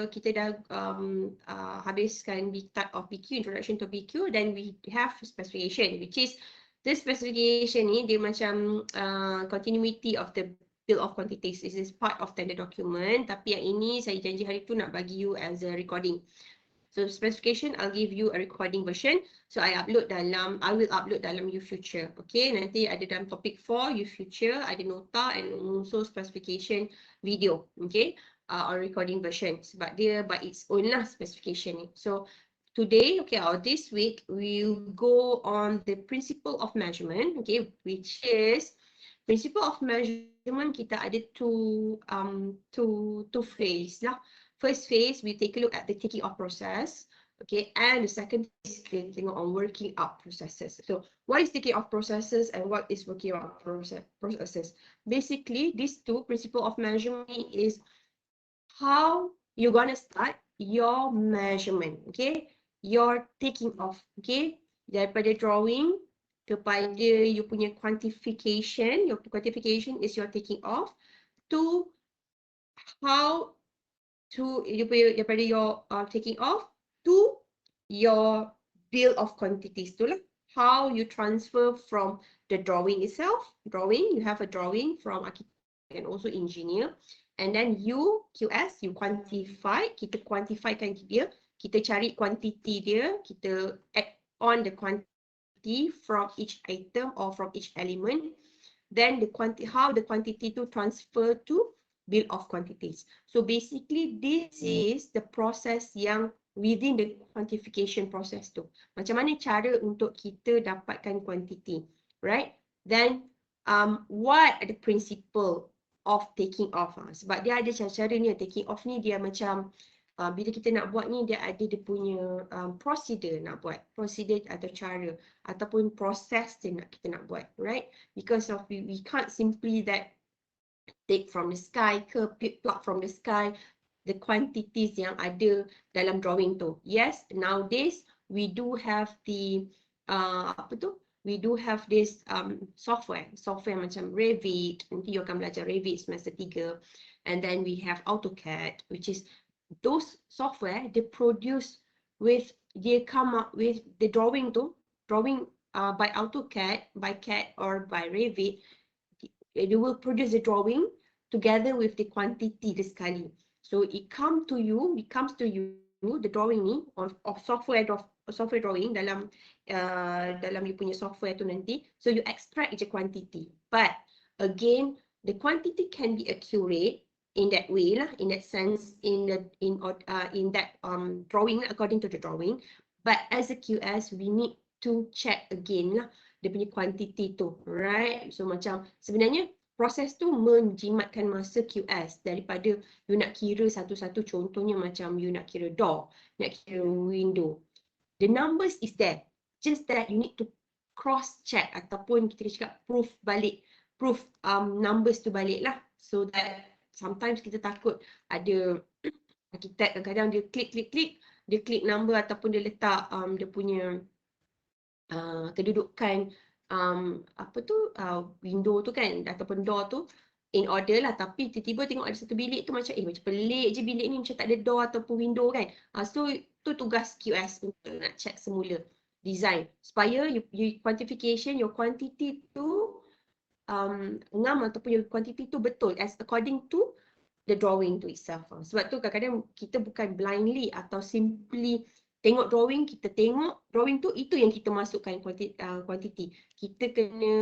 kita dah habiskan start of BQ, introduction to BQ, then we have specification, which is the specification ni dia macam continuity of the bill of quantities. This is part of tender document, tapi yang ini saya janji hari tu nak bagi you as a recording. So specification, I'll give you a recording version. So I will upload dalam YouFuture. Okay, nanti ada dalam topic 4 YouFuture, ada nota and also specification video. Okay, or recording version. Sebab dia by its own lah specification ni. So today, okay, or this week, we'll go on the principle of measurement. Okay, which is principle of measurement. Kita ada two phase lah. First phase, we take a look at the taking off process, okay, and the second phase, we think on working out processes. So, what is taking off processes and what is working out processes? Basically, these two principle of measurement is how you're gonna start your measurement, okay, your taking off, okay, daripada drawing kepada you punya quantification. Your quantification is your taking off to how to daripada your taking off to your bill of quantities tu lah. How you transfer from the drawing itself. Drawing, you have a drawing from architect and also engineer, and then you QS, you quantify. Kita quantifykan dia, kita cari quantity dia, kita add on the quantity from each item or from each element. Then how the quantity to transfer to bill of quantities. So basically this is the process yang within the quantification process tu. Macam mana cara untuk kita dapatkan quantity, right? Then what are the principle of taking off? Sebab dia ada cara-cara ni, taking off ni dia macam bila kita nak buat ni dia ada dia punya procedure nak buat, procedure atau cara ataupun proses kita nak buat, right? Because of we can't simply that take from the sky ke plug from the sky the quantities yang ada dalam drawing tu. Yes, nowadays we do have the we do have this software macam Revit. Nanti you akan belajar Revit semester 3, and then we have AutoCAD, which is those software they produce with, they come up with the drawing by AutoCAD, by CAD or by Revit. They will produce the drawing together with the quantity dia sekali. So it comes to you the drawing ni of software drawing dalam you punya software tu nanti. So you extract the quantity. But again, the quantity can be accurate in that way lah, in that sense, in that drawing according to the drawing. But as a QS, we need to check again lah dia punya quantity tu, right? So macam sebenarnya proses tu menjimatkan masa QS daripada you nak kira satu-satu. Contohnya macam you nak kira door, nak kira window. The numbers is there, just that you need to cross check ataupun kita cakap proof numbers tu balik lah. So that sometimes kita takut ada arkitek kadang-kadang dia klik number ataupun dia letak dia punya kedudukan window tu kan ataupun door tu in order lah, tapi tiba-tiba tengok ada satu bilik tu macam macam pelik je bilik ni, macam tak ada door ataupun window kan. So tu tugas QS untuk nak check semula design supaya you quantification your quantity tu ngam ataupun your quantity tu betul as according to the drawing tu itself. Sebab tu kadang-kadang kita bukan blindly atau simply tengok drawing, kita tengok drawing tu, itu yang kita masukkan quantity. Kita kena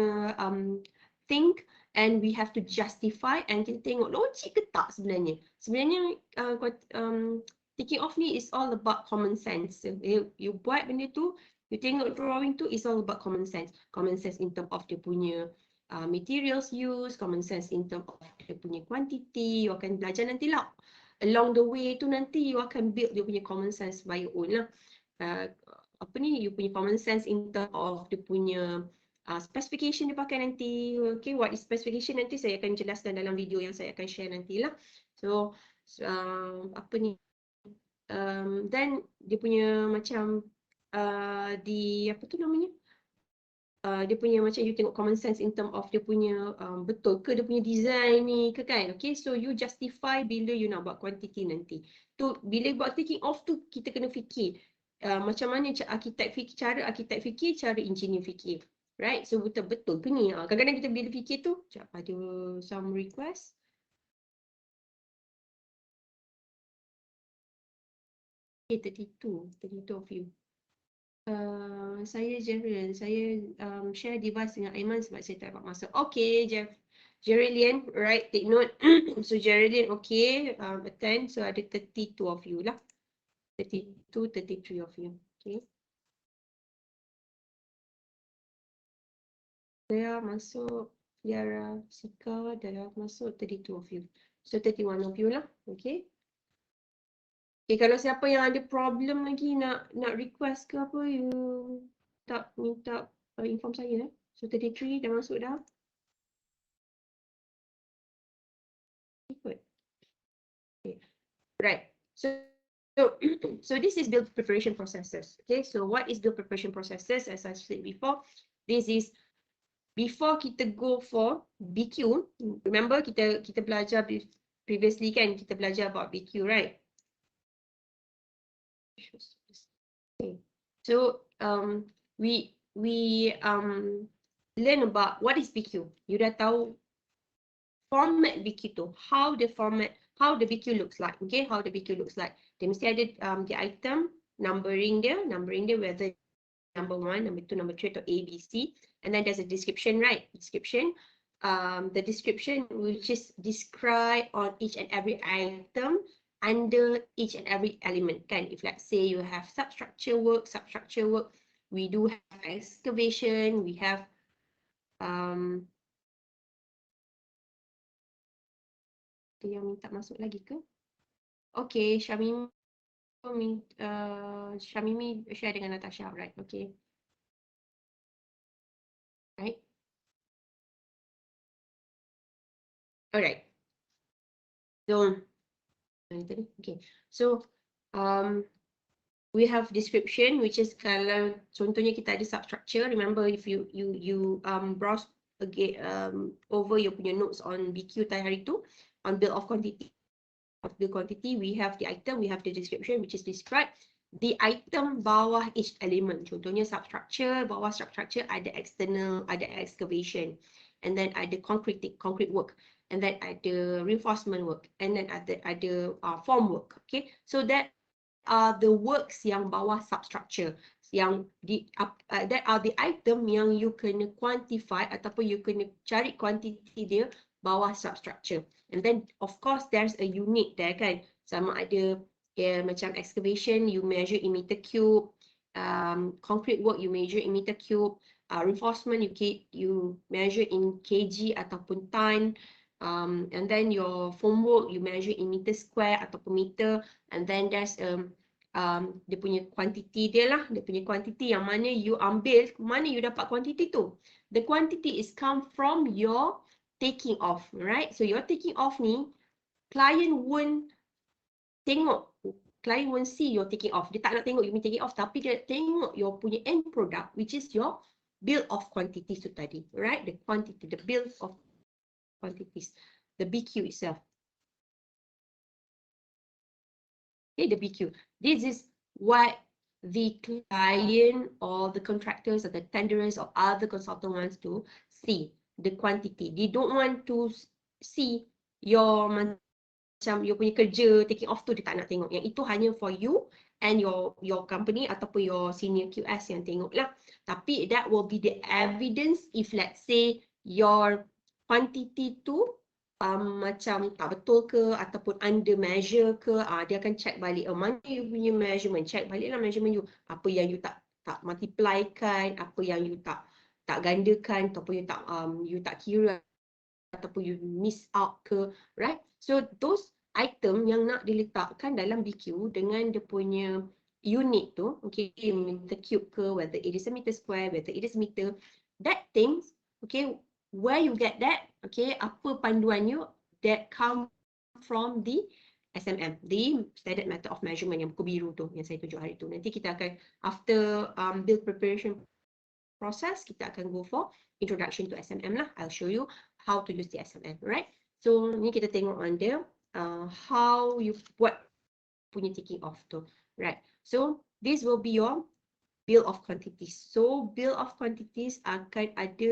think and we have to justify and kita tengok logik ke tak sebenarnya. Sebenarnya taking off ni is all about common sense. You buat benda tu, you tengok drawing tu, is all about common sense. Common sense in terms of dia punya materials used, common sense in terms of dia punya quantity. You akan belajar nantilah. Along the way tu nanti you akan build dia punya common sense by your own lah. You punya common sense in terms of dia punya specification dia pakai nanti. Okay, what is specification nanti saya akan jelaskan dalam video yang saya akan share nantilah. So then dia punya macam dia punya macam you tengok common sense in term of dia punya betul ke dia punya design ni ke kan. Okay, so you justify bila you nak buat quantity nanti. bila buat taking off tu kita kena fikir macam mana cara arkitek fikir, cara engineer fikir. Right? So betul-betul ke ni? Kadang-kadang kita bila fikir tu, sekejap ada some request. Okay, 32 of you. Saya Geraldine, saya share device dengan Aiman sebab saya tak dapat masuk. Okay, Geraldine, right, take note. So Geraldine, okay, attend. So ada 32 of you lah. 32, 33 of you. Okay. Saya masuk, Tiara, Sika, dah masuk 32 of you. So 31 of you lah. Okay. Okay, kalau siapa yang ada problem lagi nak request ke apa, you minta inform saya. So 33 dah masuk dah. Good. Okay. Right. So this is build preparation processes. Okay. So what is build preparation processes? As I said before, this is before kita go for BQ. Remember kita belajar previously kan, kita belajar about BQ, right? Okay. So we learn about what is BQ. You dah tahu format BQ tu, how the BQ looks like. Okay, how the BQ looks like. Dia mesti ada the item, numbering dia whether number 1, number 2, number 3 atau A, B, C. And then there's a description, right? Description. The description which is describe on each and every item under each and every element, kan? If let's say you have substructure work, we do have excavation, we have yang minta masuk lagi ke? Okay, Syamimi share dengan Natasha, right? Okay. Right. Alright. So, okay. So, we have description, which is kalau contohnya kita ada substructure. Remember, if you browse again over your punya notes on BQ hari tu, on build of quantity. We have the item, we have the description, which is described the item bawah each element. Contohnya substructure, bawah substructure ada external, ada excavation, and then ada concrete work, and then ada reinforcement work, and then ada form work. Okay, so that are the works yang bawah substructure, yang that are the item yang you kena quantify ataupun you kena cari quantity dia bawah substructure. And then of course there's a unit there kan, sama ada macam excavation you measure in meter cube, concrete work you measure in meter cube, reinforcement you measure in kg ataupun ton, and then your form work you measure in meter square ataupun meter, and then there's dia punya quantity dia lah, dia punya quantity yang mana you ambil, mana you dapat quantity tu. The quantity is come from your taking off, right? So your taking off ni, client won't tengok, client won't see your taking off. Dia tak nak tengok you punya taking off, tapi dia tengok your punya end product, which is your bill of quantities tu tadi, right? The quantity, the bill of quantities, the BQ itself. Okay, the BQ. This is what the client or the contractors or the tenderers or other consultant wants to see, the quantity. They don't want to see your macam you punya kerja taking off tu, dia tak nak tengok. Yang itu hanya for you and your company ataupun your senior QS yang tengok lah. Tapi that will be the evidence if let's say your quantity tu macam tak betul ke ataupun under measure ke, dia akan check balik mana you punya measurement, check baliklah measurement you, apa yang you tak multiply kan, apa yang you tak gandakan ataupun you tak kira ataupun you miss out ke, right? So those item yang nak diletakkan dalam BQ dengan dia punya unit tu, okay, meter cube ke, whether it is a meter square, whether it is meter, that things, okay, where you get that, okay, apa panduan you, that come from the SMM, the standard method of measurement yang buku biru tu yang saya tunjuk hari tu. Nanti kita akan after build preparation process, kita akan go for introduction to SMM lah. I'll show you how to use the SMM, right? So ni kita tengok on dia how you buat punya taking off tu, right? So this will be your bill of quantities. So bill of quantities akan ada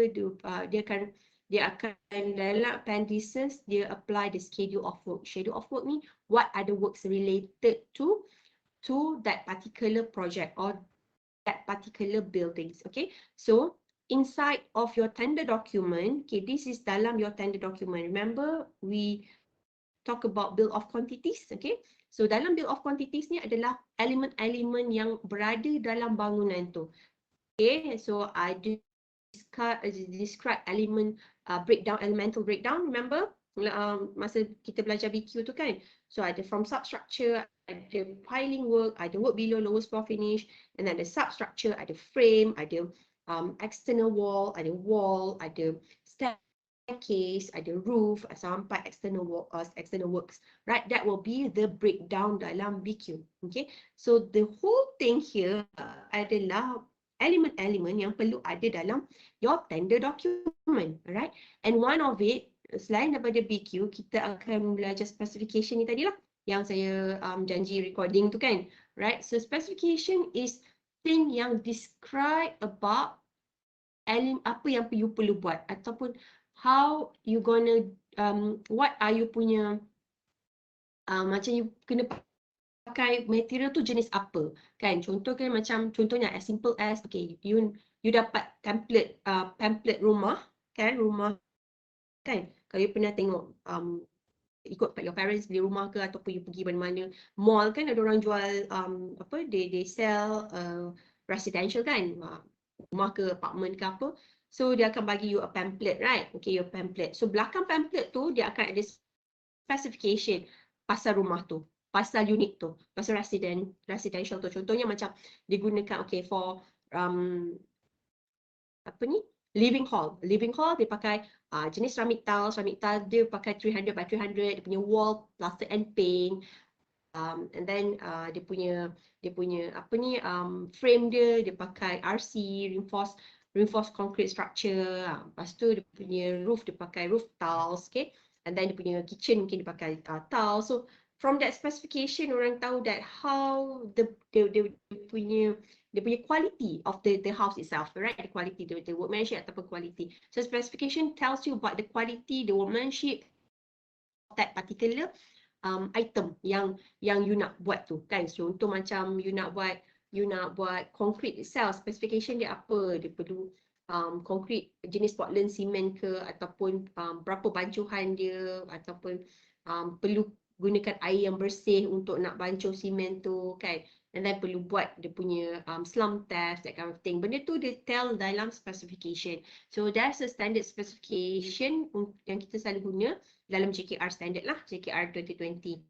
dia akan dalam appendices dia apply the schedule of work. Schedule of work ni what are the works related to that particular project or that particular buildings. Okay, so inside of your tender document, okay, this is dalam your tender document. Remember we talk about bill of quantities, okay? So dalam bill of quantities ni adalah elemen-elemen yang berada dalam bangunan tu. Okay, so I describe element breakdown, elemental breakdown, remember? Masa kita belajar BQ tu kan? So ada from substructure, ada piling work, ada work below lowest floor finish, and then the substructure, ada frame, ada external wall, ada staircase, ada roof, sampai external works, right? That will be the breakdown dalam BQ. Okay, so the whole thing here adalah elemen-elemen yang perlu ada dalam your tender document, right? And one of it, selain daripada BQ, kita akan belajar specification ni tadi lah, yang saya janji recording tu kan, right? So specification is thing yang describe about apa yang you perlu buat, ataupun how you gonna what are you punya macam you kena pakai material tu jenis apa kan. Contoh kan macam contohnya as simple as okay, you dapat pamphlet rumah kan, kalau you pernah tengok ikut your parents beli rumah ke, ataupun you pergi mana-mana mall kan, ada orang jual apa, they sell residential kan, rumah ke apartment ke apa. So dia akan bagi you a pamphlet, right? Okay, your pamphlet. So belakang pamphlet tu dia akan ada specification pasal rumah tu, pasal unit tu, pasal residential tu. Contohnya macam digunakan okay for apa ni, living hall dia pakai jenis ceramic tile dia pakai 300 by 300, dia punya wall plaster and paint, and then dia punya apa ni, frame dia pakai RC, reinforced concrete structure. Lepas tu dia punya roof dia pakai roof tiles, okay, and then dia punya kitchen mungkin dia pakai tiles. So from that specification orang tahu that how the punya quality of the house itself, right? The quality, the workmanship ataupun quality. So specification tells you about the quality, the workmanship of that particular item yang you nak buat tu kan. Contoh macam you nak buat concrete itself, specification dia apa, dia perlu concrete jenis Portland cement ke, ataupun berapa bancuhan dia, ataupun perlu gunakan air yang bersih untuk nak bancuh simen tu kan, and then perlu buat dia punya slump test, that kind of thing. Benda tu dia tell dalam specification. So there's a standard specification yang kita selalu guna dalam JKR standard lah, JKR 2020.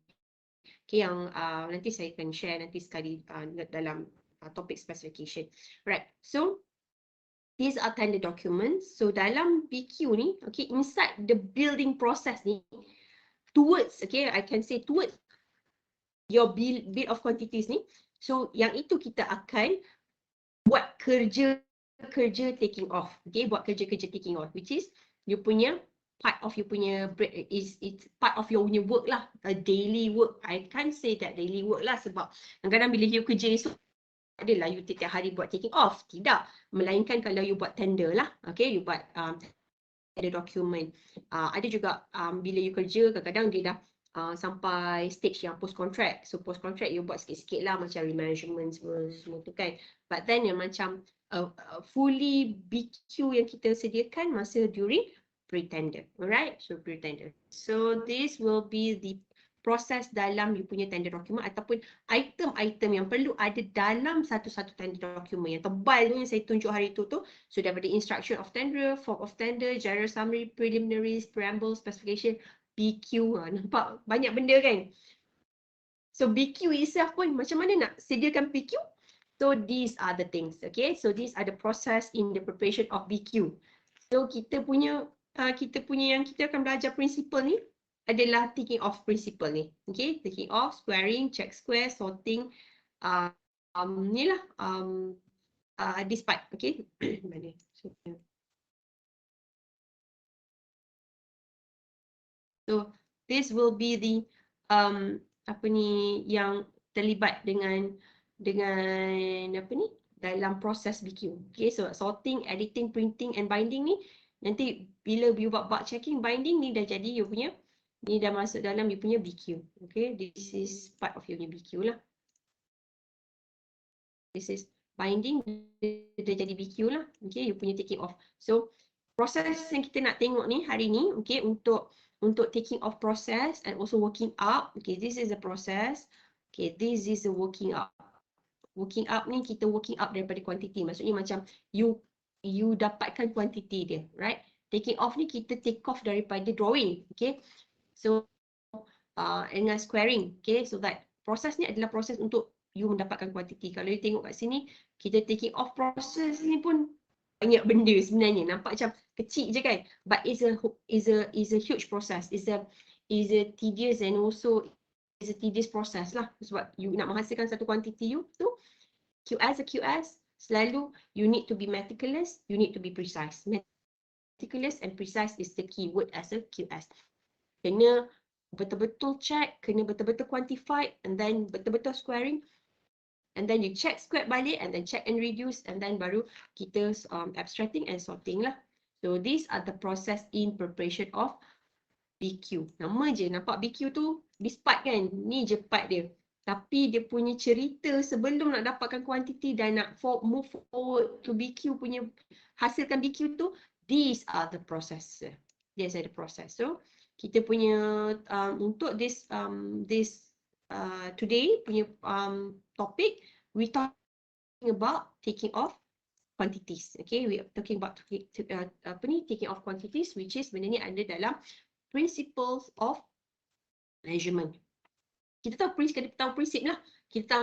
Okay, yang nanti saya akan share nanti sekali dalam topik specification. Right, so these are tender documents. So dalam BQ ni, okay, inside the building process ni, towards, okay, I can say towards your bill of quantities ni, so yang itu kita akan buat kerja taking off, okay, buat kerja taking off, which is you punya part of you punya it's part of your punya work lah, a daily work. I can't say that daily work lah, sebab kadang-kadang bila you kerja esok adalah you tiap hari buat taking off, tidak, melainkan kalau you buat tender lah, okay, you buat ada document. Ada juga bila you kerja kadang-kadang dia dah sampai stage yang post contract. So post contract you buat sikit-sikit lah, macam remeasurement semua tu kan. But then yang macam fully BQ yang kita sediakan masa during pre-tender. Alright, so pre-tender. So this will be the proses dalam you punya tender document, ataupun item-item yang perlu ada dalam satu-satu tender document yang tebal tu yang saya tunjuk hari tu. So daripada instruction of tender, form of tender, general summary, preliminaries, preamble, specification, BQ. Nampak banyak benda kan? So BQ itself pun macam mana nak sediakan BQ? So these are the things, okay? So these are the process in the preparation of BQ. So kita punya yang kita akan belajar principle ni adalah taking off principle ni. Okay, taking off, squaring, check square, sorting, ni lah this part, okay. So this will be the apa ni yang terlibat dengan apa ni, dalam proses BQ. Okay, so sorting, editing, printing and binding ni, nanti bila you buat bug checking, binding ni dah jadi you punya, ni dah masuk dalam you punya BQ. Okay, this is part of your BQ lah. This is binding, dia dah jadi BQ lah. Okay, you punya taking off. So proses yang kita nak tengok ni hari ni, okay, untuk taking off process and also working up. Okay, this is the process. Okay, this is the working up. Working up ni kita working up daripada quantity. Maksudnya macam you dapatkan quantity dia, right? Taking off ni kita take off daripada drawing, okay? So dengan squaring, okay? So that proses ni adalah proses untuk you mendapatkan quantity. Kalau you tengok kat sini, kita taking off process ni pun banyak benda sebenarnya. Nampak macam kecil je kan? But it's a huge process. It's a tedious and also is a tedious process lah. Sebab you nak menghasilkan satu quantity you tu, QS selalu you need to be meticulous, you need to be precise. Meticulous and precise is the keyword as a QS. Kena betul-betul check, kena betul-betul quantified, and then betul-betul squaring, and then you check square balik, and then check and reduce, and then baru kita abstracting and sorting lah. So these are the process in preparation of BQ. Nama je, nampak BQ tu bispat kan? Ni je part dia. Tapi dia punya cerita sebelum nak dapatkan kuantiti dan nak move forward to BQ punya, hasilkan BQ tu, these are the process. These are the process. So kita punya untuk this today punya topic, we talking about taking off quantities. Okay, we are talking about taking off quantities, which is benda ni ada dalam principles of measurement. Kita kena tahu prinsip lah. Kita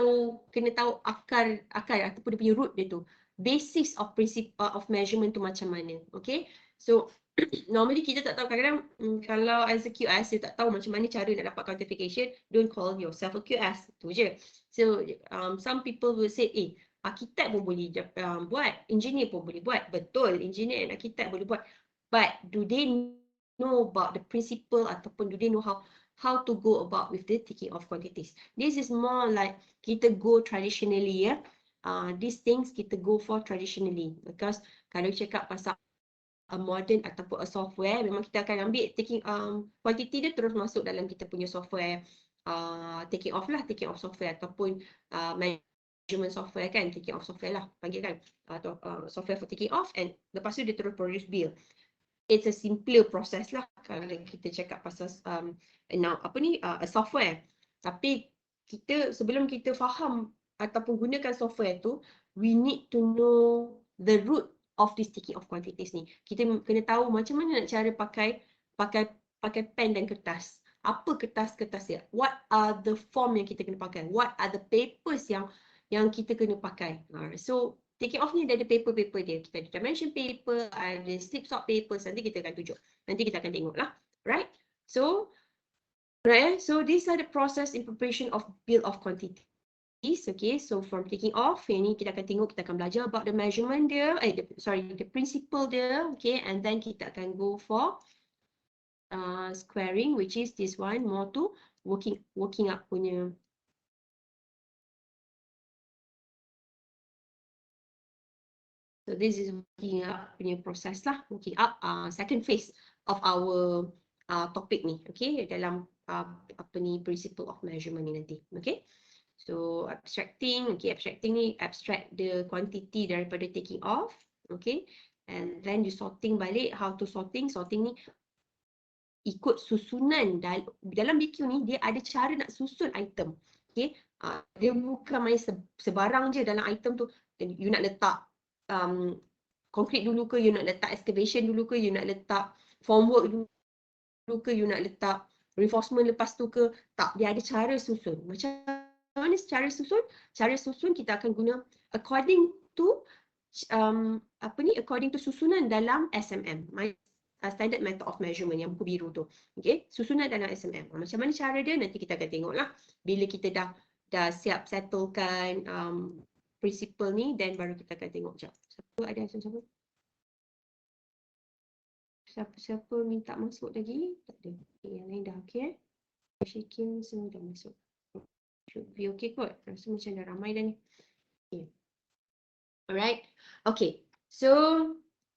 kena tahu akar ataupun dia punya root dia tu. Basis of principle of measurement tu macam mana. Okay, so normally kita tak tahu, kadang-kadang kalau as a QS you tak tahu macam mana cara nak dapat quantification, don't call yourself a QS. Tu je. So some people will say, arkitek pun boleh buat, engineer pun boleh buat. Betul, engineer and arkitek boleh buat. But do they know about the principle ataupun do they know how to go about with the taking of quantities? This is more like kita go traditionally, ya. These things kita go for traditionally, because kalau cakap pasal a modern ataupun a software, memang kita akan ambil taking quantity dia terus masuk dalam kita punya software taking off software ataupun measurement software kan, taking off software lah panggil kan, atau software for taking off, and lepas tu dia terus produce bill. It's a simpler process lah kalau kita cakap pasal a software. Tapi kita sebelum kita faham ataupun gunakan software tu, we need to know the root of this taking of quantities ni. Kita kena tahu macam mana nak cara pakai pen dan kertas. Apa kertas-kertas dia? What are the form yang kita kena pakai? What are the papers yang kita kena pakai? So taking off ni ada paper dia. Kita ada dimension paper, ada slip sort papers. Nanti kita akan tunjuk. Nanti kita akan tengok lah. Right? So, so these are the process in preparation of bill of quantity. Okay, so from taking off, ini kita akan tengok, kita akan belajar about the measurement dia, the principle dia, okay, and then kita akan go for squaring, which is this one, more to working up punya. So this is working up punya process lah, working up, second phase of our topic ni, okay, dalam principle of measurement ni nanti, okay. So abstracting ni abstract the quantity daripada taking off, okay, and then you sorting balik. How to sorting ni ikut susunan dalam BQ ni, dia ada cara nak susun item, okay. Dia bukan main sebarang je dalam item tu. You nak letak concrete dulu ke, you nak letak excavation dulu ke, you nak letak formwork dulu ke, you nak letak reinforcement lepas tu ke, tak, dia ada cara susun. Macam mana cara susun? Cara susun kita akan guna according to according to susunan dalam SMM, standard method of measurement yang buku biru tu. Okay, susunan dalam SMM. Macam mana cara dia? Nanti kita akan tengoklah bila kita dah siap settlekan principle ni, then baru kita akan tengok. Siapa ada siapa? Siapa minta masuk lagi? Tak ada. Okay, yang lain dah okay. Shaking semua dah masuk. Should be okay kot. Rasa macam dah ramai dah ni. Okay. Alright. Okay. So,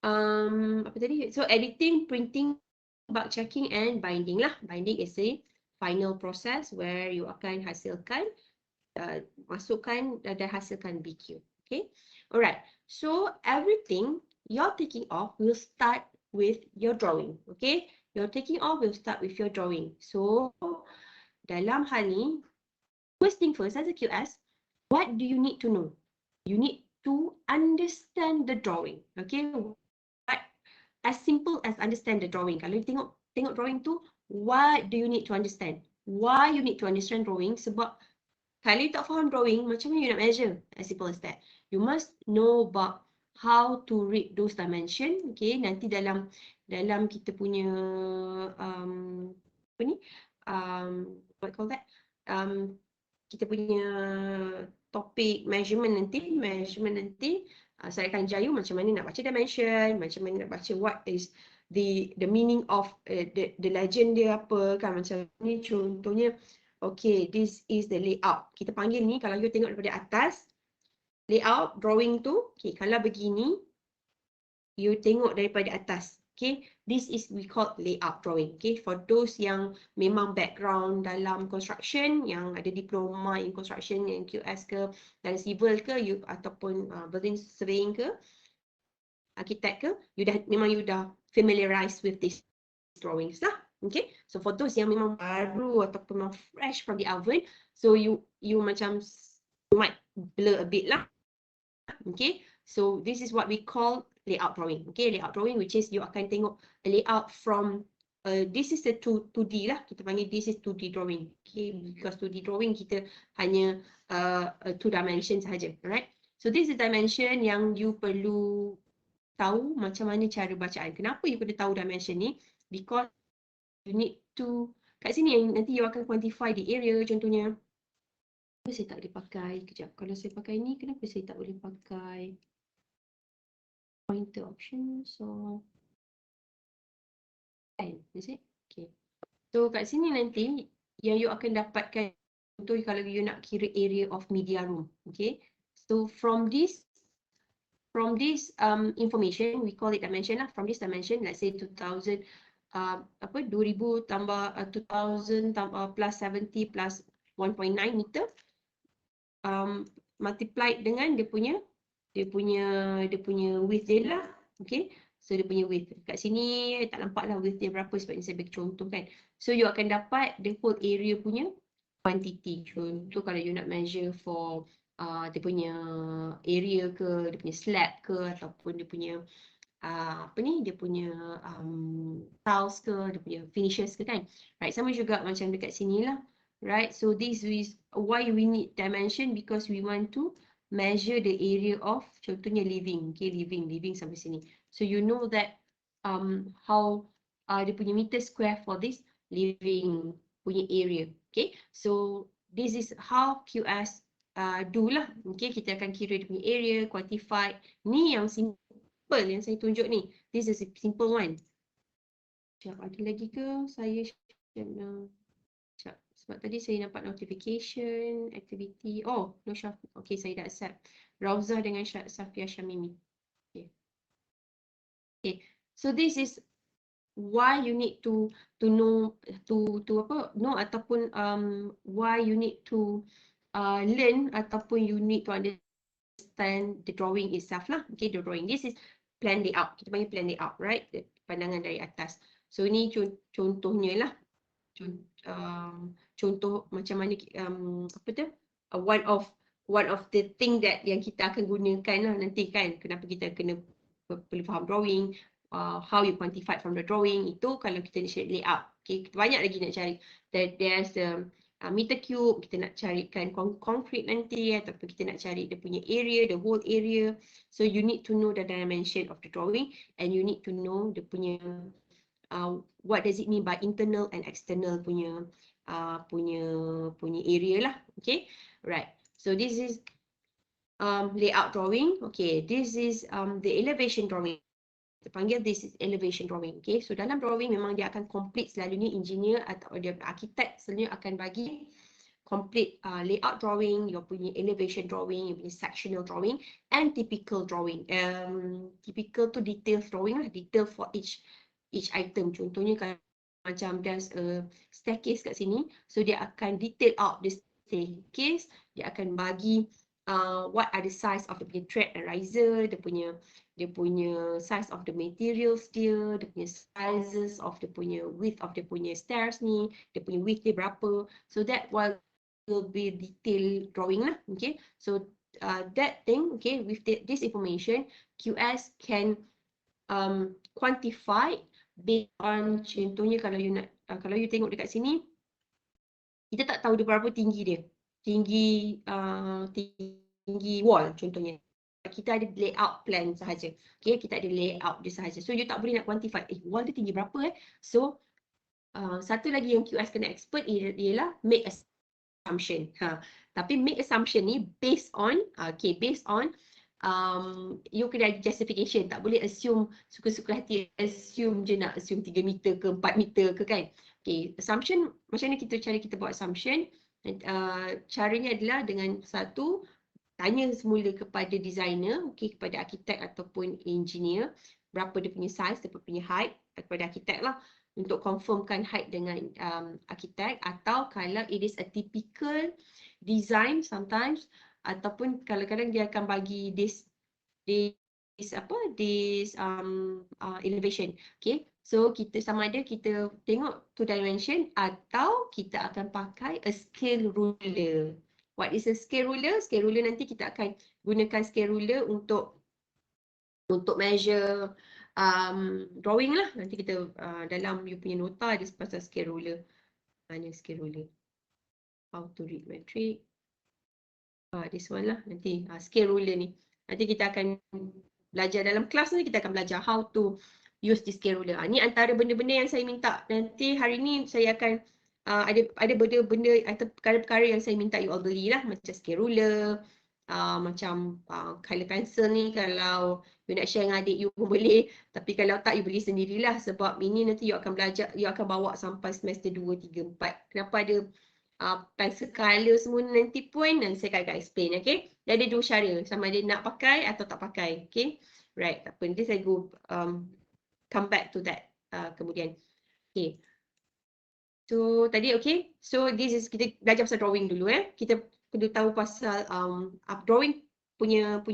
apa tadi? So, editing, printing, bug checking and binding lah. Binding is a final process where you akan hasilkan, masukkan dan hasilkan BQ. Okay. Alright. So, everything you're taking off will start with your drawing. Okay. Your taking off will start with your drawing. So, dalam hal ni, first thing first, as a QS, what do you need to know? You need to understand the drawing. Okay, what as simple as understand the drawing. Kalau you tengok drawing tu, what do you need to understand? Why you need to understand drawing? Sebab kalau you tak faham drawing, macam mana you nak measure? As simple as that. You must know about how to read those dimension. Okay, nanti dalam kita punya apa ni? What call that? Kita punya topik measurement nanti saya akan jayu macam mana nak baca dimension, macam mana nak baca what is the meaning of the legend dia apa kan, macam ni contohnya. Okay, this is the layout. Kita panggil ni, kalau you tengok daripada atas, layout, drawing tu, okay, kalau begini, you tengok daripada atas. Okay, this is we call layout drawing. Okay, for those yang memang background dalam construction, yang ada diploma in construction, yang QS ke, dan civil ke, you ataupun building surveying ke, architect ke, you dah familiarized with these drawings lah. Okay, so for those yang memang baru ataupun memang fresh from the oven, so you macam you might blur a bit lah. Okay, so this is what we call layout drawing. Okay, layout drawing, which is you akan tengok a layout from this is the 2D lah. Kita panggil this is 2D drawing. Okay, because 2D drawing kita hanya 2 dimension sahaja. Alright, so this is dimension yang you perlu tahu macam mana cara bacaan. Kenapa you perlu tahu dimension ni? Because you need to, kat sini yang nanti you akan quantify the area contohnya. Kenapa saya tak boleh pakai? Kejap, kalau saya pakai ni, kenapa saya tak boleh pakai pointer option? So, is it? Okay. So, kat sini nanti, yang you akan dapatkan, contoh kalau you nak kira area of media room. Okay. So, from this information, we call it dimension lah. From this dimension, let's say 2000, 2000 tambah 2000 tambah plus 70 plus 1.9 meter, multiplied dengan dia punya width dia lah. Okay, so dia punya width kat sini tak nampak lah width dia berapa sebab ni saya bagi contoh kan. So you akan dapat the whole area punya quantity. Contoh kalau you nak measure for dia punya area ke, dia punya slab ke, ataupun dia punya dia punya tiles ke, dia punya finishes ke kan. Right, sama juga macam dekat sini lah. Right, so this is why we need dimension, because we want to measure the area of contohnya living. Okay, living sampai sini. So you know that how dia punya meter square for this living punya area. Okay, so this is how QS do lah. Okay, kita akan kira dia punya area, quantify. Ni yang simple yang saya tunjuk ni. This is a simple one. Sekejap, ada lagi ke? Saya sekejap, sebab tadi saya nampak notification, activity. Oh, no Syaf. Okay, saya dah accept. Rauzah dengan Safia Syamimi. Okay. Okay, so this is why you need to know know ataupun why you need to learn ataupun you need to understand the drawing itself lah. Okay, the drawing. This is plan layout. Kita panggil plan layout, right? Pandangan dari atas. So ini contohnya lah. Contoh macam mana apa tu? One of the thing that yang kita akan gunakan lah nanti kan. Kenapa kita kena perlu faham drawing, how you quantify from the drawing, itu kalau kita nak cari layout. Okay, banyak lagi nak cari. There's meter cube, kita nak carikan concrete nanti, ataupun kita nak cari dia punya area, the whole area. So you need to know the dimension of the drawing, and you need to know the punya what does it mean by internal and external punya area lah. Okay, right. So this is layout drawing. Okay, this is the elevation drawing. Kita panggil this is elevation drawing. Okay, so dalam drawing memang dia akan complete, selalunya engineer atau dia architect selalunya akan bagi complete layout drawing, your punya elevation drawing, your punya sectional drawing, and typical drawing. Typical tu details drawing lah, detail for each item. Contohnya kalau macam there's a staircase kat sini, so dia akan detail out the staircase, dia akan bagi what are the size of the punya thread and riser, dia punya size of the materials dia punya sizes of the punya width of the punya stairs ni, dia punya width dia berapa. So that will be detail drawing lah, okay. So that thing, okay, with this information, QS can quantify based on, contohnya kalau you tengok dekat sini, kita tak tahu dia berapa tinggi dia, tinggi wall contohnya. Kita ada layout plan sahaja. Okay, kita ada layout dia sahaja. So you tak boleh nak quantify, wall dia tinggi berapa So satu lagi yang QS kena expert ialah make assumption. Tapi make assumption ni based on you kena ada justification. Tak boleh assume suka-suka hati, assume je nak assume 3 meter ke 4 meter ke kan. Okay, assumption, macam mana cara kita buat assumption? Caranya adalah dengan satu, tanya semula kepada designer, okay, kepada arkitek ataupun engineer, berapa dia punya size, dia punya height, kepada arkitek lah, untuk confirmkan height dengan arkitek. Atau kalau it is a typical design sometimes, ataupun kadang-kadang dia akan bagi this elevation. Okay, so kita sama ada kita tengok two dimension atau kita akan pakai a scale ruler. What is a scale ruler? Scale ruler nanti kita akan gunakan scale ruler untuk measure drawing lah. Nanti kita dalam you punya nota ada pasal scale ruler. Mana scale ruler? How to read metric. This one lah nanti scale ruler ni. Nanti kita akan belajar dalam kelas ni, kita akan belajar how to use this scale ruler. Ni antara benda-benda yang saya minta. Nanti hari ni saya akan ada benda-benda atau perkara-perkara yang saya minta you all beli lah, macam scale ruler, macam color pencil ni kalau you nak share dengan adik you pun boleh, tapi kalau tak you beli sendirilah, sebab ini nanti you akan belajar, you akan bawa sampai semester 2, 3, 4. Kenapa ada pencil color semua nanti pun saya akan explain, okay. Dia ada dua cara, sama ada nak pakai atau tak pakai, okay. Right, tak apa, nanti saya come back to that kemudian. Okay. So tadi okay, so this is kita belajar pasal drawing dulu Kita perlu tahu pasal drawing punya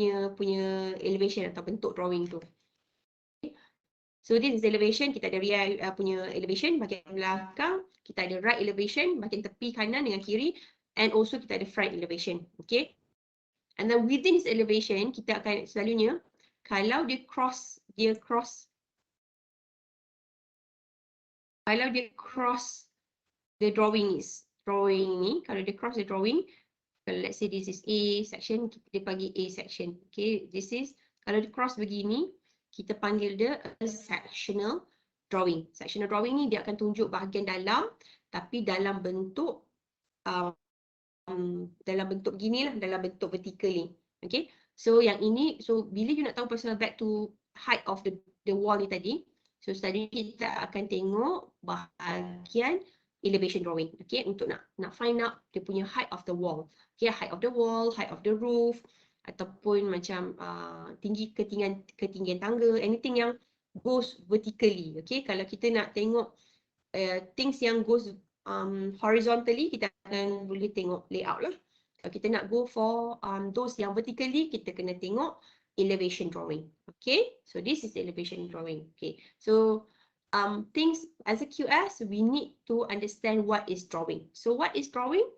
elevation atau bentuk drawing tu. Okay. So this is elevation, kita ada rear punya elevation bahagian belakang, kita ada right elevation bahagian tepi kanan dengan kiri, and also kita ada front elevation, okay. And then within this elevation kita akan selalunya kalau dia cross the drawing ni, kalau dia cross the drawing, kalau let's say this is A section, kita bagi A section, okay, this is, kalau dia cross begini, kita panggil dia a sectional drawing. Sectional drawing ni dia akan tunjuk bahagian dalam, tapi dalam bentuk begini lah, dalam bentuk vertical ni, okay. So yang ini, so bila you nak tahu pasal back to height of the wall ni tadi, so tadi kita akan tengok bahagian elevation drawing, okay, untuk nak find out dia punya height of the wall, okay, height of the wall, height of the roof, ataupun macam ketinggian tangga, anything yang goes vertically, okay. Kalau kita nak tengok things yang goes horizontally, kita akan boleh tengok layout lah. Kalau kita nak go for those yang vertically, kita kena tengok elevation drawing, okay. So this is elevation drawing, okay. So things as a QS, we need to understand what is drawing. So what is drawing?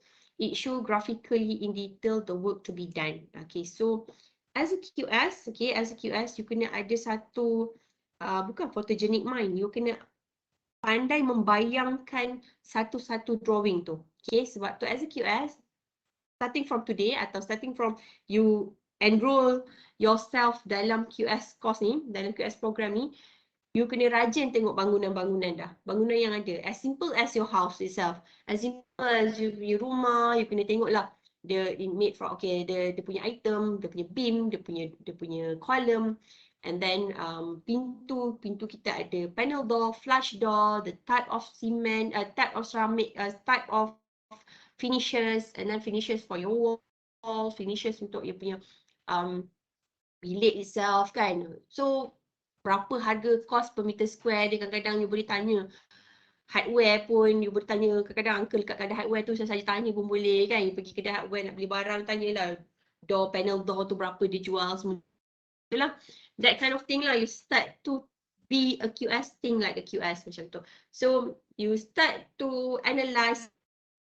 It shows graphically in detail the work to be done. Okay, so as a QS, okay, as a QS, you kena ada satu bukan photogenic mind, you kena pandai membayangkan satu-satu drawing tu. Okay, sebab tu as a QS, starting from today atau starting from you enroll yourself dalam QS course ni, dalam QS program ni, you kena rajin tengok bangunan-bangunan dah. Bangunan yang ada. As simple as your house itself. As simple as your rumah, you kena tengok lah. Dia made from, okay, dia punya item, dia punya beam, dia punya column. And then pintu kita ada panel door, flush door, the type of cement, type of ceramic, type of finishes, and then finishes for your wall, finishes untuk you punya bilik itself kan. So berapa harga cost per meter square dia, kadang-kadang you boleh tanya hardware pun, you boleh tanya kadang-kadang uncle kat kedai hardware tu, saya saja tanya pun boleh kan. You pergi kedai hardware nak beli barang, tanyalah panel door tu berapa dia jual semua. Itulah, that kind of thing lah. You start to be a QS, thing like a QS macam tu. So you start to analyse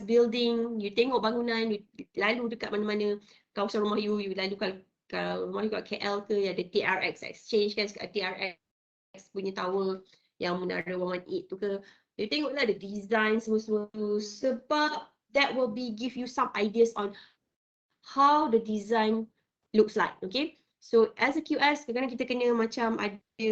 building, you tengok bangunan, you lalu dekat mana-mana kawasan rumah you lalu kalau rumah you kat KL ke, ada TRX Exchange kan, kat TRX punya tower yang menara 118 tu ke, you tengoklah the design semua-semua tu, sebab that will give you some ideas on how the design looks like, okay. So as a QS, kadang-kadang kita kena macam ada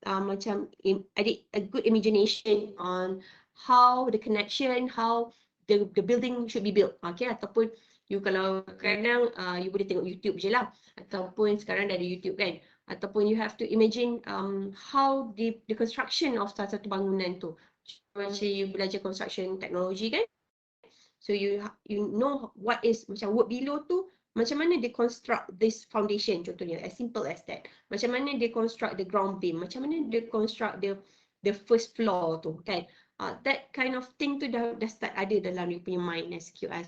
ada a good imagination on how the connection, how the building should be built, okay. Ataupun you kalau kadang you boleh tengok YouTube je lah, ataupun sekarang dah ada YouTube kan, ataupun you have to imagine how the construction of satu bangunan tu. Macam you belajar construction technology kan, so you know what is macam work below tu, macam mana dia construct this foundation contohnya, as simple as that. Macam mana dia construct the ground beam, macam mana dia construct the first floor tu kan. That kind of thing tu dah start ada dalam you punya mind as QS.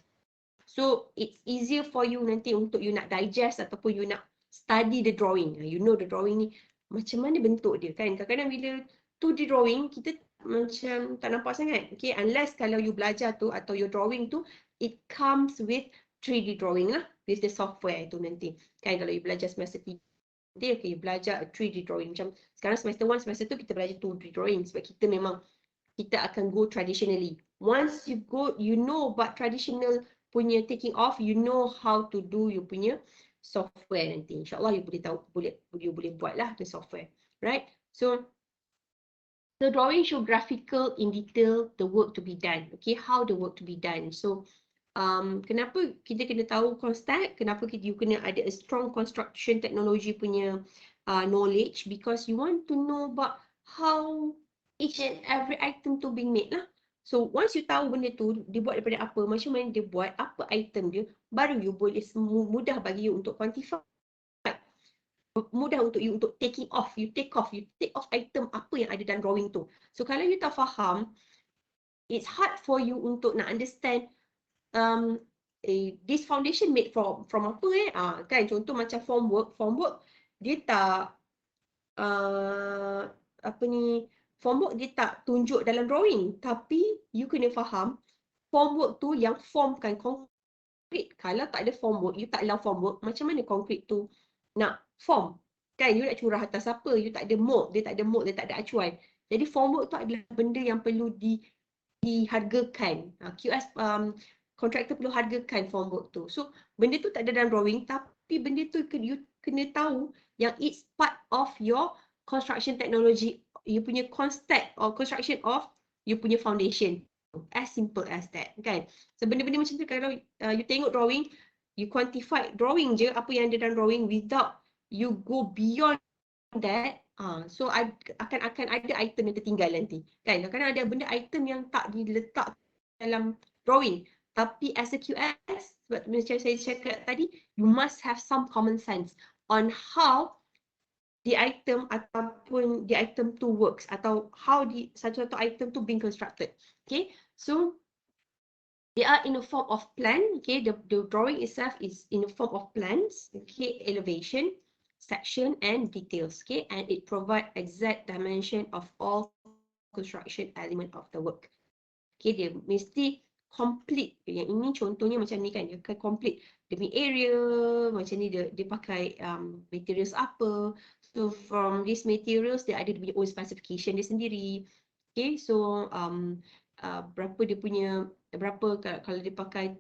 So it's easier for you nanti untuk you nak digest ataupun you nak study the drawing. You know the drawing ni macam mana bentuk dia kan. Kadang-kadang bila 2D drawing kita macam tak nampak sangat. Okay, unless kalau you belajar tu atau your drawing tu, it comes with 3D drawing lah, with the software tu nanti. Kan kalau you belajar semester 3, okay, you belajar 3D drawing. Macam sekarang semester 1, semester 2 kita belajar 2D drawing sebab kita memang kita akan go traditionally. Once you go, you know about traditional punya taking off, you know how to do you punya software nanti. InsyaAllah you boleh tahu, you boleh buat lah the software. Right? So the drawing show graphical in detail the work to be done. Okay, how the work to be done. So kenapa kita kena tahu construct, kenapa you kena ada a strong construction technology punya knowledge, because you want to know about how each and every item tu being made lah. So once you tahu benda tu dia buat daripada apa, macam mana dia buat, apa item dia, baru you boleh mudah bagi you untuk quantify, mudah untuk you untuk taking off, you take off item apa yang ada dalam drawing tu. So kalau you tak faham, it's hard for you untuk nak understand this foundation made from apa kan. Contoh macam formwork dia tak formwork dia tak tunjuk dalam drawing, tapi you kena faham formwork tu yang formkan concrete. Kalau tak ada formwork, you tak allow formwork, macam mana concrete tu nak form kan. You nak curah atas apa, you tak ada mold, dia tak ada acuan. Jadi formwork tu adalah benda yang perlu dihargakan. QS contractor perlu hargakan formwork tu. So benda tu tak ada dalam drawing, tapi benda tu you kena tahu yang it's part of your construction technology, you punya concept or construction of you punya foundation. As simple as that kan. So benda-benda macam tu kalau you tengok drawing, you quantify drawing je apa yang ada dalam drawing without you go beyond that. So akan ada item yang tertinggal nanti kan. Kadang-kadang ada benda item yang tak diletak dalam drawing, tapi as a QS, sebab macam saya cakap tadi, you must have some common sense on how the item ataupun the item tu works, atau how satu item tu being constructed. Okay, so they are in a form of plan. Okay, the drawing itself is in a form of plans. Okay, elevation, section and details. Okay, and it provide exact dimension of all construction element of the work. Okay, dia mesti complete. Yang ini contohnya macam ni kan, dia akan complete demi area, macam ni dia pakai materials apa. So from these materials dia ada dia punya own specification dia sendiri. Okay, so berapa dia punya, kalau dia pakai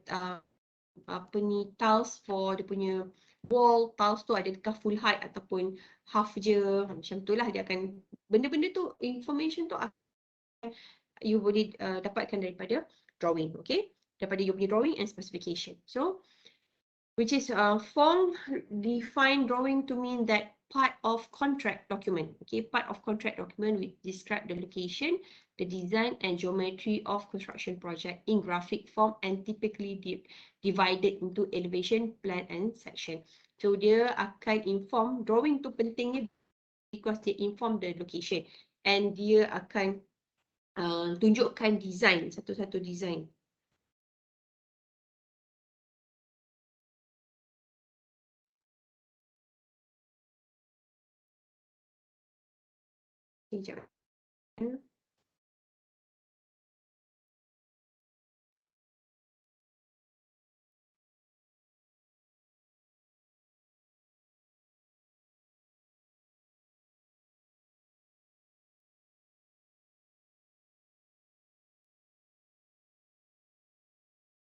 tiles for dia punya wall, tiles tu adakah full height ataupun half je, macam tu lah. Dia akan, benda-benda tu, information tu you boleh dapatkan daripada drawing. Okay, daripada you punya drawing and specification. So which is form define drawing to mean that part of contract document. Okay, part of contract document which describe the location, the design and geometry of construction project in graphic form and typically divided into elevation, plan and section. So dia akan inform, drawing tu pentingnya because they inform the location and dia akan tunjukkan design, satu-satu design. Sekejap.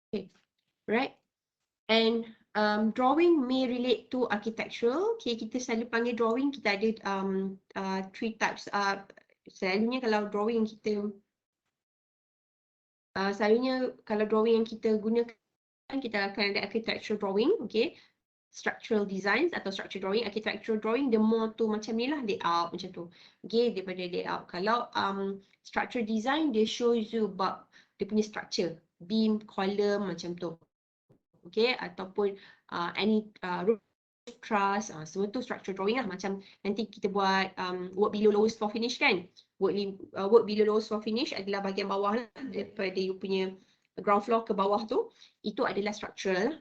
Okay, right. And drawing may relate to architectural. Okay, kita selalu panggil drawing, kita ada three types. Selalunya kalau drawing kita, selalunya kalau drawing yang kita gunakan, kita akan ada architectural drawing, okay. Structural designs atau structural drawing. Architectural drawing, the more tu macam ni lah, layout macam tu. Okay, daripada layout. Kalau structural design, dia shows you about dia punya structure, beam, column macam tu. Okay, ataupun any roof truss, semua tu structural drawing lah. Macam nanti kita buat work below lowest floor finish kan. Work below lowest floor finish adalah bahagian bawah lah, daripada you punya ground floor ke bawah tu. Itu adalah structural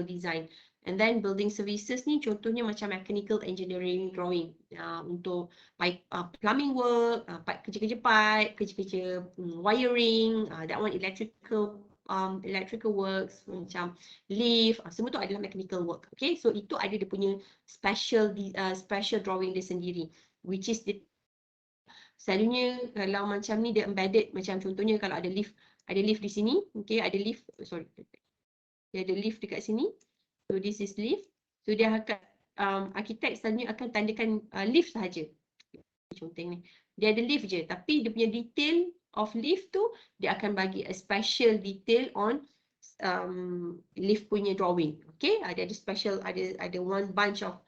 design. And then building services ni contohnya macam mechanical engineering drawing untuk plumbing work, kerja-kerja pipe, kerja-kerja wiring, that one electrical works, macam lift, semua tu adalah mechanical work. Okay, so itu ada dia punya special drawing dia sendiri, which is selalunya kalau macam ni dia embedded, macam contohnya kalau ada lift di sini, okay, ada lift, dia ada lift dekat sini. So this is lift. So dia akan arkitek selalunya akan tandakan lift sahaja. Contoh ni. Dia ada lift je, tapi dia punya detail of lift tu dia akan bagi a special detail on lift punya drawing. Okay, ada special, ada one bunch of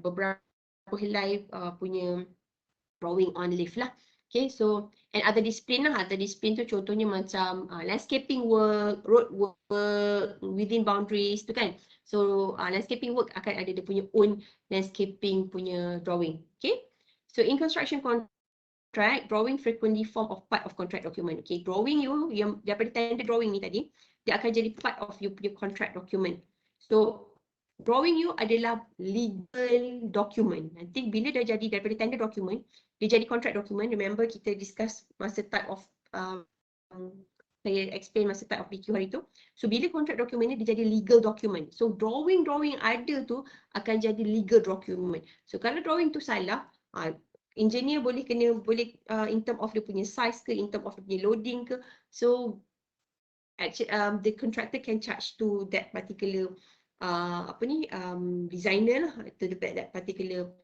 beberapa helai punya drawing on lift lah. Okay, so and other discipline lah. Other discipline tu contohnya macam landscaping work, road work, within boundaries tu kan. So landscaping work akan ada dia punya own landscaping punya drawing. Okay, so in construction contract, drawing frequently form of part of contract document. Okay, drawing you yang daripada tender drawing ni tadi, dia akan jadi part of you punya contract document. So drawing you adalah legal document. Nanti bila dah jadi daripada tender document, dia jadi contract document. Remember kita discuss masa type of saya explain masa type of BQ hari tu. So bila contract document ni dia jadi legal document. So drawing ada tu akan jadi legal document. So kalau drawing tu salah, engineer boleh in term of dia punya size ke, in term of dia punya loading ke. So actually the contractor can charge to that particular designer lah, to that particular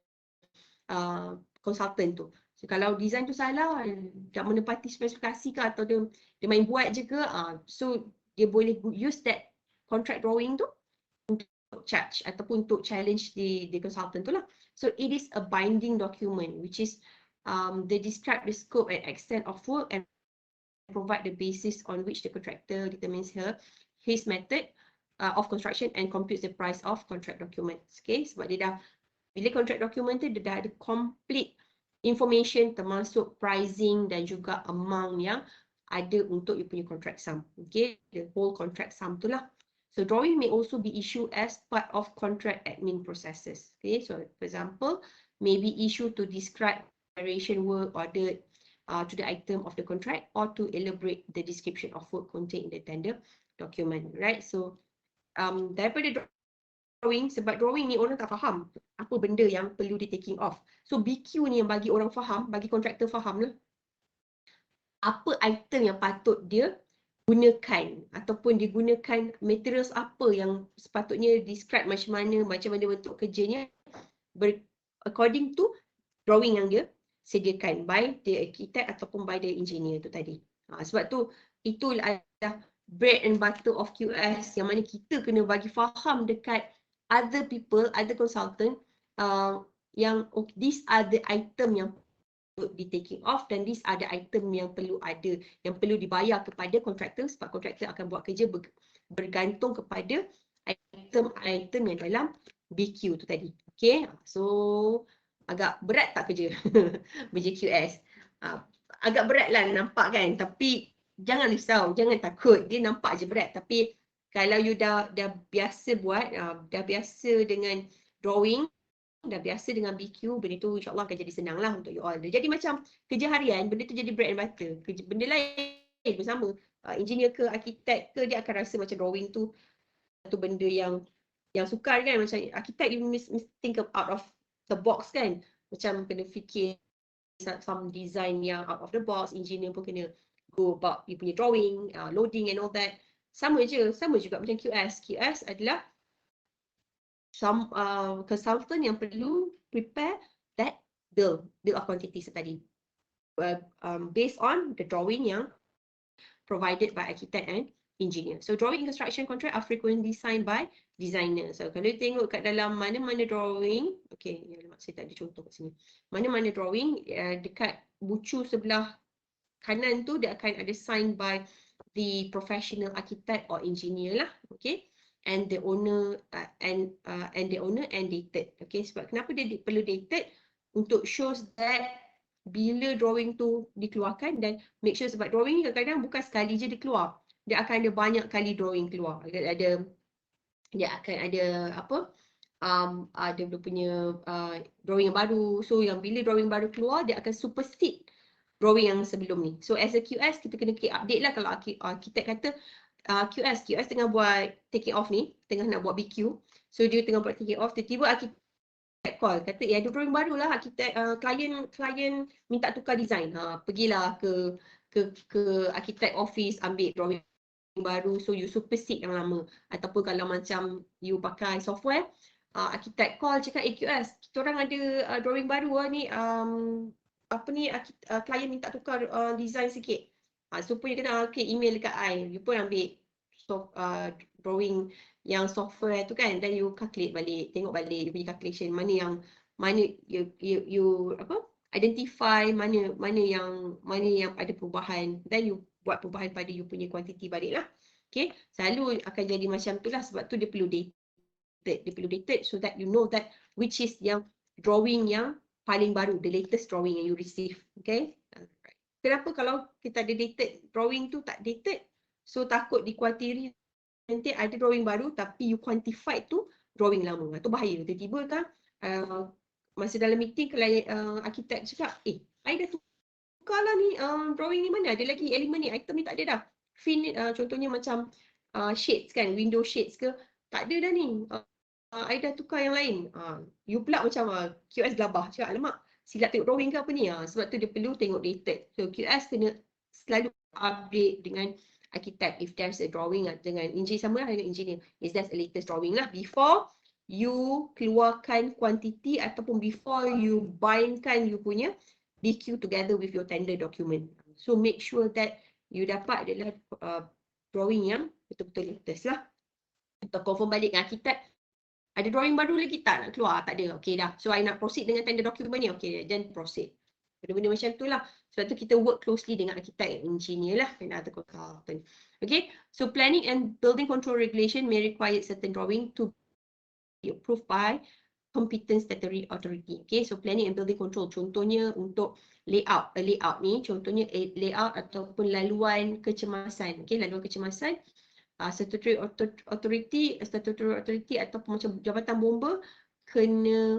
consultant tu. So kalau design tu salah, tak menepati spesifikasi ke atau dia main buat je ke, so dia boleh use that contract drawing tu untuk charge ataupun untuk challenge the consultant tu lah. So it is a binding document which is they describe the scope and extent of work and provide the basis on which the contractor determines his method of construction and computes the price of contract documents. Okay, sebab dia dah, bila contract document tu dia dah ada complete information termasuk pricing dan juga amount yang ada untuk you punya contract sum. Okay, the whole contract sum tu lah. So drawing may also be issued as part of contract admin processes. Okay, so for example, maybe issued to describe preparation work ordered to the item of the contract or to elaborate the description of work contained in the tender document, right? So daripada drawing, sebab drawing ni orang tak faham apa benda yang perlu di taking off. So BQ ni yang bagi orang faham, bagi kontraktor faham lah apa item yang patut dia gunakan ataupun digunakan materials apa yang sepatutnya describe macam mana bentuk kerjanya according to drawing yang dia sediakan by the architect ataupun by the engineer tu tadi. Sebab tu itu adalah bread and butter of QS yang mana kita kena bagi faham dekat other people, other consultant these are the item yang di taking off dan these are the item yang perlu dibayar kepada kontraktor sebab kontraktor akan buat kerja bergantung kepada item-item yang dalam BQ tu tadi. Okay, so agak berat tak kerja BJQS? Agak berat lah nampak kan, tapi jangan risau, jangan takut, dia nampak je berat, tapi kalau you dah biasa buat, dah biasa dengan drawing, dah biasa dengan BQ, benda tu insyaAllah akan jadi senang lah untuk you all. Jadi macam kerja harian, benda tu jadi bread and butter. Benda lain pun sama. Engineer ke, arkitek ke, dia akan rasa macam drawing tu satu benda yang sukar kan. Macam arkitek, you mesti think out of the box kan. Macam kena fikir some design yang out of the box. Engineer pun kena go about you punya drawing, loading and all that. Sama juga macam QS. QS adalah some consultant yang perlu prepare that bill of quantities tadi, based on the drawing yang provided by architect and engineer. So drawing construction contract are frequently signed by designer. So kalau tengok kat dalam mana-mana drawing, okay, saya tak ada contoh kat sini. Mana-mana drawing dekat bucu sebelah kanan tu dia akan ada signed by the professional architect or engineer lah, okay. And the owner and dated. Okay, sebab kenapa dia perlu dated? Untuk shows that bila drawing tu dikeluarkan dan make sure sebab drawing ni kadang-kadang bukan sekali je dia keluar. Dia akan ada banyak kali drawing keluar. Dia akan ada apa? Ada dia punya drawing yang baru. So yang bila drawing baru keluar dia akan supersede drawing yang sebelum ni. So as a QS kita kena keep update lah kalau arkitek kata QS tengah buat taking off ni, tengah nak buat BQ. So dia tengah buat taking off, tiba-tiba arkitek call, kata ada drawing baru lah, arkitek klien minta tukar design. Pergilah ke arkitek office ambil drawing baru, so you supersede yang lama. Ataupun kalau macam you pakai software, arkitek call cakap QS, kita orang ada drawing baru lah ni, klien minta tukar design sikit. So pun you kena email dekat I, you pun ambil drawing yang software tu kan, then you calculate balik, tengok balik you punya calculation, mana you identify mana yang ada perubahan, then you buat perubahan pada you punya quantity balik lah. Okay, selalu akan jadi macam tu lah, sebab tu dia perlu dated so that you know that which is yang drawing yang paling baru, the latest drawing yang you receive. Okay. Kenapa kalau kita ada dated drawing tu tak dated? So takut dikuatiri nanti ada drawing baru tapi you quantify tu drawing lama. Itu bahaya. Tiba-tiba kan masa dalam meeting kalau arkitek cakap, I dah tukar lah ni drawing ni, mana ada lagi elemen ni, item ni tak ada dah. Contohnya macam shades kan, window shades ke, tak ada dah ni. I dah tukar yang lain. You pula macam QS gelabah. Cakap, alamak, silap tengok drawing ke apa ni? Sebab tu dia perlu tengok dated. So QS kena selalu update dengan architect if there's a drawing dengan engineer, sama lah dengan engineer. Is that the latest drawing lah before you keluarkan quantity ataupun before you bindkan you punya BQ together with your tender document. So make sure that you dapat adalah drawing yang betul-betul latest lah. Atau confirm balik dengan architect, ada drawing baru lagi tak nak keluar? Tak ada. Okay dah. So I nak proceed dengan tender document ni. Okay, then proceed. Benda-benda macam tu lah. Sebab tu kita work closely dengan architect and engineer lah. And other consultant. Okay. So planning and building control regulation may require certain drawing to be approved by competent statutory authority. Okay. So planning and building control. Contohnya untuk layout. Layout ni contohnya layout ataupun laluan kecemasan. Okay. Laluan kecemasan. Statutory authority ataupun macam jabatan bomba kena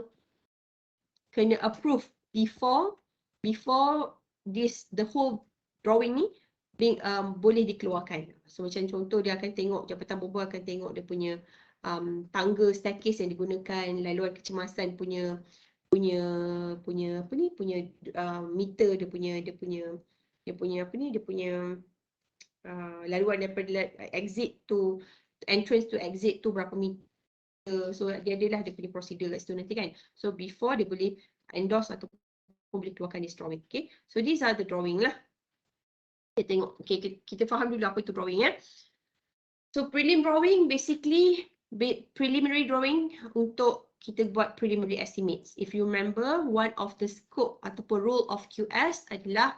approve before the whole drawing ni boleh dikeluarkan. So macam contoh dia akan tengok, jabatan bomba akan tengok dia punya tangga staircase yang digunakan, laluan kecemasan punya meter, dia punya laluan daripada exit to entrance to exit tu berapa meter. So dia adalah dia punya prosedur kat situ nanti kan. So before dia boleh endorse ataupun boleh keluarkan this drawing. Okay. So these are the drawing lah. Kita tengok. Okay, kita faham dulu apa itu drawing ya. So prelim drawing basically preliminary drawing untuk kita buat preliminary estimates. If you remember, one of the scope ataupun role of QS adalah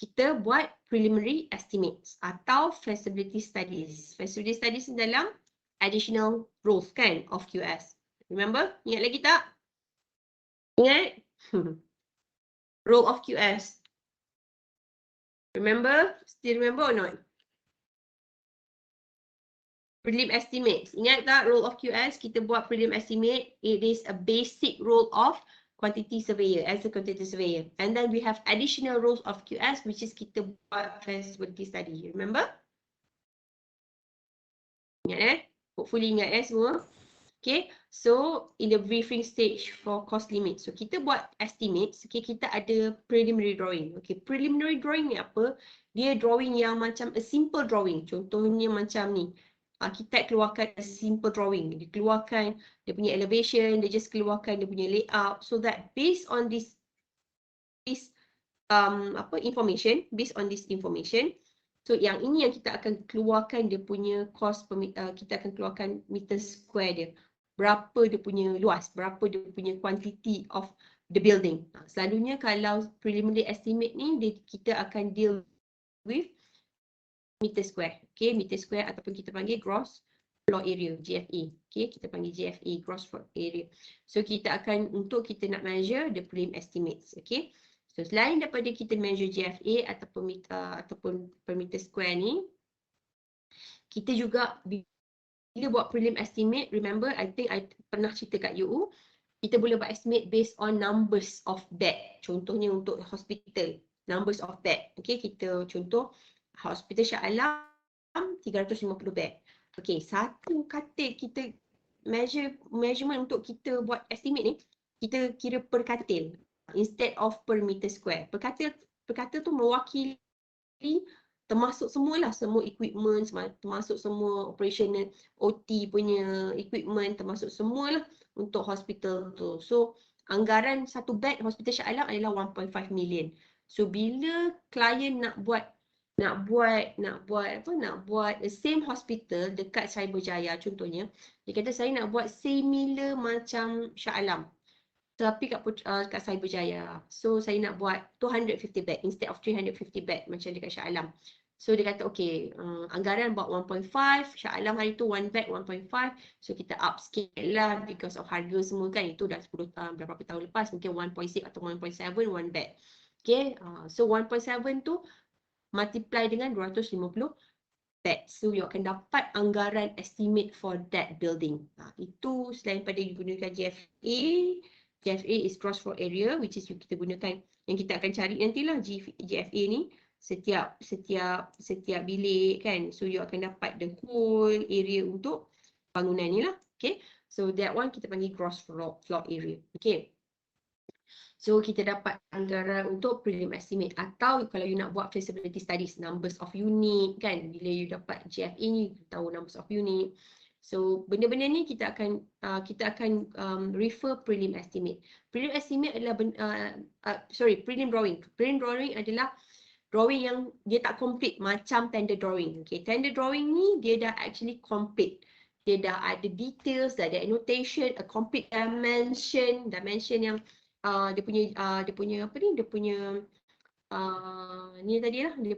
kita buat preliminary estimates atau feasibility studies. Feasibility studies dalam additional roles kan of QS. Remember? Ingat lagi tak? Ingat? Role of QS. Remember? Still remember or not? Prelim estimates. Ingat tak role of QS? Kita buat prelim estimate. It is a basic role of quantity surveyor, as a quantity surveyor. And then we have additional roles of QS, which is kita buat feasibility study. Remember? Ingat Hopefully ingat semua. Okay. So, in the briefing stage for cost limit. So, kita buat estimates. Okay, kita ada preliminary drawing. Okay, preliminary drawing ni apa? Dia drawing yang macam a simple drawing. Contohnya macam ni. Arkitek keluarkan a simple drawing. Dia keluarkan dia punya elevation, dia just keluarkan dia punya layout, so that based on this information, so yang ini yang kita akan keluarkan dia punya cost kita akan keluarkan meter square dia. Berapa dia punya luas, berapa dia punya quantity of the building. Selalunya kalau preliminary estimate ni kita akan deal with meter square. Okay, meter square ataupun kita panggil gross floor area, GFA. Okay, kita panggil GFA, gross floor area. So, kita akan, untuk kita nak measure the prelim estimates. Okay, so selain daripada kita measure GFA ataupun per meter square ni, kita juga bila buat prelim estimate, remember, I think I pernah cerita kat you, kita boleh buat estimate based on numbers of bed. Contohnya untuk hospital, numbers of bed. Okay, kita contoh, Hospital Shah Alam 350 bed. Okey, satu katil kita measurement untuk kita buat estimate ni, kita kira per katil instead of per meter square. Per katil tu mewakili termasuk semualah, semua equipment, termasuk semua operational OT punya equipment, termasuk semualah untuk hospital tu. So, anggaran satu bed Hospital Shah Alam adalah 1.5 million. So, bila klien nak buat the same hospital dekat Cyberjaya contohnya, dia kata saya nak buat similar macam Shah Alam tapi kat Cyberjaya. So saya nak buat 250 bed instead of 350 bed macam dekat Shah Alam. So dia kata okay, anggaran buat 1.5, Shah Alam hari tu 1 bed 1.5. So kita upscale lah because of harga semua kan, itu dah 10 berapa tahun lepas, mungkin 1.6 atau 1.7 1 bed. Okay, so 1.7 tu multiply dengan 250 bed. So, you akan dapat anggaran estimate for that building. Itu selain pada you gunakan GFA. GFA is gross floor area, which is kita gunakan, yang kita akan cari nantilah GFA ni. Setiap bilik kan. So, you akan dapat the whole area untuk bangunan ni lah. Okay. So, that one kita panggil gross floor area. Okay. So, kita dapat anggaran untuk prelim estimate. Atau kalau you nak buat feasibility studies, numbers of unit kan. Bila you dapat GFA ni, you tahu numbers of unit. So, benda-benda ni kita akan refer prelim estimate. Prelim estimate adalah, prelim drawing. Prelim drawing adalah drawing yang dia tak complete macam tender drawing. Okay, tender drawing ni dia dah actually complete. Dia dah ada details, dah ada annotation, a complete dimension yang dia punya dia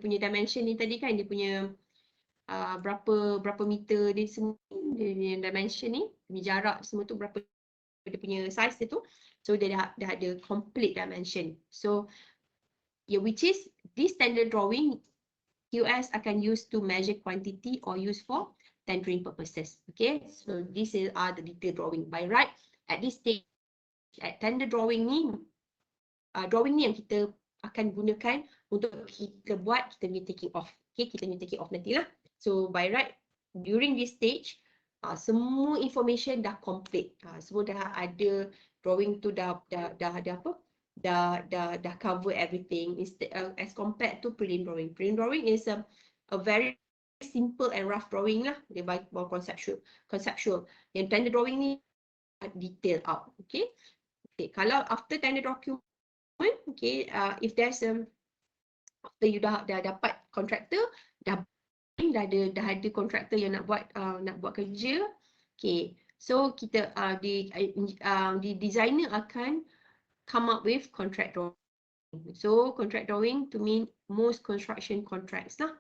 punya dimension ni tadi kan, dia punya berapa meter dia semua, dia punya dimension ni, jarak semua tu berapa dia punya size dia tu. So dia dah ada complete dimension. So which is this standard drawing QS akan use to measure quantity or use for tendering purposes. Okay, so these are the detailed drawing. By right, at this stage, at tender drawing ni yang kita akan gunakan untuk kita buat kita punya taking off. Okay, kita punya taking off nantilah. So by right, during this stage, semua information dah complete. Semua dah ada drawing tu dah cover everything. Instead, as compared to prelim drawing. Prelim drawing is a very simple and rough drawing lah. Dia bawa conceptual. Yang tender drawing ni detail out. Okay. Okay, kalau after tender document, okay, if there's after you dah dapat contractor, dah ada contractor yang nak buat kerja, Okay, so kita the designer akan come up with contract drawing. So contract drawing to mean most construction contracts lah.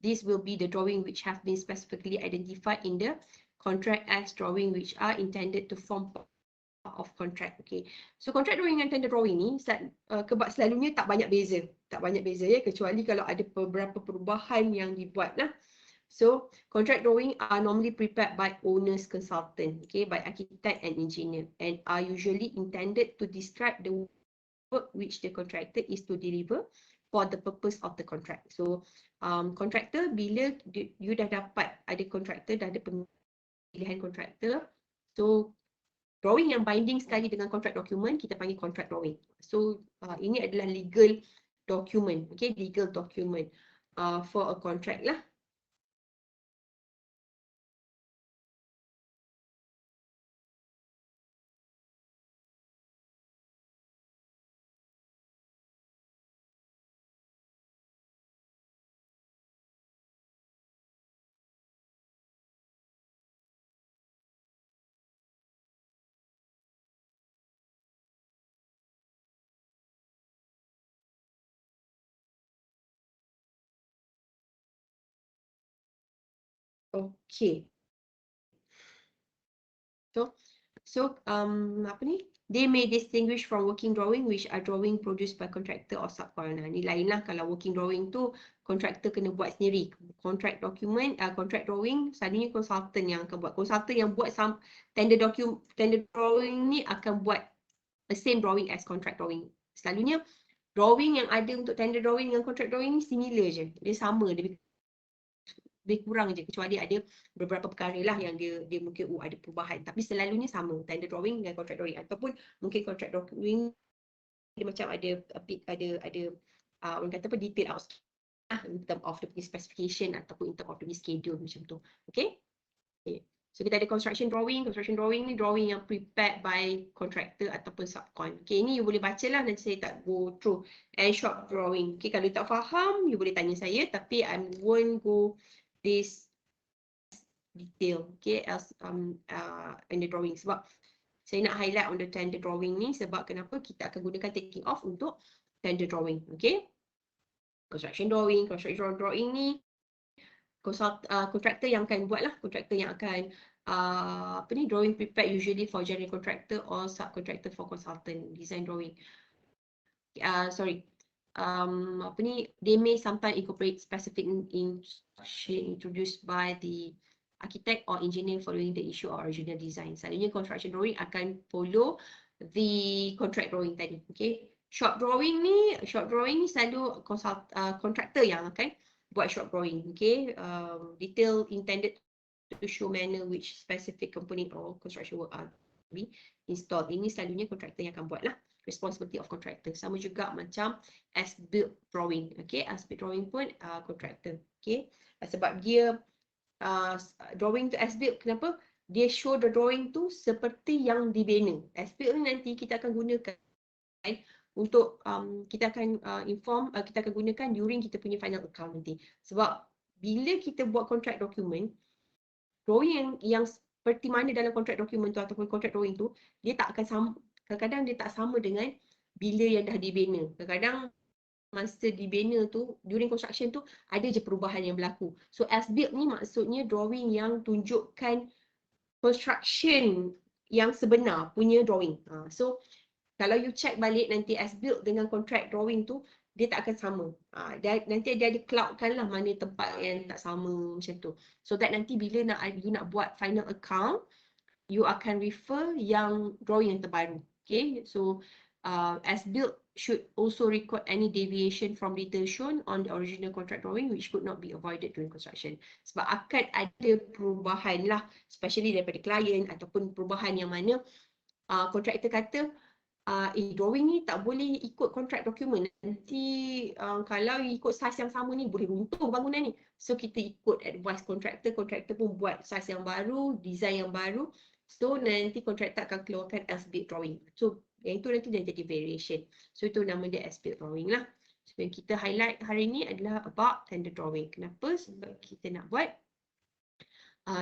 This will be the drawing which have been specifically identified in the contract as drawing which are intended to form part of contract. Okay, so contract drawing dan tender drawing ni selalunya tak banyak beza, ya, kecuali kalau ada beberapa perubahan yang dibuat lah. So contract drawing are normally prepared by owner's consultant, okay, by architect and engineer, and are usually intended to describe the work which the contractor is to deliver for the purpose of the contract. So contractor, bila you dah dapat ada contractor, dah ada pemilihan contractor, so drawing yang binding sekali dengan contract document kita panggil contract drawing. So ini adalah legal document, okay, legal document for a contract lah. Okay. So apa ni? They may distinguish from working drawing which are drawing produced by contractor or subcon. Ni lain lah, kalau working drawing tu contractor kena buat sendiri. Contract document, contract drawing selalunya consultant yang akan buat. Consultant yang buat tender drawing ni akan buat the same drawing as contract drawing. Selalunya drawing yang ada untuk tender drawing dengan contract drawing ni similar je. Dia sama, dia lebih kurang je, kecuali ada beberapa perkara lah yang dia mungkin ada perubahan, tapi selalunya sama tender drawing dan contract drawing, ataupun mungkin contract drawing dia macam ada orang kata apa, detail out in term of the specification ataupun in term of the schedule macam tu. Okay, so kita ada construction drawing ni drawing yang prepared by contractor ataupun subcon. Okay, ni you boleh baca lah, nanti saya tak go through. And shop drawing, okay, kalau you tak faham you boleh tanya saya, tapi I won't go this detail, okay, as in the drawing, sebab saya nak highlight on the tender drawing ni, sebab kenapa kita akan gunakan taking off untuk tender drawing. Okay, construction drawing ni kontraktor yang akan buat lah, kontraktor yang akan drawing prepared usually for general contractor or subcontractor for consultant design drawing. They may sometimes incorporate specific instruction introduced by the architect or engineer following the issue of original design. Selalunya construction drawing akan follow the contract drawing tadi. Okay, shop drawing ni selalu contractor yang akan buat shop drawing. Okay, detail intended to show manner which specific component or construction work are to be installed. Ini selalunya contractor yang akan buat lah, responsibility of contractor. Sama juga macam as-built drawing. Okay, as-built drawing pun contractor. Okay, sebab dia drawing tu as-built, kenapa? Dia show the drawing tu seperti yang dibina. As-built ni nanti kita akan gunakan untuk kita akan kita akan gunakan during kita punya final account nanti. Sebab bila kita buat contract document, drawing yang seperti mana dalam contract document tu ataupun contract drawing tu, dia tak akan sama. Kadang-kadang dia tak sama dengan bila yang dah dibina. Kadang-kadang masa dibina tu, during construction tu, ada je perubahan yang berlaku. So as-built ni maksudnya drawing yang tunjukkan construction yang sebenar punya drawing. So kalau you check balik nanti as-built dengan contract drawing tu, dia tak akan sama. Nanti dia ada cloudkan lah mana tempat yang tak sama macam tu. So that nanti bila you nak buat final account, you akan refer yang drawing yang terbaru. Okay, so as-built should also record any deviation from detail shown on the original contract drawing which could not be avoided during construction. Sebab akan ada perubahan lah, especially daripada klien ataupun perubahan yang mana kontraktor kata drawing ni tak boleh ikut contract document. Nanti kalau ikut size yang sama ni boleh runtuh bangunan ni. So kita ikut advice contractor pun buat size yang baru, design yang baru. So nanti kontraktor akan keluarkan as-built drawing. So yang itu nanti dia jadi variation. So itu nama dia as-built drawing lah. So yang kita highlight hari ni adalah about tender drawing. Kenapa? Sebab kita nak buat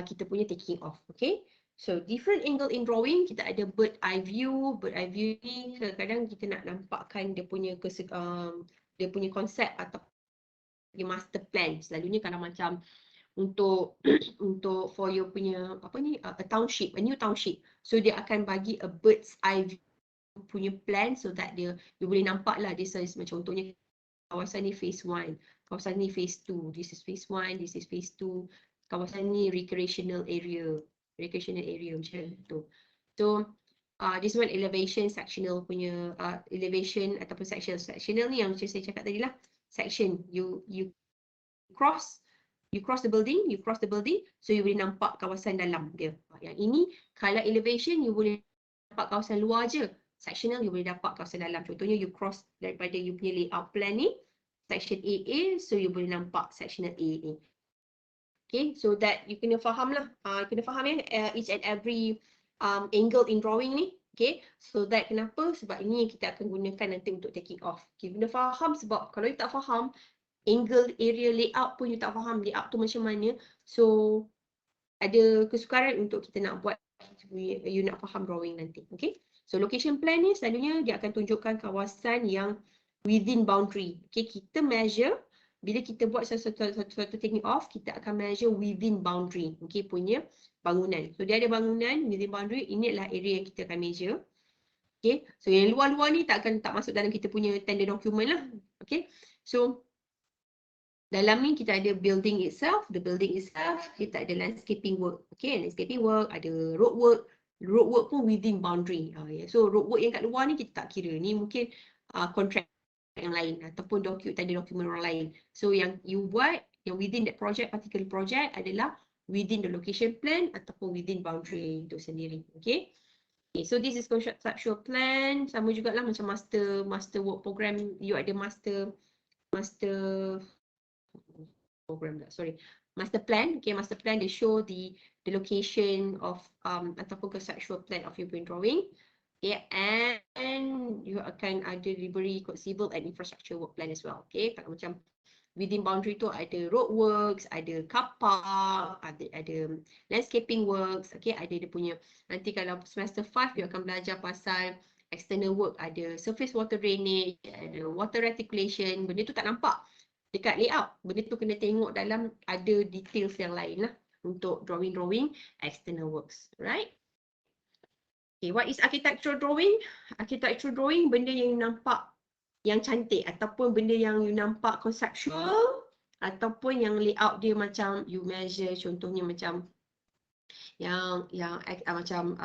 kita punya taking off. Okay. So different angle in drawing, kita ada bird eye view. Bird eye view ni kadang-kadang kita nak nampakkan dia punya konsep atau master plan. Selalunya kalau macam untuk for you punya apa ni, a township, a new township. So dia akan bagi a bird's eye view punya plan so that you boleh nampak lah, this is macam contohnya kawasan ni phase 1, kawasan ni phase 2, this is phase 1, this is phase 2, kawasan ni recreational area macam tu. So this one elevation sectional punya elevation ataupun sectional ni yang macam saya cakap tadi lah, section you cross the building, so you boleh nampak kawasan dalam dia. Yang ini kalau elevation you boleh nampak kawasan luar je, sectional you boleh nampak kawasan dalam. Contohnya you cross daripada you punya layout plan ni, section AA, so you boleh nampak sectional A ni. Okay, so that you kena faham lah, each and every angle in drawing ni. Okay, so that kenapa? Sebab ini kita akan gunakan nanti untuk taking off. Okay, kena faham, sebab kalau you tak faham angle, area, layout pun you tak faham layout tu macam mana, so ada kesukaran untuk kita nak buat, you nak faham drawing nanti. Okay, so location plan ni selalunya dia akan tunjukkan kawasan yang within boundary. Okay, kita measure bila kita buat satu taking off, kita akan measure within boundary, okay, punya bangunan. So dia ada bangunan within boundary, ini adalah area yang kita akan measure. Okay, so yang luar-luar ni tak masuk dalam kita punya tender document lah. Okay, so dalam ni kita ada building itself, kita ada landscaping work. Okay, landscaping work, ada road work pun within boundary. So road work yang kat luar ni kita tak kira. Ni mungkin contract yang lain ataupun tanda dokumen orang lain. So yang you buat, yang within that project, particular project adalah within the location plan ataupun within boundary itu sendiri. Okay. Okay, so this is conceptual plan. Sama jugalah macam master work program. You ada master plan. Okay, master plan they show the location of ataupun conceptual plan of your drawing. Okay, and you akan ada delivery civil and infrastructure work plan as well. Okay, kalau macam within boundary tu ada road works, ada car park, ada landscaping works. Okay, ada dia punya, nanti kalau semester 5 you akan belajar pasal external work, ada surface water drainage, ada water reticulation. Benda tu tak nampak dekat layout, benda tu kena tengok dalam, ada details yang lain lah untuk drawing external works, right? Okay, what is architectural drawing? Architectural drawing benda yang you nampak yang cantik, ataupun benda yang you nampak conceptual, ataupun yang layout dia macam you measure, contohnya macam yang macam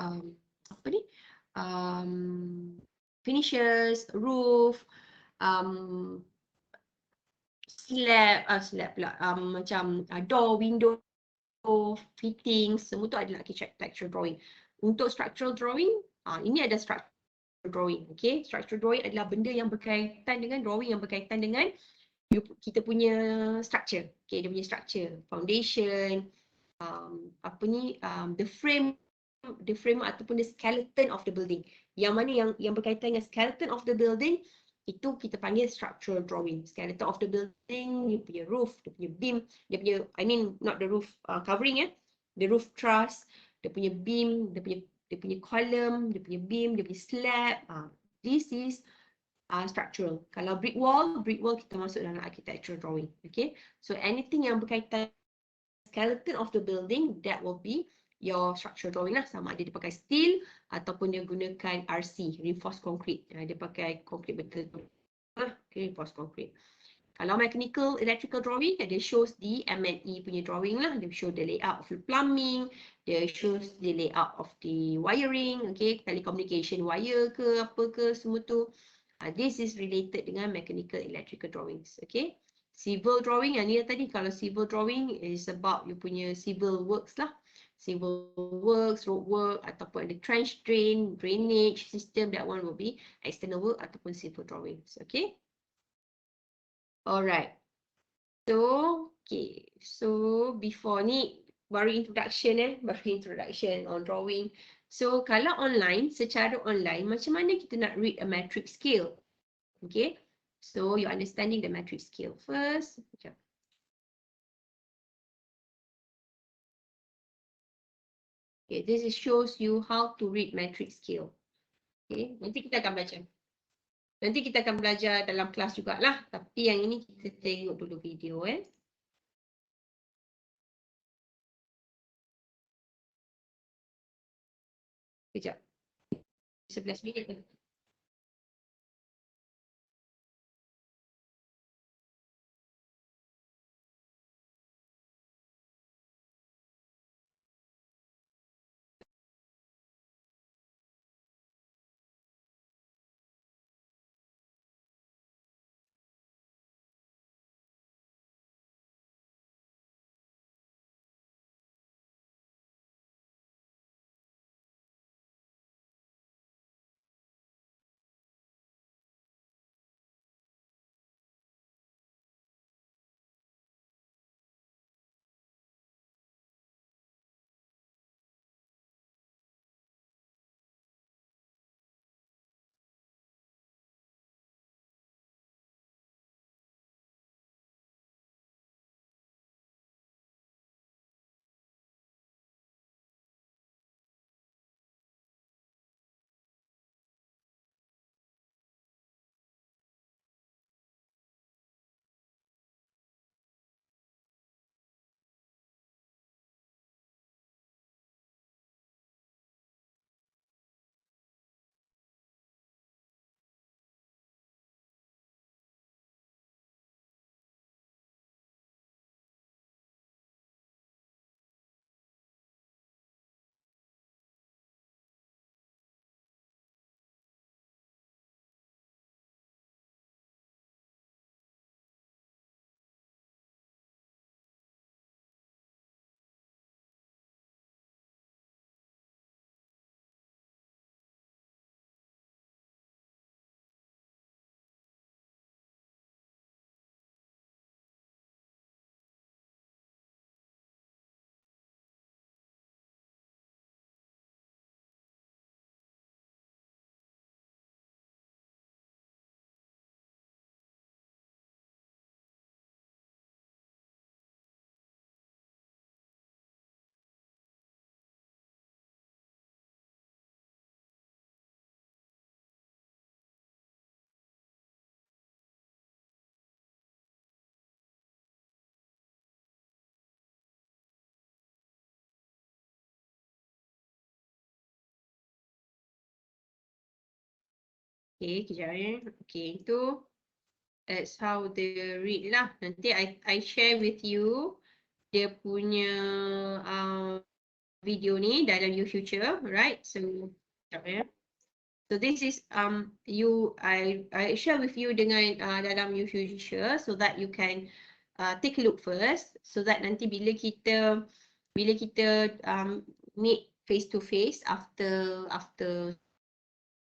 apa ni, finishes, roof, slab pula, macam door, window, fittings, semua tu adalah architectural drawing. Untuk structural drawing, ini ada structural drawing. Okay, structural drawing adalah benda yang berkaitan dengan drawing yang berkaitan dengan kita punya structure. Okay, dia punya structure, foundation, the frame ataupun the skeleton of the building. Yang mana yang berkaitan dengan skeleton of the building, itu kita panggil structural drawing. Skeleton of the building, dia punya roof, dia punya beam, dia punya, not the roof covering, the roof truss, dia punya beam, dia punya column, dia punya beam, dia punya slab. This is structural. Kalau brick wall kita masuk dalam architectural drawing. Okay, so anything yang berkaitan skeleton of the building, that will be your structural drawing lah. Sama ada dia pakai steel ataupun dia gunakan RC, reinforced concrete. Dia pakai concrete betul lah, reinforced concrete. Kalau mechanical electrical drawing, dia shows the M&E punya drawing lah. Dia show the layout of the plumbing, dia shows the layout of the wiring, okay, telecommunication wire ke apa ke, semua tu. This is related dengan mechanical electrical drawings. Okay, civil drawing yang ni tadi, kalau civil drawing is about you punya civil works lah. Civil works, road work, ataupun ada trench drain, drainage system, that one will be external work ataupun civil drawings. Okay. Alright. So, okay. So, before ni baru introduction on drawing. So, kalau online, secara online, macam mana kita nak read a metric scale? Okay. So, you're understanding the metric scale first. Okay. Okay, this is shows you how to read metric scale. Okay, nanti kita akan belajar. Nanti kita akan belajar dalam kelas jugalah. Tapi yang ini kita tengok dulu video Kejap. 11 minit ke? Okay, kejap Okay, itu that's how they read lah. Nanti I share with you dia punya video ni dalam YouFuture, right? So, kejap So this is I share with you dengan dalam YouFuture so that you can take a look first, so that nanti bila kita meet face to face after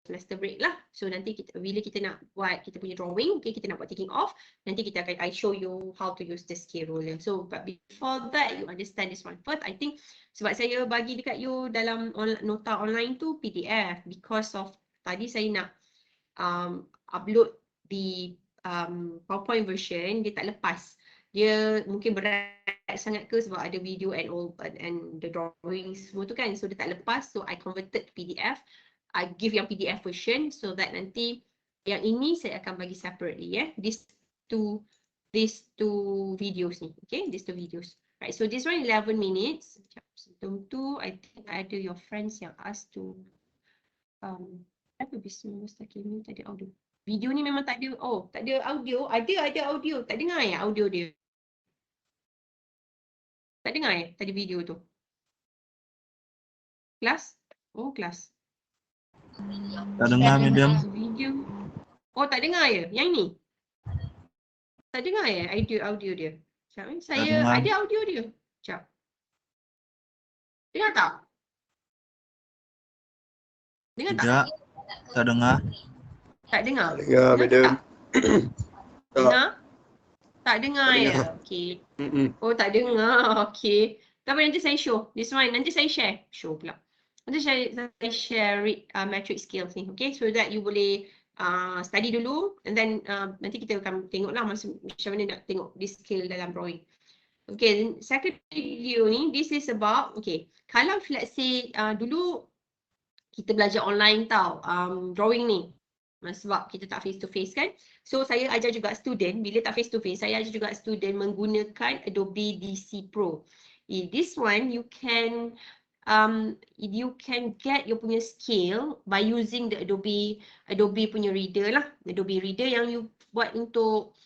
semester break lah. So nanti bila kita nak buat kita punya drawing, okay, kita nak buat taking off, nanti I show you how to use the scale ruler. So but before that you understand this one first. I think sebab saya bagi dekat you dalam nota online tu PDF because of tadi saya nak upload di PowerPoint version, dia tak lepas. Dia mungkin berat sangat ke sebab ada video and all and the drawings semua tu kan, so dia tak lepas, so I converted to PDF. I give yang PDF version so that nanti yang ini saya akan bagi separately these two videos ni, okay, these two videos. Right, so this one 11 minutes. Sebelum tu I think ada your friends yang ask to apa bisnes mustaqim tak ada audio. Video ni memang tak ada, tak ada audio. Ada audio, tak dengar audio dia. Tak dengar tadi video tu. Kelas? Kelas. Tak dengar, madam. Video. Tak dengar yang ni? Tak dengar audio dia? Sekejap saya ada audio dia. Sekejap. Dengar tak? Dengar tak? Tak dengar. Tak dengar? Dengar, madam. Dengar? Tak dengar Okey. Tak dengar. Okey. Tapi nanti saya show. This one nanti saya share. Show pula. Nanti saya share metric skills ni. Okay, so that you boleh study dulu and then nanti kita akan tengoklah macam mana nak tengok this skill dalam drawing. Okay, second video ni, this is about, okay, kalau let's say dulu kita belajar online tau, drawing ni. Sebab kita tak face to face kan. So saya ajar juga student, bila tak face to face, saya ajar juga student menggunakan Adobe DC Pro. This one you can get your punya scale by using the Adobe punya reader lah. Adobe reader yang you buat untuk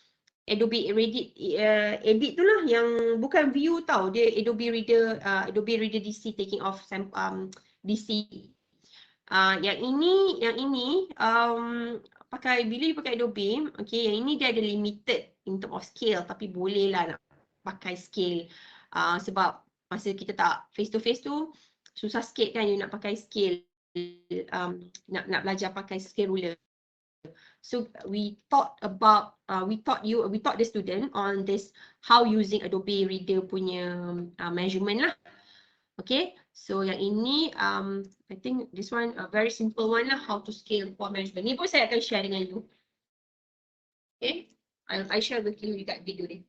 Adobe edit tu lah, yang bukan view tau, dia Adobe Reader DC taking off DC. Yang ini pakai, bila you pakai Adobe, okay, yang ini dia ada limited in term of scale, tapi boleh lah nak pakai scale. Sebab masa kita tak face to face tu susah sikit kan, you nak pakai scale, nak belajar pakai scale ruler. So we taught the student on this, how using Adobe Reader punya measurement lah. Okay, so yang ini I think this one a very simple one lah, how to scale for measurement. Ni pun saya akan share dengan you. Okay, I share with you dekat video ni.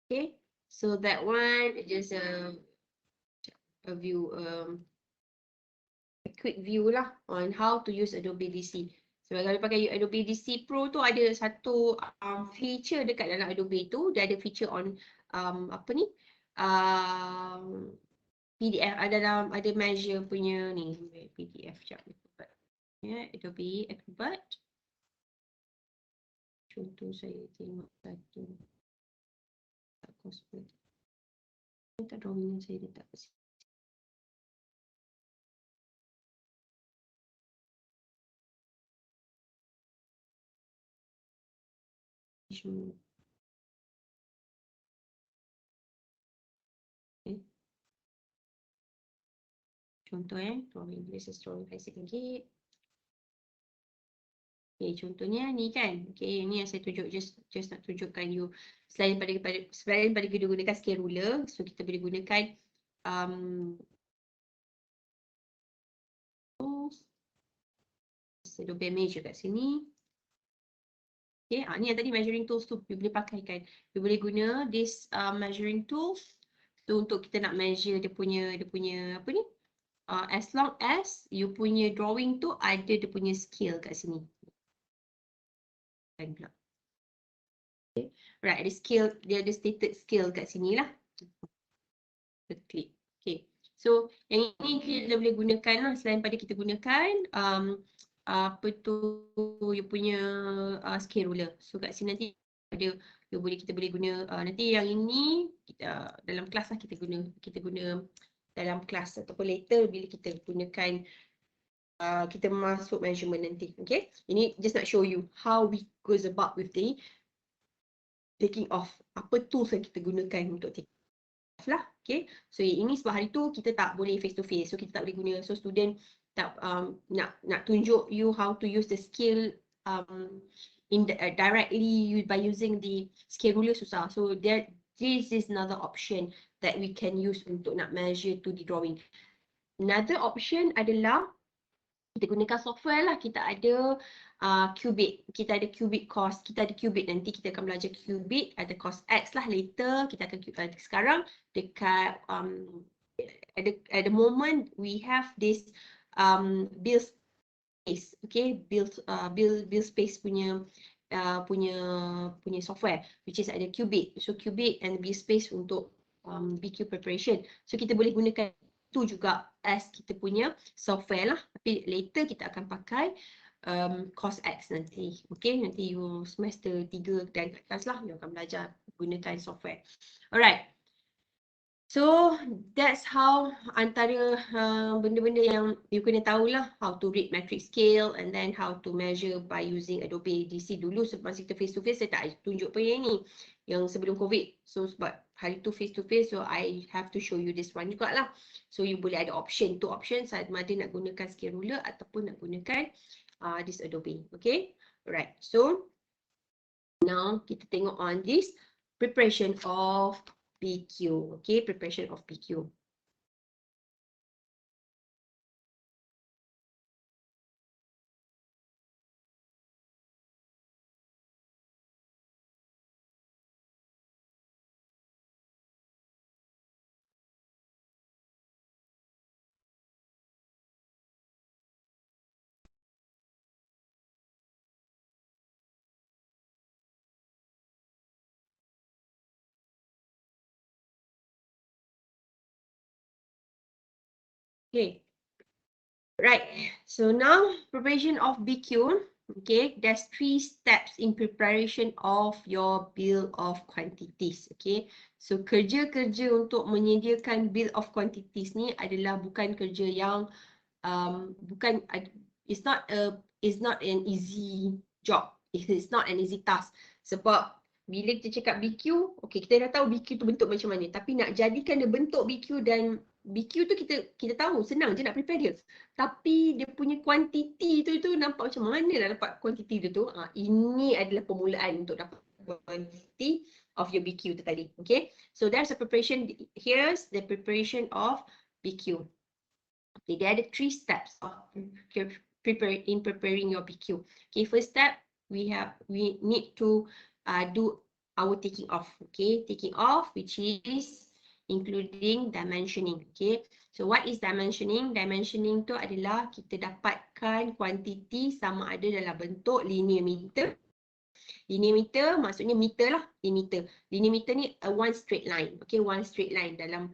Okay, so that one just a view, a quick view lah on how to use Adobe DC. So kalau pakai Adobe DC Pro tu ada satu feature dekat dalam Adobe tu, dia ada feature on apa ni, PDF, ada measure punya ni, PDF sekejap. Ya, Adobe Acrobat. Contoh saya tengok satu. Tak cosplay. Tak drawing saya letak kat sini. Okay. Contoh drawing, this is drawing basic lagi. Okay, contohnya ni kan. Okay, ni yang saya tunjuk, just nak tunjukkan you. Selain pada kita gunakan scale ruler, so kita boleh gunakan Adobe measure kat sini. Okay, ni yang tadi measuring tools tu, you boleh pakai kan. You boleh guna this measuring tools tu untuk kita nak measure dia punya apa ni? As long as you punya drawing tu ada dia punya scale kat sini. Okay. Right, ada scale, dia ada stated scale kat sini lah. Kita klik. Okay. So yang ini kita boleh gunakan lah, selain pada kita gunakan apa tu you punya scale ruler. So kat sini nanti ada kita boleh guna nanti yang ini kita dalam kelas lah kita guna dalam kelas ataupun later bila kita gunakan kita masuk measurement nanti. Okay, ini just nak show you how we goes about with the taking off, apa tools yang kita gunakan untuk take off lah. Okay, so ini sebab hari tu kita tak boleh face to face, so kita tak boleh guna, so student tak nak tunjuk you how to use the scale directly by using the scale ruler susah. So this is another option that we can use untuk nak measure to the drawing. Another option adalah kita gunakan software lah. Kita ada cubic, kita ada cubic cost, kita ada cubic, nanti kita akan belajar cubic, ada cost X lah later. Kita akan sekarang dekat at the moment we have this build space, okay, build space punya software which is ada cubic. So cubic and build space untuk BQ preparation. So kita boleh gunakan itu juga as kita punya software lah, tapi later kita akan pakai cos X nanti. Okay, nanti you semester 3 dan ke atas lah you akan belajar gunakan software. Alright, so that's how antara benda-benda yang you kena tahulah, how to read metric scale and then how to measure by using Adobe DC. Dulu sebab kita face to face saya tak tunjuk pun yang ni, yang sebelum COVID. So sebab hari tu face to face, so I have to show you this one juga lah. So you boleh ada option, two options, sama ada nak gunakan scale ruler ataupun nak gunakan this Adobe. Okay, alright. So now kita tengok on this preparation of BQ. Okay, preparation of BQ. Okay, right. So now preparation of BQ. Okay, there's 3 steps in preparation of your bill of quantities. Okay, so kerja-kerja untuk menyediakan bill of quantities ni adalah bukan kerja yang it's not an easy job. It's not an easy task. Sebab bila kita cakap BQ, okay, kita dah tahu BQ tu bentuk macam mana, tapi nak jadikan dia bentuk BQ, dan BQ tu kita tahu senang je nak prepare dia, tapi dia punya kuantiti tu nampak macam mana nak dapat kuantiti dia tu. Ini adalah permulaan untuk dapat kuantiti of your BQ tu tadi. Okay, so there's a preparation. Here's the preparation of BQ. Okay, there are 3 steps of preparing your BQ. Okay, first step, we need to do our taking off. Okay, taking off, which is including dimensioning. Okay, so what is dimensioning? Dimensioning tu adalah kita dapatkan kuantiti sama ada dalam bentuk linear meter. Linear meter maksudnya meter lah, meter. Linear meter ni one straight line. Okay, one straight line dalam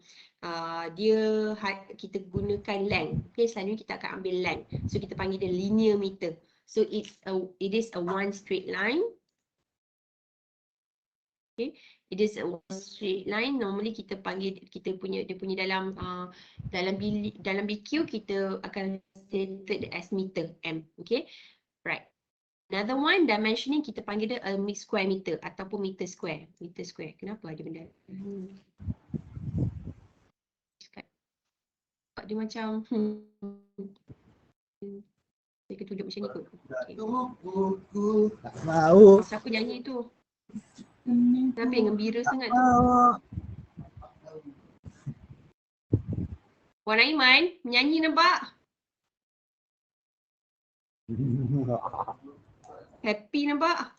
kita gunakan length. Okay, selalunya kita akan ambil length. So kita panggil dia linear meter. So it is a one straight line. Okay, it is a one straight line. Normally kita panggil dia punya dalam BQ kita akan stated as meter M. Okay, right. Another one, dimensioning, kita panggil dia square meter ataupun meter square. Meter square. Kenapa ada benda? Dia macam saya kena tunjuk macam ni kot. Okay. Tak mau. Siapa nyanyi tu? Kenapa yang gembira sangat? Puan Aiman, menyanyi nampak? Happy nampak?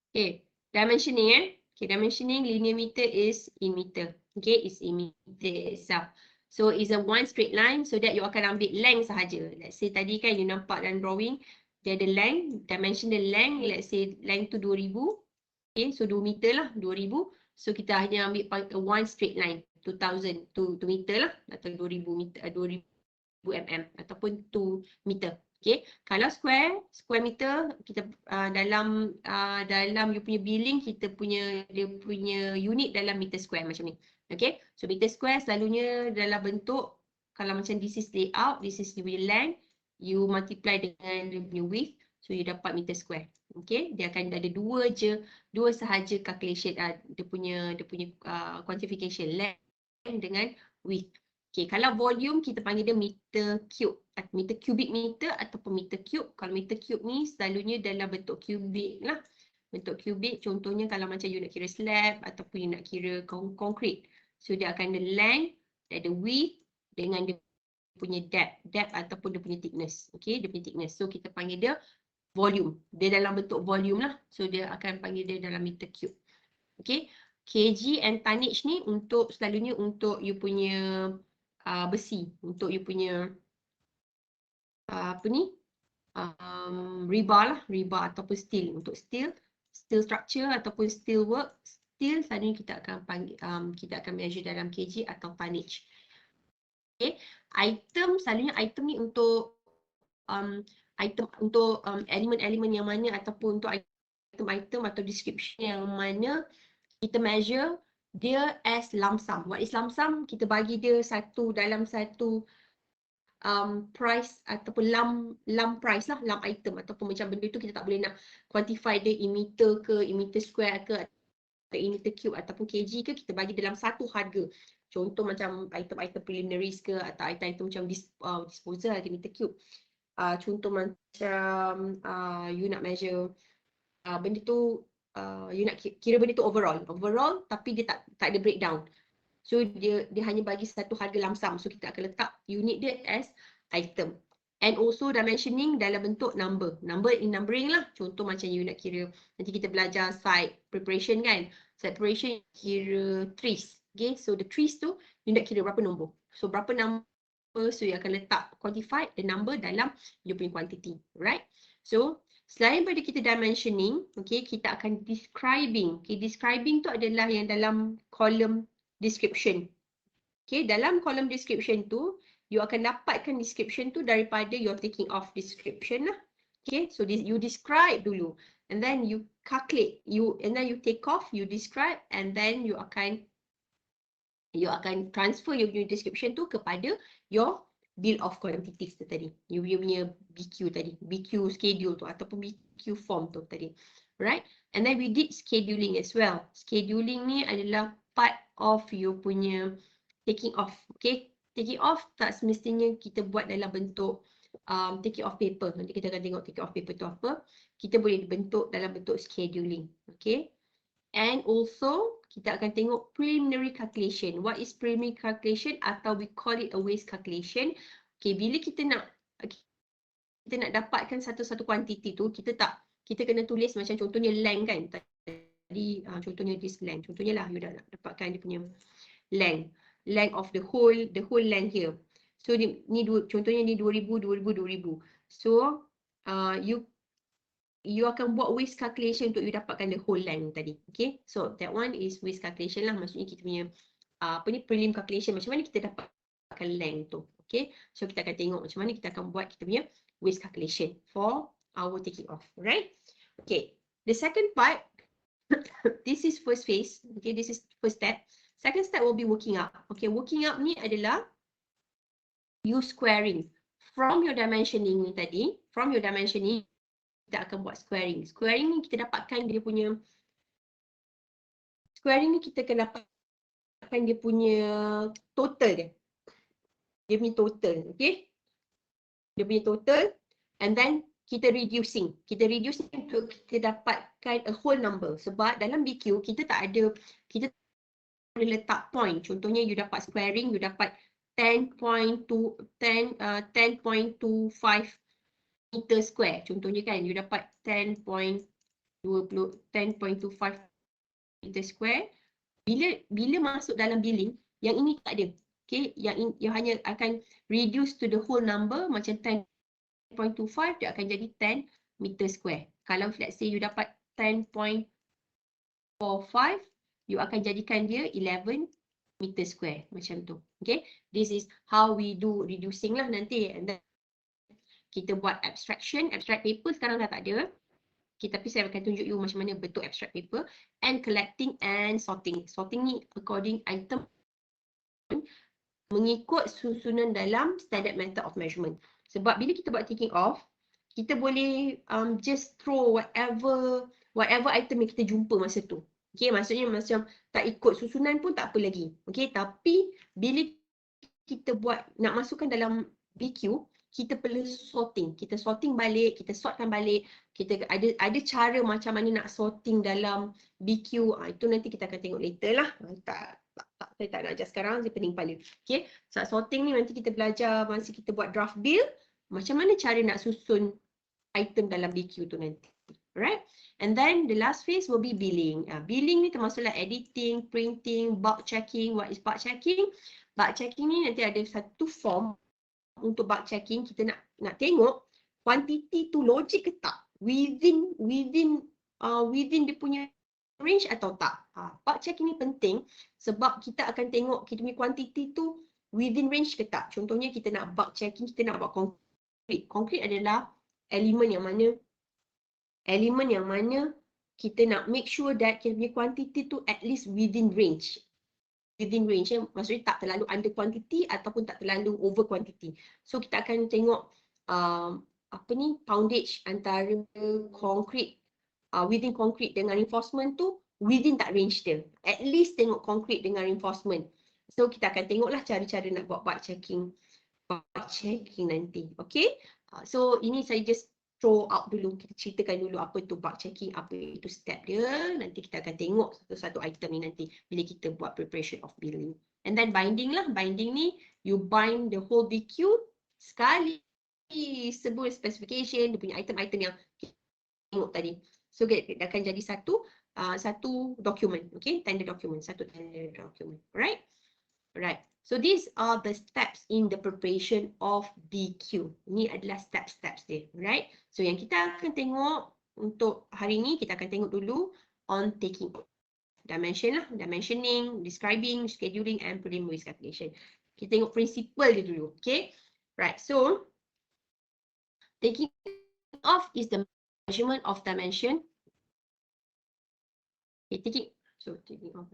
Okay, dimensioning Okay, dimensioning linear meter is in meter. Okay, it's in meter itself. So it's a one straight line, so that you akan ambil length sahaja. Let's say tadi kan you nampak dalam drawing, dia ada length, dimension the length, let's say length tu 2000. Okay, so 2 meter lah, 2000. So kita hanya ambil one straight line. 2000 to meter lah, atau 2000 meter, 2000 mm ataupun 2 meter. Okay, kalau square meter kita dalam you punya billing dia punya unit dalam meter square macam ni. Okay, so meter square selalunya dalam bentuk, kalau macam this is layout, this is the length, you multiply dengan dia punya width, so you dapat meter square. Okay, dia akan ada dua sahaja calculation, dia punya quantification, length dengan width. Okay, kalau volume kita panggil dia meter cube, meter cubic meter ataupun meter cube. Kalau meter cube ni selalunya dalam bentuk cubic lah. Bentuk cubic, contohnya kalau macam you nak kira slab ataupun you nak kira concrete. So dia akan ada length, dia ada width dengan dia punya depth ataupun dia punya thickness. Okay, dia punya thickness. So kita panggil dia volume. Dia dalam bentuk volume lah. So dia akan panggil dia dalam meter cube. Okay, kg and tonnage ni selalunya untuk you punya besi, untuk you punya rebar ataupun steel. Untuk steel structure ataupun steel work, steel selalunya kita akan panggil, kita akan measure dalam kg atau tonnage. Okay, selalunya item ni untuk elemen-elemen yang mana ataupun untuk item atau description yang mana kita measure dia as lump sum. What is lump sum? Kita bagi dia dalam satu price ataupun lump price lah, lump item, ataupun macam benda tu kita tak boleh nak quantify dia in meter ke, in meter square ke, atau in meter cube ataupun kg ke, kita bagi dalam satu harga. Contoh macam item-item preliminaries ke, atau item-item macam disposal di meter cube. Contoh macam you nak measure benda tu, you nak kira benda tu overall tapi dia tak ada breakdown. So dia hanya bagi satu harga lump sum. So kita akan letak unit dia as item. And also dimensioning dalam bentuk number in numbering lah. Contoh macam you nak kira, nanti kita belajar site preparation kan. Site preparation kira trees. Okay, so the trees tu you nak kira berapa nombor. So berapa number, so you akan letak quantify the number dalam you punya quantity, right? So selain pada kita dimensioning, okay, kita akan describing. Okay, describing tu adalah yang dalam kolom description. Okay, dalam kolom description tu, you akan dapatkan description tu daripada your taking off description lah. Okay, so you describe dulu, and then you calculate, and then you take off, you describe, and then you akan transfer your description tu kepada your bill of quantities tu tadi. You punya BQ tadi, BQ schedule tu ataupun BQ form tu tadi. Right? And then we did scheduling as well. Scheduling ni adalah part of you punya taking off. Okay? Taking off tak semestinya kita buat dalam bentuk taking off paper. Nanti kita akan tengok taking off paper tu apa. Kita boleh bentuk dalam bentuk scheduling. Okay? And also kita akan tengok preliminary calculation. What is preliminary calculation, atau we call it a waste calculation. Okay, bila kita nak dapatkan satu quantity tu, kita kena tulis macam contohnya length kan. Tadi contohnya this length. Contohnya lah you dah dapatkan dia punya length of the whole length here. So contohnya ni 2000. So you akan buat waste calculation untuk you dapatkan the whole length tadi. Okay, so that one is waste calculation lah. Maksudnya kita punya prelim calculation, macam mana kita dapatkan length tu. Okay, so kita akan tengok macam mana kita akan buat kita punya waste calculation for our taking off. Right? Okay, the second part, this is first phase. Okay, this is first step. Second step will be working up. Okay, working up ni adalah you squaring from your dimensioning ni tadi. From your dimensioning kita akan buat squaring. Squaring ni kita dapatkan dia punya, squaring ni kita akan dapatkan dia punya total dia. Dia punya total, okay? Dia punya total, and then kita reducing. Kita reducing untuk kita dapatkan a whole number. Sebab dalam BQ kita tak ada, kita boleh letak point. Contohnya you dapat squaring, you dapat 10.25 meter square. Contohnya kan, you dapat 10.25 meter square. Bila masuk dalam billing, yang ini tak ada. Okay, yang hanya akan reduce to the whole number, macam 10.25 dia akan jadi 10 meter square. Kalau let's say you dapat 10.45, you akan jadikan dia 11 meter square macam tu. Okay, this is how we do reducing lah nanti. And then kita buat abstract paper sekarang dah tak ada. Tapi saya akan tunjuk you macam mana bentuk abstract paper, and collecting and sorting. Sorting ni according item mengikut susunan dalam standard method of measurement. Sebab bila kita buat ticking off, kita boleh just throw whatever item yang kita jumpa masa tu. Okay, maksudnya macam tak ikut susunan pun tak apa lagi. Okay, tapi bila kita buat nak masukkan dalam BQ, kita perlu sorting. Kita sorting balik, kita sortkan balik. Kita ada cara macam mana nak sorting dalam BQ. Itu nanti kita akan tengok later lah. Saya tak nak ajar sekarang, saya pening kepala. Okay, so sorting ni nanti kita belajar masa kita buat draft bill, macam mana cara nak susun item dalam BQ tu nanti. Alright, and then the last phase will be billing. Billing ni termasuklah editing, printing, bulk checking. What is bulk checking? Bulk checking ni nanti ada satu form untuk bulk checking. Kita nak tengok quantity tu logik ke tak, within dia punya range atau tak. Bulk checking ni penting sebab kita akan tengok kita punya quantity tu within range ke tak. Contohnya kita nak bulk checking, kita nak buat konkret. Konkret adalah elemen yang mana kita nak make sure that kita punya quantity tu at least within range. Within range, maksudnya tak terlalu under quantity ataupun tak terlalu over quantity. So kita akan tengok poundage antara concrete, within concrete dengan reinforcement tu within tak range dia. At least tengok concrete dengan reinforcement. So kita akan tengoklah cara-cara nak buat bulk checking nanti. Okay, so ini saya just throw out dulu, kita ceritakan dulu apa tu bulk checking, apa itu step dia. Nanti kita akan tengok satu-satu item ni nanti bila kita buat preparation of billing. And then binding lah, binding ni you bind the whole BQ sekali, sebut specification, dia punya item-item yang kita tengok tadi. So dia akan jadi satu dokumen, okay, tender document, satu tender document. Alright. So these are the steps in the preparation of BQ. Ini adalah steps-steps dia, right? So yang kita akan tengok untuk hari ini, kita akan tengok dulu on taking dimension lah, dimensioning, describing, scheduling and preliminary calculation. Kita tengok principle dia dulu, okay? Right. So taking off is the measurement of dimension. Okay, taking off.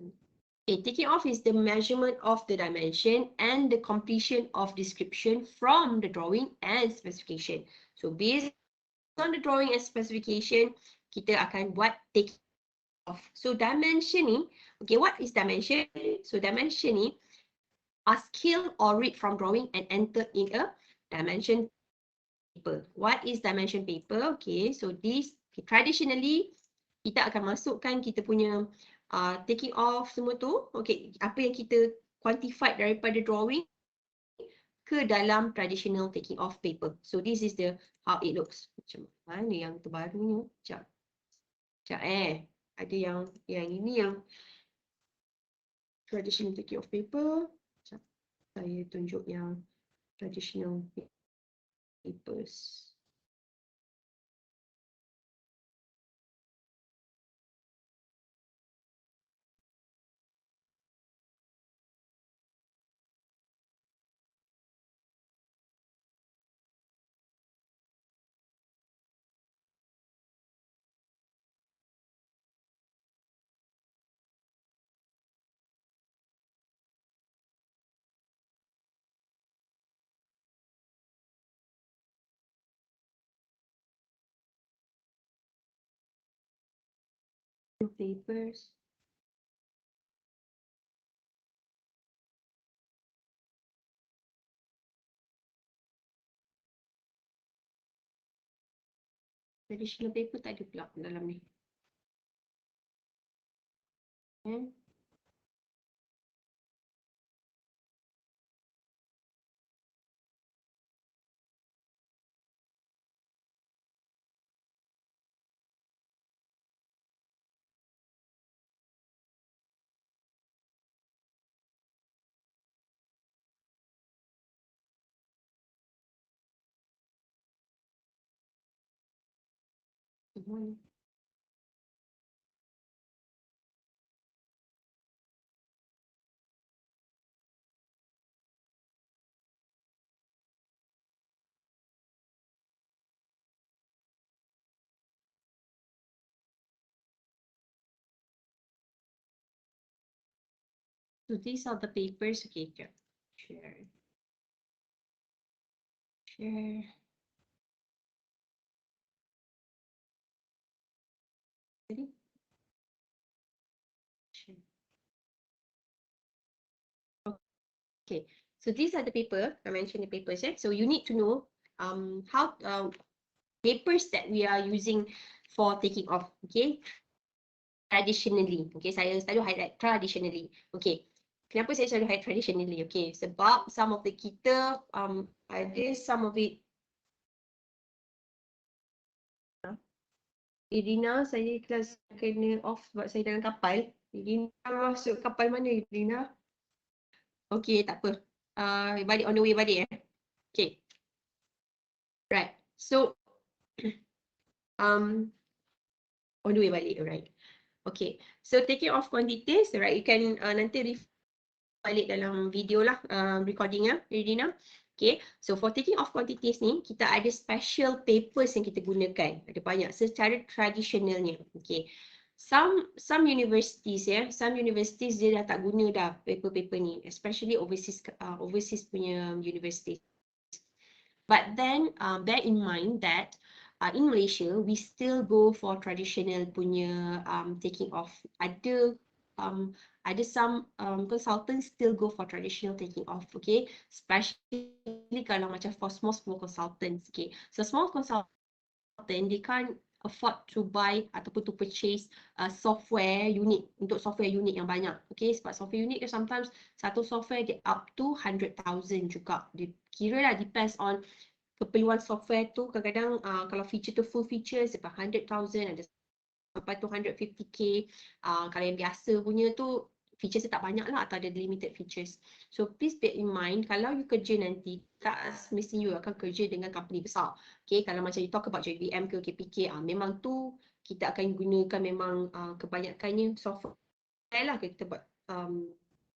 Okay, taking off is the measurement of the dimension and the completion of description from the drawing and specification. So based on the drawing and specification, kita akan buat taking off. So dimension ni, okay, what is dimension? So dimension ni are scale or read from drawing and enter in a dimension paper. What is dimension paper? Okay, so this traditionally kita akan masukkan kita punya taking off semua tu, okay, apa yang kita quantified daripada drawing ke dalam traditional taking off paper. So this is the how it looks. Macam mana yang terbaru ni? Sekejap. Ada yang ini yang traditional taking off paper. Sekejap. Saya tunjuk yang traditional papers. Papers. Traditional paper tak ada pula dalam ni. So these are the papers. Okay, share. Share. Ready? Share. Okay, so these are the paper. I mentioned the papers. So you need to know how papers that we are using for taking off. Okay, traditionally. Okay, saya selalu highlight traditionally. Okay, kenapa saya selalu highlight traditionally? Okay, sebab some of the kita ada some of it. Irina, saya kelas kena off sebab saya dalam kapal. Irina masuk kapal mana Irina? Okay, tak apa. Balik on the way balik Okay. Right. So on the way balik, alright. Okay. So taking off quantities, right? You can nanti balik dalam video lah recording Irina. Okay, so for taking off quantities ni, kita ada special papers yang kita gunakan. Ada banyak secara tradisionalnya. Okay, some universities some universities dia dah tak guna dah paper ni, especially overseas punya universities. But then bear in mind that in Malaysia we still go for traditional punya taking off. Ada some consultants still go for traditional taking off, okay? Especially kalau macam for small consultants, okay? So small consultant, they can't afford to buy ataupun to purchase software unit, untuk software unit yang banyak, okay? Sebab software unit dia sometimes satu software dia up to 100,000 juga. Dia kira lah depends on keperluan software tu. Kadang-kadang kalau feature tu full features sebab 100,000, ada sampai 250k. Kalau yang biasa punya tu features tak banyak lah atau ada limited features. So please bear in mind kalau you kerja nanti, tak mesti you akan kerja dengan company besar. Okay, kalau macam you talk about JBM ke KPK, memang tu kita akan gunakan memang kebanyakannya software lah. Kita buat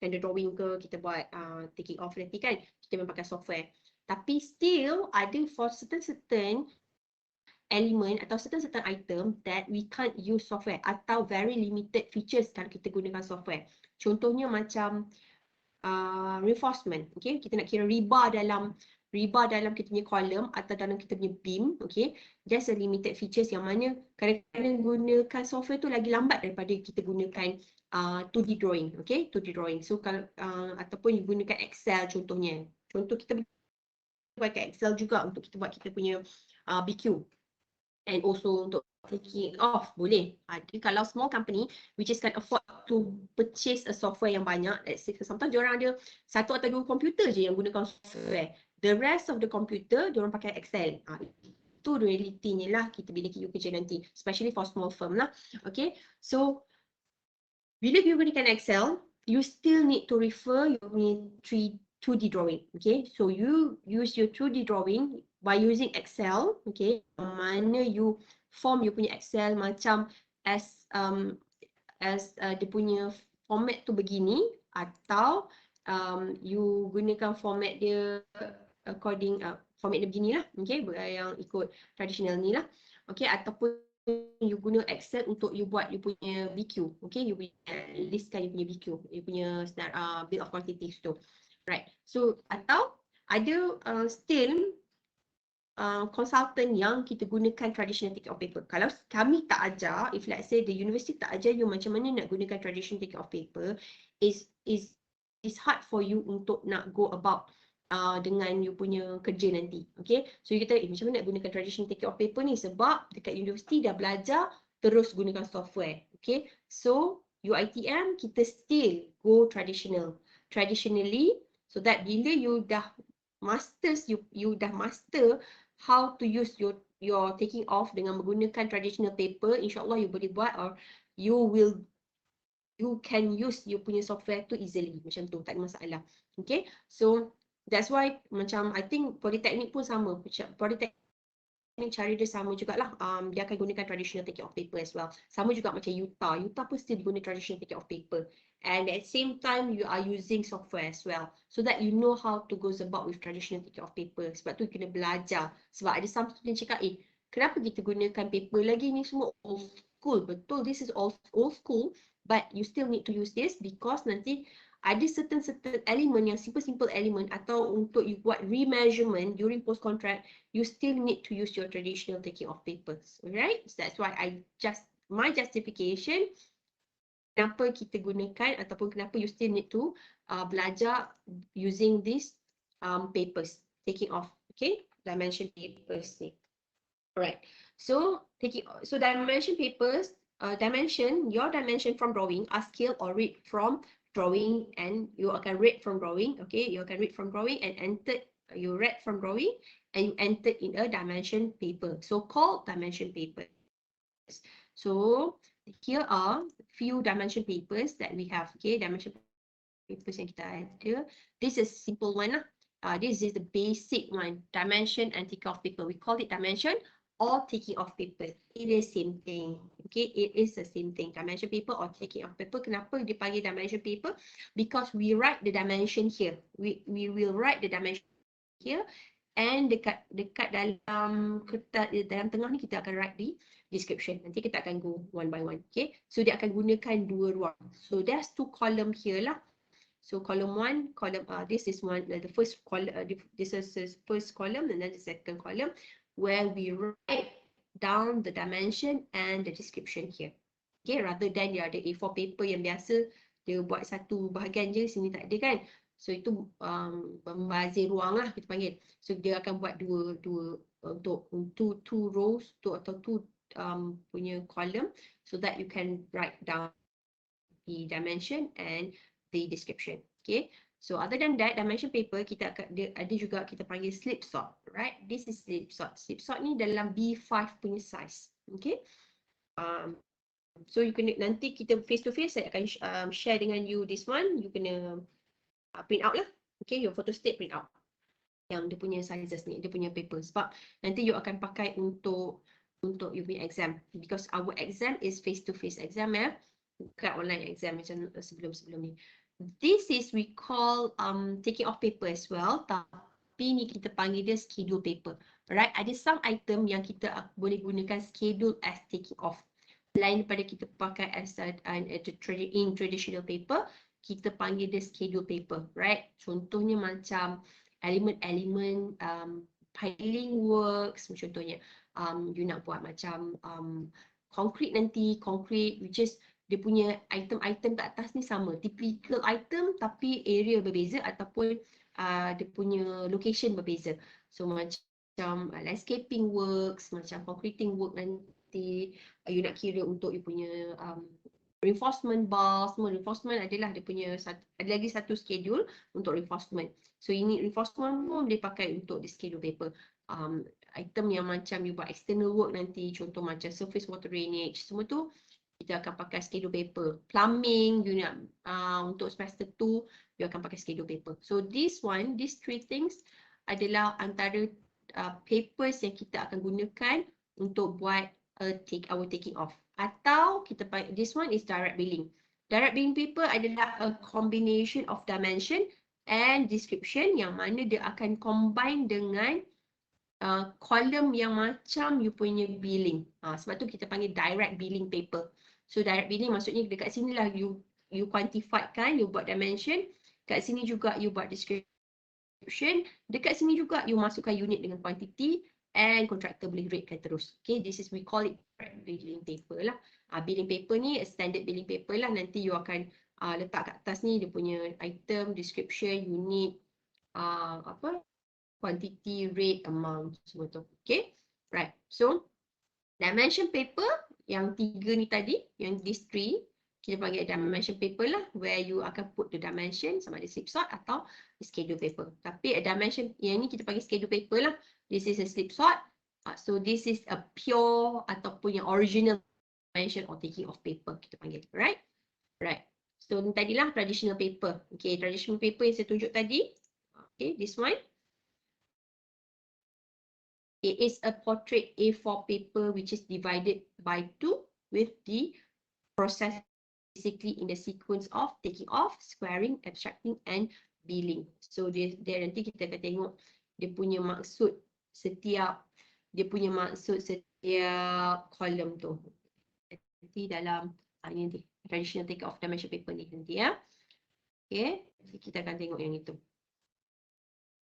tender drawing ke, kita buat taking off nanti kan, kita memang pakai software. Tapi still ada for certain element atau certain item that we can't use software atau very limited features kalau kita gunakan software. Contohnya macam reinforcement, okay? Kita nak kira rebar dalam kita punya column atau dalam kita punya beam, okay? Just a limited features yang mana kadang-kadang gunakan software tu lagi lambat daripada kita gunakan 2D drawing, okay? 2D drawing. So kalau ataupun you gunakan Excel contohnya. Contoh kita pakai Excel juga untuk kita buat kita punya BQ. And also untuk taking off boleh. Jadi kalau small company which is can afford to purchase a software yang banyak, let's say sometimes diorang ada satu atau dua komputer je yang gunakan software. The rest of the computer diorang pakai Excel. Itu realitinya lah kita bila kita kerja nanti, especially for small firm lah. Okay, so bila you gunakan Excel, you still need to refer your 2D drawing. Okay, so you use your 2D drawing by using Excel, okay, mana you form you punya Excel macam as dia punya format tu begini, atau you gunakan format dia according format dia begini lah, okay, yang ikut tradisional ni lah, okay, ataupun you guna Excel untuk you buat you punya BQ, okay, you listkan you punya BQ, you punya bill of quantities tu, right? So atau ada still consultant yang kita gunakan traditional take off paper. Kalau kami tak ajar, if let's say the university tak ajar you macam mana nak gunakan traditional take off paper, is hard for you untuk nak go about dengan you punya kerja nanti. Okay, so you kata macam mana nak gunakan traditional take off paper ni, sebab dekat universiti dah belajar terus gunakan software. Okay, so UiTM kita still go traditionally, so that bila you dah masters, you dah master how to use your taking off dengan menggunakan traditional paper, insyaAllah you boleh buat, or you can use you punya software tu easily, macam tu, tak ada masalah. Okay, so that's why macam I think Polytechnic pun sama, Polytechnic cara dia sama jugalah, dia akan gunakan traditional taking off paper as well. Sama juga macam UTA pun still guna traditional taking off paper, and at the same time you are using software as well, so that you know how to go about with traditional taking off paper. Sebab tu kena belajar, sebab ada some student cakap, kenapa kita gunakan paper lagi, ni semua old school. Betul, this is old school, but you still need to use this because nanti ada certain element yang simple element atau untuk you buat remeasurement during post contract, you still need to use your traditional taking of papers. Alright, so that's why my justification kenapa kita gunakan ataupun kenapa you still need to belajar using this papers, taking off, okay, dimension papers ni. Alright, so dimension papers, your dimension from drawing are scale or read from drawing, and you akan read from drawing, okay, you akan read from drawing and you read from drawing and you entered in a dimension paper, so called dimension papers. So here are few dimension papers that we have, okay, dimension papers yang kita ada. This is simple one lah. This is the basic one, dimension and take off paper. We call it dimension or taking off paper. It is same thing. Okay, it is the same thing. Dimension paper or taking off paper. Kenapa dipanggil dimension paper? Because we write the dimension here. We will write the dimension here, and dekat dalam kertas dalam tengah ni kita akan write the description. Nanti kita akan go one by one. Okay, so dia akan gunakan dua ruang. So there's two column here lah. So column one, this is one, the first column, this is the first column, and then the second column, where we write down the dimension and the description here. Okay, rather than dia ada A4 paper yang biasa, dia buat satu bahagian je, sini tak ada kan. So itu membazir ruang lah kita panggil. So dia akan buat dua untuk two rows, atau two punya column, so that you can write down the dimension and the description. Okay, so other than that, dimension paper kita ada juga kita panggil slip sort, right? This is slip sort. Slip sort ni dalam B5 punya size. Okay, so you kena, nanti kita face to face, saya akan share dengan you this one. You kena print out lah. Okay, your photostat print out yang dia punya sizes ni, dia punya paper, sebab nanti you akan pakai untuk you punya exam, because our exam is face to face exam ya, bukan online exam macam sebelum ni. This is we call taking off paper as well, tapi ni kita panggil dia schedule paper. Alright, ada some item yang kita boleh gunakan schedule as taking off. Lain daripada kita pakai as in traditional paper, kita panggil dia schedule paper, right? Contohnya macam elemen-elemen piling works, contohnya you nak buat macam concrete nanti, concrete which is dia punya item-item kat atas ni sama, typical item tapi area berbeza ataupun dia punya location berbeza. So macam landscaping works, macam concreting work nanti, you nak kira untuk you punya reinforcement bar, semua reinforcement adalah dia punya ada lagi satu schedule untuk reinforcement. So ini reinforcement pun boleh pakai untuk di schedule paper. Item yang macam you buat external work nanti, contoh macam surface water drainage, semua tu kita akan pakai schedule paper. Plumbing, you nak untuk semester 2, you akan pakai schedule paper. So these three things adalah antara papers yang kita akan gunakan untuk buat our taking off. Atau kita this one is direct billing. Direct billing paper adalah a combination of dimension and description yang mana dia akan combine dengan column yang macam you punya billing. Sebab tu kita panggil direct billing paper. So direct billing maksudnya dekat sini lah you quantify kan, you buat dimension. Kat sini juga you buat description. Dekat sini juga you masukkan unit dengan quantity and contractor boleh ratekan terus. Okay, this is we call it direct billing paper lah. Billing paper ni standard billing paper lah. Nanti you akan letak kat atas ni dia punya item, description, unit, quantity, rate, amount, semua tu. Okay, right. So dimension paper yang 3 ni tadi, yang these 3, kita panggil dimension paper lah, where you akan put the dimension sama ada slip sort atau schedule paper. Tapi dimension yang ni kita panggil schedule paper lah. This is a slip sort. So this is a pure ataupun yang original dimension or taking off paper kita panggil, right? Right. So ni tadilah traditional paper. Okay, traditional paper yang saya tunjuk tadi. Okay, this one. It is a portrait A4 paper which is divided by 2 with the process basically in the sequence of taking off, squaring, abstracting and billing. So dia nanti kita akan tengok dia punya maksud setiap column tu. Nanti dalam ini nanti traditional take off dimension paper ni nanti ya. Okay, kita akan tengok yang itu.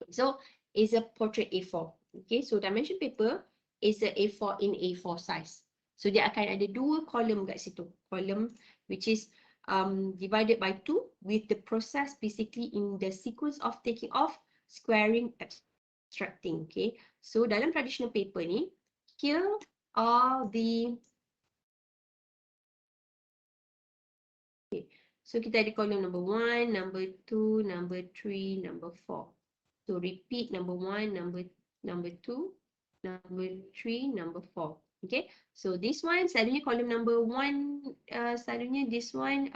So, is a portrait A4. Okay, so dimension paper is a A4 in A4 size. So, dia akan ada dua kolom kat situ. Kolom which is divided by 2 with the process basically in the sequence of taking off, squaring, abstracting. Okay, so dalam traditional paper ni, here are the so kita ada kolom number 1, number 2, number 3, number 4. So repeat number 1, number 2, number 3, number 4. Okay. So this one selalunya kolom number 1 selalunya this one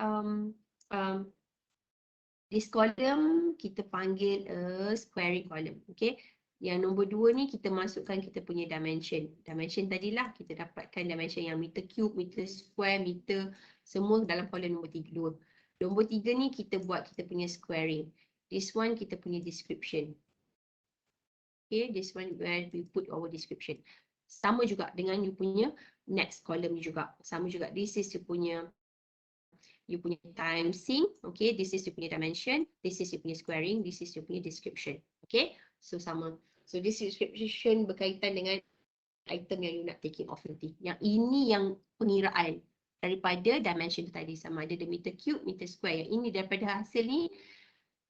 this column kita panggil a squaring column. Okay. Yang nombor 2 ni kita masukkan kita punya dimension. Dimension tadilah kita dapatkan dimension yang meter cube, meter square, meter semua dalam kolom nombor 3. Nombor 3 ni kita buat kita punya squaring. This one kita punya description. Okay, this one where we put our description. Sama juga dengan you punya next column juga. Sama juga. This is you punya time sync. Okay, this is you punya dimension. This is you punya squaring. This is you punya description. Okay, so sama. So this description berkaitan dengan item yang you nak taking off nanti. Yang ini yang pengiraan daripada dimension tadi, sama ada the meter cube, meter square. Yang ini daripada hasil ni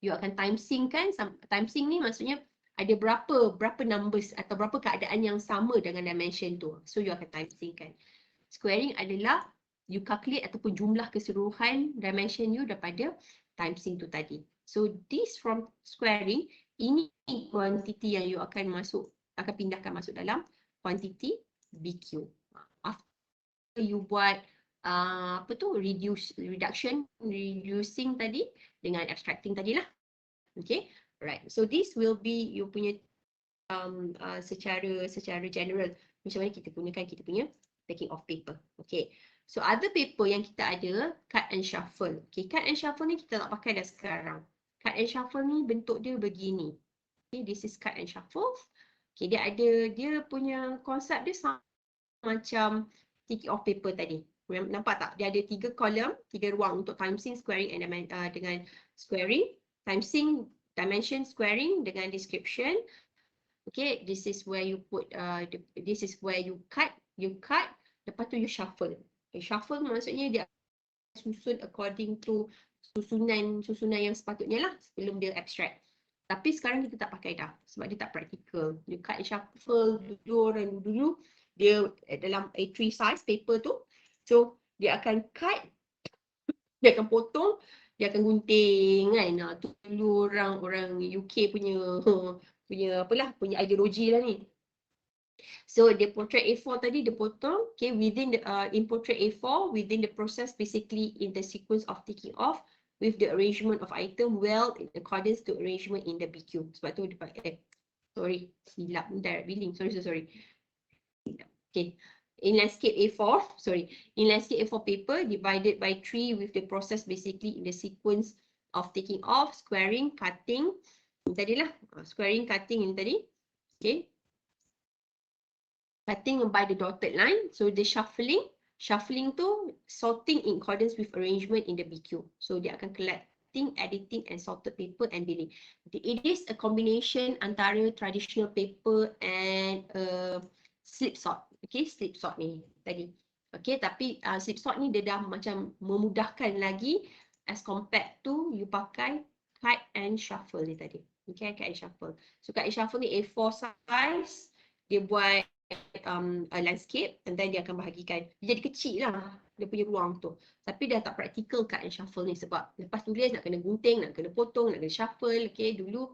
you akan time sync kan. Time sync ni maksudnya ada berapa numbers atau berapa keadaan yang sama dengan dimension tu. So you akan time sync kan. Squaring adalah you calculate ataupun jumlah keseluruhan dimension you daripada time sync tu tadi. So this from squaring, ini quantity yang you akan pindahkan masuk dalam quantity BQ. After you buat reducing tadi dengan abstracting tadilah. Okay, right. So this will be you punya secara general macam mana kita gunakan kita punya taking off paper. Okay. So other paper yang kita ada cut and shuffle. Okay, cut and shuffle ni kita tak pakai dah sekarang. Cut and shuffle ni bentuk dia begini. Okay, this is cut and shuffle. Okay, dia punya konsep dia sama macam taking off paper tadi. Nampak tak? Dia ada 3 kolom, 3 ruang untuk time sync, squaring and dengan squaring, time sync, dimension, squaring dengan description. Okay, this is where you put this is where you cut, lepas tu you shuffle. Okay, shuffle maksudnya dia susun according to susunan yang sepatutnya lah sebelum dia abstract. Tapi sekarang kita tak pakai dah sebab dia tak practical. You cut and shuffle dulu dia dalam A3 size paper tu. So dia akan cut, dia akan potong, dia akan gunting kan. Tu dulu orang UK punya ideologi lah ni. So the portrait A4 tadi dia potong, okay, within the in portrait A4 within the process basically in the sequence of taking off with the arrangement of item well in accordance to arrangement in the BQ. Sebab tu silap direct billing. Sorry. Okay. In landscape A4 paper divided by 3 with the process basically in the sequence of taking off, squaring, cutting. Tadilah squaring, cutting ini tadi. Okay. Cutting by the dotted line. So the shuffling tu sorting in accordance with arrangement in the BQ. So dia akan collecting, editing and sorted paper and billing. It is a combination antara traditional paper and slip sort. Okay, slip sort ni tadi. Okay, tapi slip sort ni dia dah macam memudahkan lagi as compared to you pakai cut and shuffle ni tadi. Okay, cut and shuffle. So cut and shuffle ni A4 size, dia buat a landscape and then dia akan bahagikan. Dia jadi kecil lah dia punya ruang tu. Tapi dah tak practical cut and shuffle ni sebab lepas tulis nak kena gunting, nak kena potong, nak kena shuffle. Okay, dulu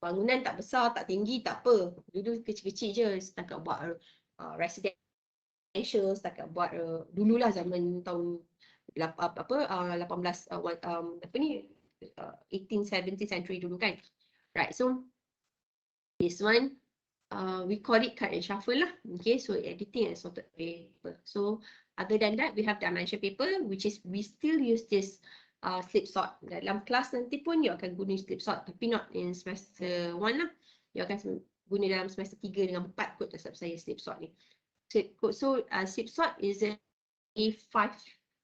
bangunan tak besar, tak tinggi, tak apa. Dulu kecil-kecil je setakat buat residential, setakat buat dululah zaman tahun 18 17th century dulu kan. Right, so this one we call it cut and shuffle lah. Okay, so editing and sorted paper. So other than that, we have dimension paper, which is we still use this slip sort. Dalam kelas nanti pun you akan guna slip sort, tapi not in semester 1 lah. You akan guna dalam semester 3 dengan 4 kot sebab saya slip sort ni. So slip sort is a A5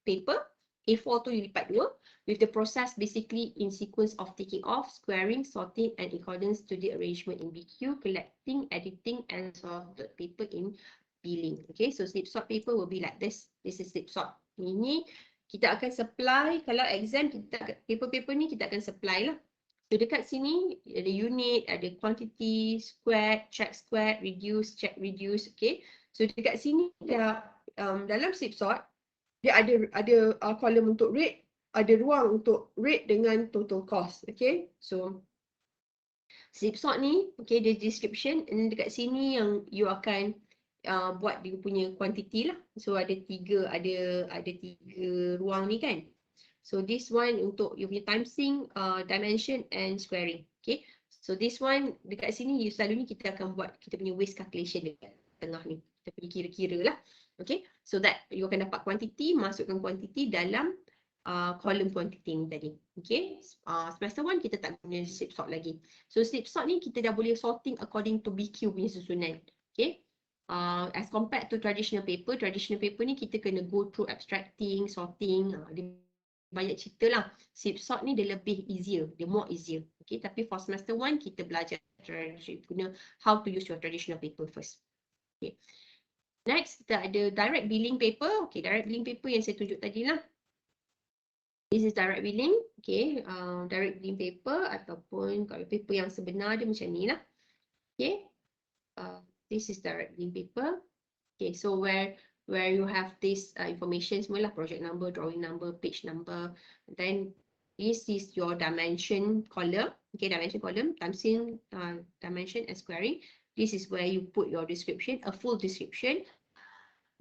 paper. A4 tu dilipat dua, with the process basically in sequence of taking off, squaring, sorting and in accordance to the arrangement in BQ, collecting, editing and sorted paper in billing. Okay, so slip sort paper will be like this. This is slip sort. Ini kita akan supply, kalau exam kita paper-paper ni kita akan supply lah. So dekat sini ada unit, ada quantity, square, check square, reduce, check reduce. Okay, so dekat sini dalam slip sort dia ada column untuk rate, ada ruang untuk rate dengan total cost. Okay, so slip sort ni, okay, dia description, and dekat sini yang you akan buat dia punya quantity lah. So ada tiga ruang ni kan. So this one untuk you punya time sync, dimension and squaring. Okay, so this one dekat sini selalunya kita akan buat kita punya waste calculation dekat tengah ni. Kita pergi kira-kira lah. Okay, so that you akan dapat quantity, masukkan quantity dalam column quantity ni tadi. Okay, semester 1 kita tak guna slip sort lagi. So slip sort ni kita dah boleh sorting according to BQ punya susunan. Okay, as compared to traditional paper ni kita kena go through abstracting, sorting, dia banyak cerita lah. Slip sort ni dia lebih easier, dia more easier. Okay, tapi for semester 1 kita belajar guna how to use your traditional paper first. Okay. Next, kita ada direct billing paper. Okay, direct billing paper yang saya tunjuk tadi lah. This is direct billing. Okay, direct billing paper ataupun kalau paper yang sebenar dia macam ni lah. Okay, this is direct billing paper. Okay, so where you have this information semua lah, project number, drawing number, page number. Then this is your dimension column. Okay, dimension column, time sync, dimension and squaring. This is where you put your description, a full description.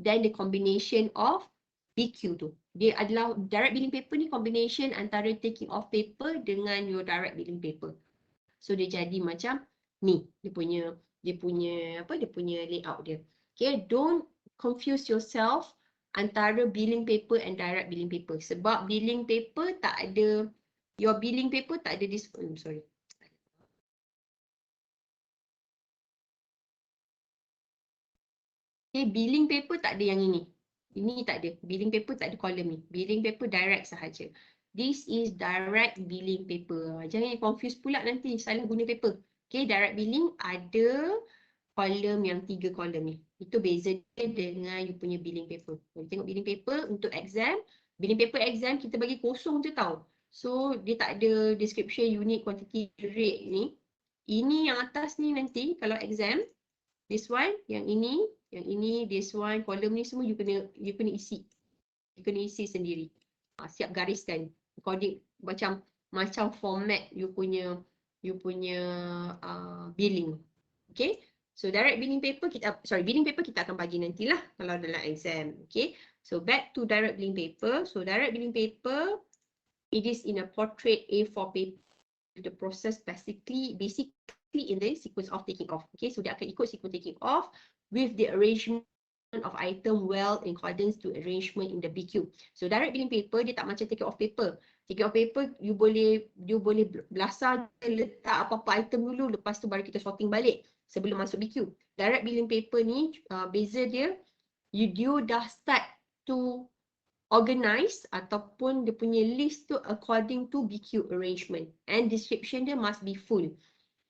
Then the combination of BQ tu. Dia adalah direct billing paper ni combination antara taking off paper dengan your direct billing paper. So dia jadi macam ni, dia punya layout dia. Okay, don't confuse yourself antara billing paper and direct billing paper. Sebab billing paper tak ada, your billing paper tak ada this, sorry. Okay, billing paper tak ada yang ini. Ini tak ada. Billing paper tak ada column ni. Billing paper direct sahaja. This is direct billing paper. Jangan confuse pula nanti salah guna paper. Okay, direct billing ada column yang 3 column ni. Itu beza dia dengan you punya billing paper. Kalau tengok billing paper untuk exam, billing paper exam kita bagi kosong je tau. So dia tak ada description, unit, quantity, rate ni. Ini yang atas ni nanti kalau exam, this one, yang ini, this one, column ni semua you kena isi. You kena isi sendiri. Siap gariskan. According macam format you punya billing. Okay? So direct billing paper billing paper kita akan bagi nantilah kalau dalam exam. Okay? So back to direct billing paper. So direct billing paper, it is in a portrait A4 paper. The process basically in the sequence of taking off. Okay, so dia akan ikut sequence taking off with the arrangement of item well in accordance to arrangement in the BQ. So direct billing paper dia tak macam taking off paper. Taking off paper you boleh belasah letak apa-apa item dulu, lepas tu baru kita sorting balik sebelum masuk BQ. Direct billing paper ni beza dia, you dah start to organize ataupun dia punya list tu according to BQ arrangement, and description dia must be full.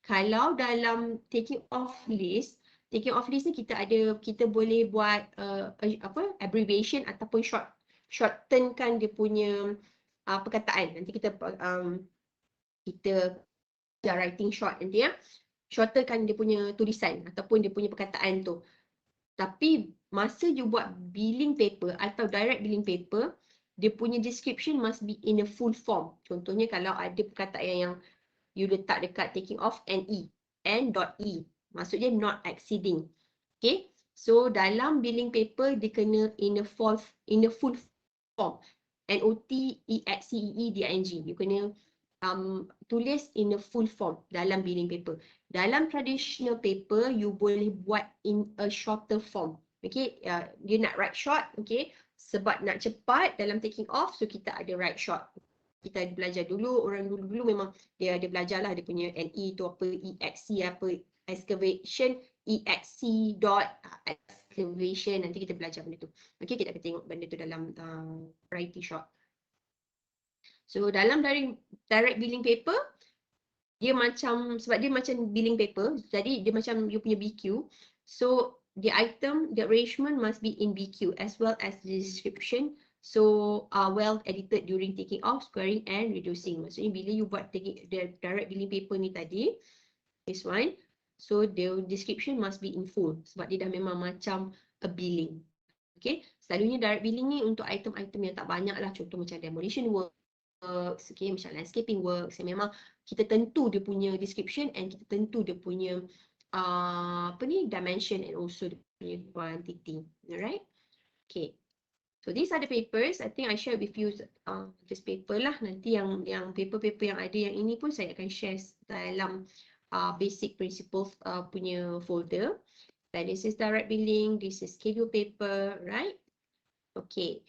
Kalau dalam taking off list ni kita boleh buat abbreviation ataupun shortenkan dia punya perkataan. Nanti kita writing short nanti ya. Shortenkan dia punya tulisan ataupun dia punya perkataan tu. Tapi masa you buat billing paper atau direct billing paper, dia punya description must be in a full form. Contohnya kalau ada perkataan yang you letak dekat taking off NE, N.E. Maksudnya not exceeding. Okay. So dalam billing paper dia kena in a full form. NOTEXCEEDING. You kena tulis in a full form dalam billing paper. Dalam traditional paper you boleh buat in a shorter form. Okay. Dia nak write short. Okay. Sebab nak cepat dalam taking off, so kita ada write short. Kita ada belajar dulu, orang dulu memang dia ada belajar lah dia punya NE tu apa, EXC apa, excavation, EXC dot excavation, nanti kita belajar benda tu. Okay, kita akan tengok benda tu dalam writing short. So dalam direct billing paper, dia macam, sebab dia macam billing paper, jadi dia macam you punya BQ. So the item, the arrangement must be in BQ as well as the description. So well edited during taking off, squaring and reducing. Maksudnya bila you buat the direct billing paper ni tadi, this one, so the description must be in full sebab dia dah memang macam a billing. Okay, selalunya direct billing ni untuk item-item yang tak banyak lah, contoh macam demolition works, okay, macam landscaping works, yang memang kita tentu dia punya description and kita tentu dia punya dimension and also dia punya quantity. Alright, okay. So these are the papers. I think I share with you this paper lah. Nanti yang paper-paper yang ada yang ini pun saya akan share dalam basic principles punya folder. And this is direct billing, this is schedule paper, right? Okay.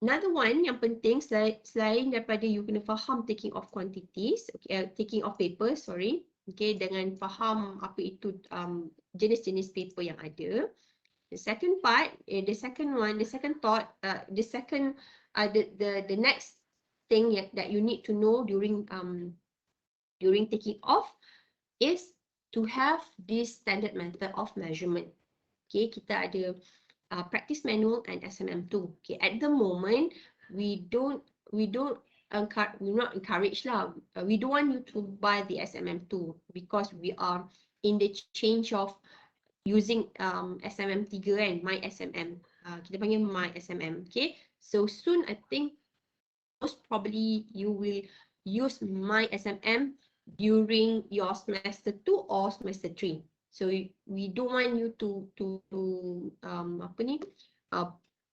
Another one yang penting selain daripada you kena faham taking off quantities, okay, taking off paper, sorry. Okay, dengan faham apa itu jenis-jenis paper yang ada. The second part, the second thought, the next thing that you need to know during taking off is to have this standard method of measurement. Okay, kita ada practice manual and SMM2. Okay, at the moment we not encourage lah. We don't want you to buy the SMM2 because we are in the change of using SMM3 kan, my SMM. Kita panggil my SMM. Okay, so soon I think most probably you will use my SMM during your semester 2 or semester 3. So we don't want you to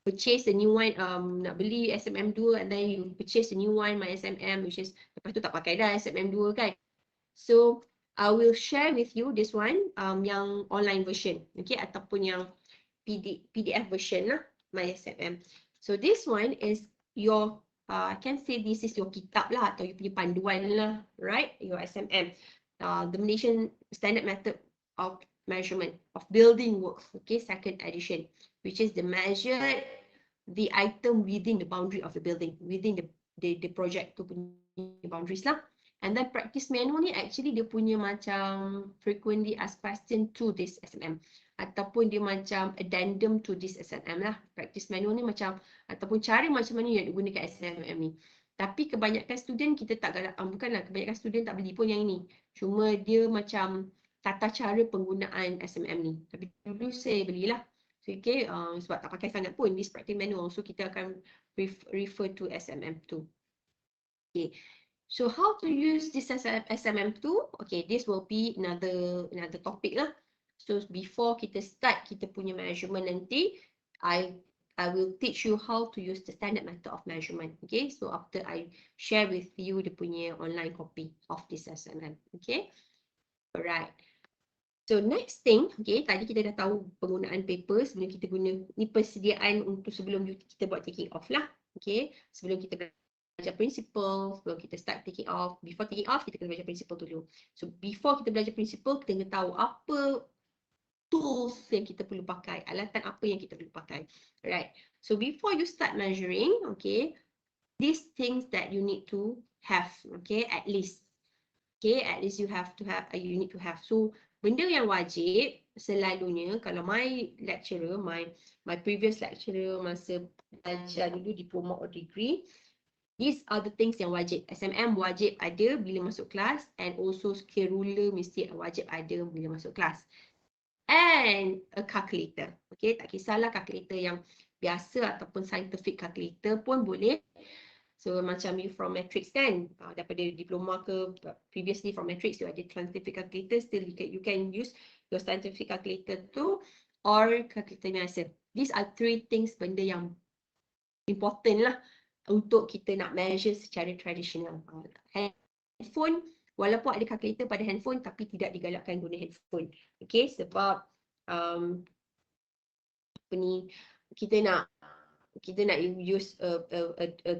purchase the new one, nak beli SMM2 and then you purchase the new one, my SMM, which is lepas tu tak pakai dah SMM2 kan. So I will share with you this one, yang online version, okay, ataupun yang PDF version lah, my SMM. So this one is your, I can say this is your kitab lah, atau you punya panduan lah, right, your SMM. The Malaysian Standard Method of Measurement of Building Works, okay, second edition, which is the measure the item within the boundary of the building, within the project tu punya boundaries lah. And then practice manual ni actually dia punya macam frequently asked question to this SMM, ataupun dia macam addendum to this SMM lah. Practice manual ni macam, ataupun cara macam mana yang digunakan SMM ni. Tapi kebanyakan student kita tak galak, bukanlah kebanyakan student tak beli pun yang ini. Cuma dia macam tata cara penggunaan SMM ni. Tapi dulu saya belilah. So, okay, sebab tak pakai sangat pun this practice manual. So kita akan refer to SMM2. Okay. So how to use this SMM2? Okay, this will be another topic lah. So before kita start kita punya measurement nanti, I will teach you how to use the standard method of measurement. Okay, so after I share with you the punya online copy of this SMM. Okay, alright. So next thing, okay, tadi kita dah tahu penggunaan paper sebelum kita guna, ni persediaan untuk sebelum kita buat taking off lah. Okay, sebelum kita belajar principle, sebelum kita start taking off, before taking off kita kena belajar principle dulu. So before kita belajar principle, kita kena tahu apa tools yang kita perlu pakai, alatan apa yang kita perlu pakai. Right. So before you start measuring, okay, these things that you need to have, okay, at least. Okay, at least you need to have. So benda yang wajib selalunya kalau my lecturer, my previous lecturer masa belajar dulu diploma or degree, these are the things yang wajib. SMM wajib ada bila masuk kelas, and also scale ruler mesti wajib ada bila masuk kelas. And a calculator. Okay, tak kisahlah calculator yang biasa ataupun scientific calculator pun boleh. So macam you from matrix kan, daripada diploma ke previously from matrix you ada scientific calculator, still you can use your scientific calculator tu or calculator biasa. These are three things benda yang important lah untuk kita nak measure secara tradisional. Handphone, walaupun ada calculator pada handphone tapi tidak digalakkan guna handphone. Okay, sebab apa ni, kita nak use a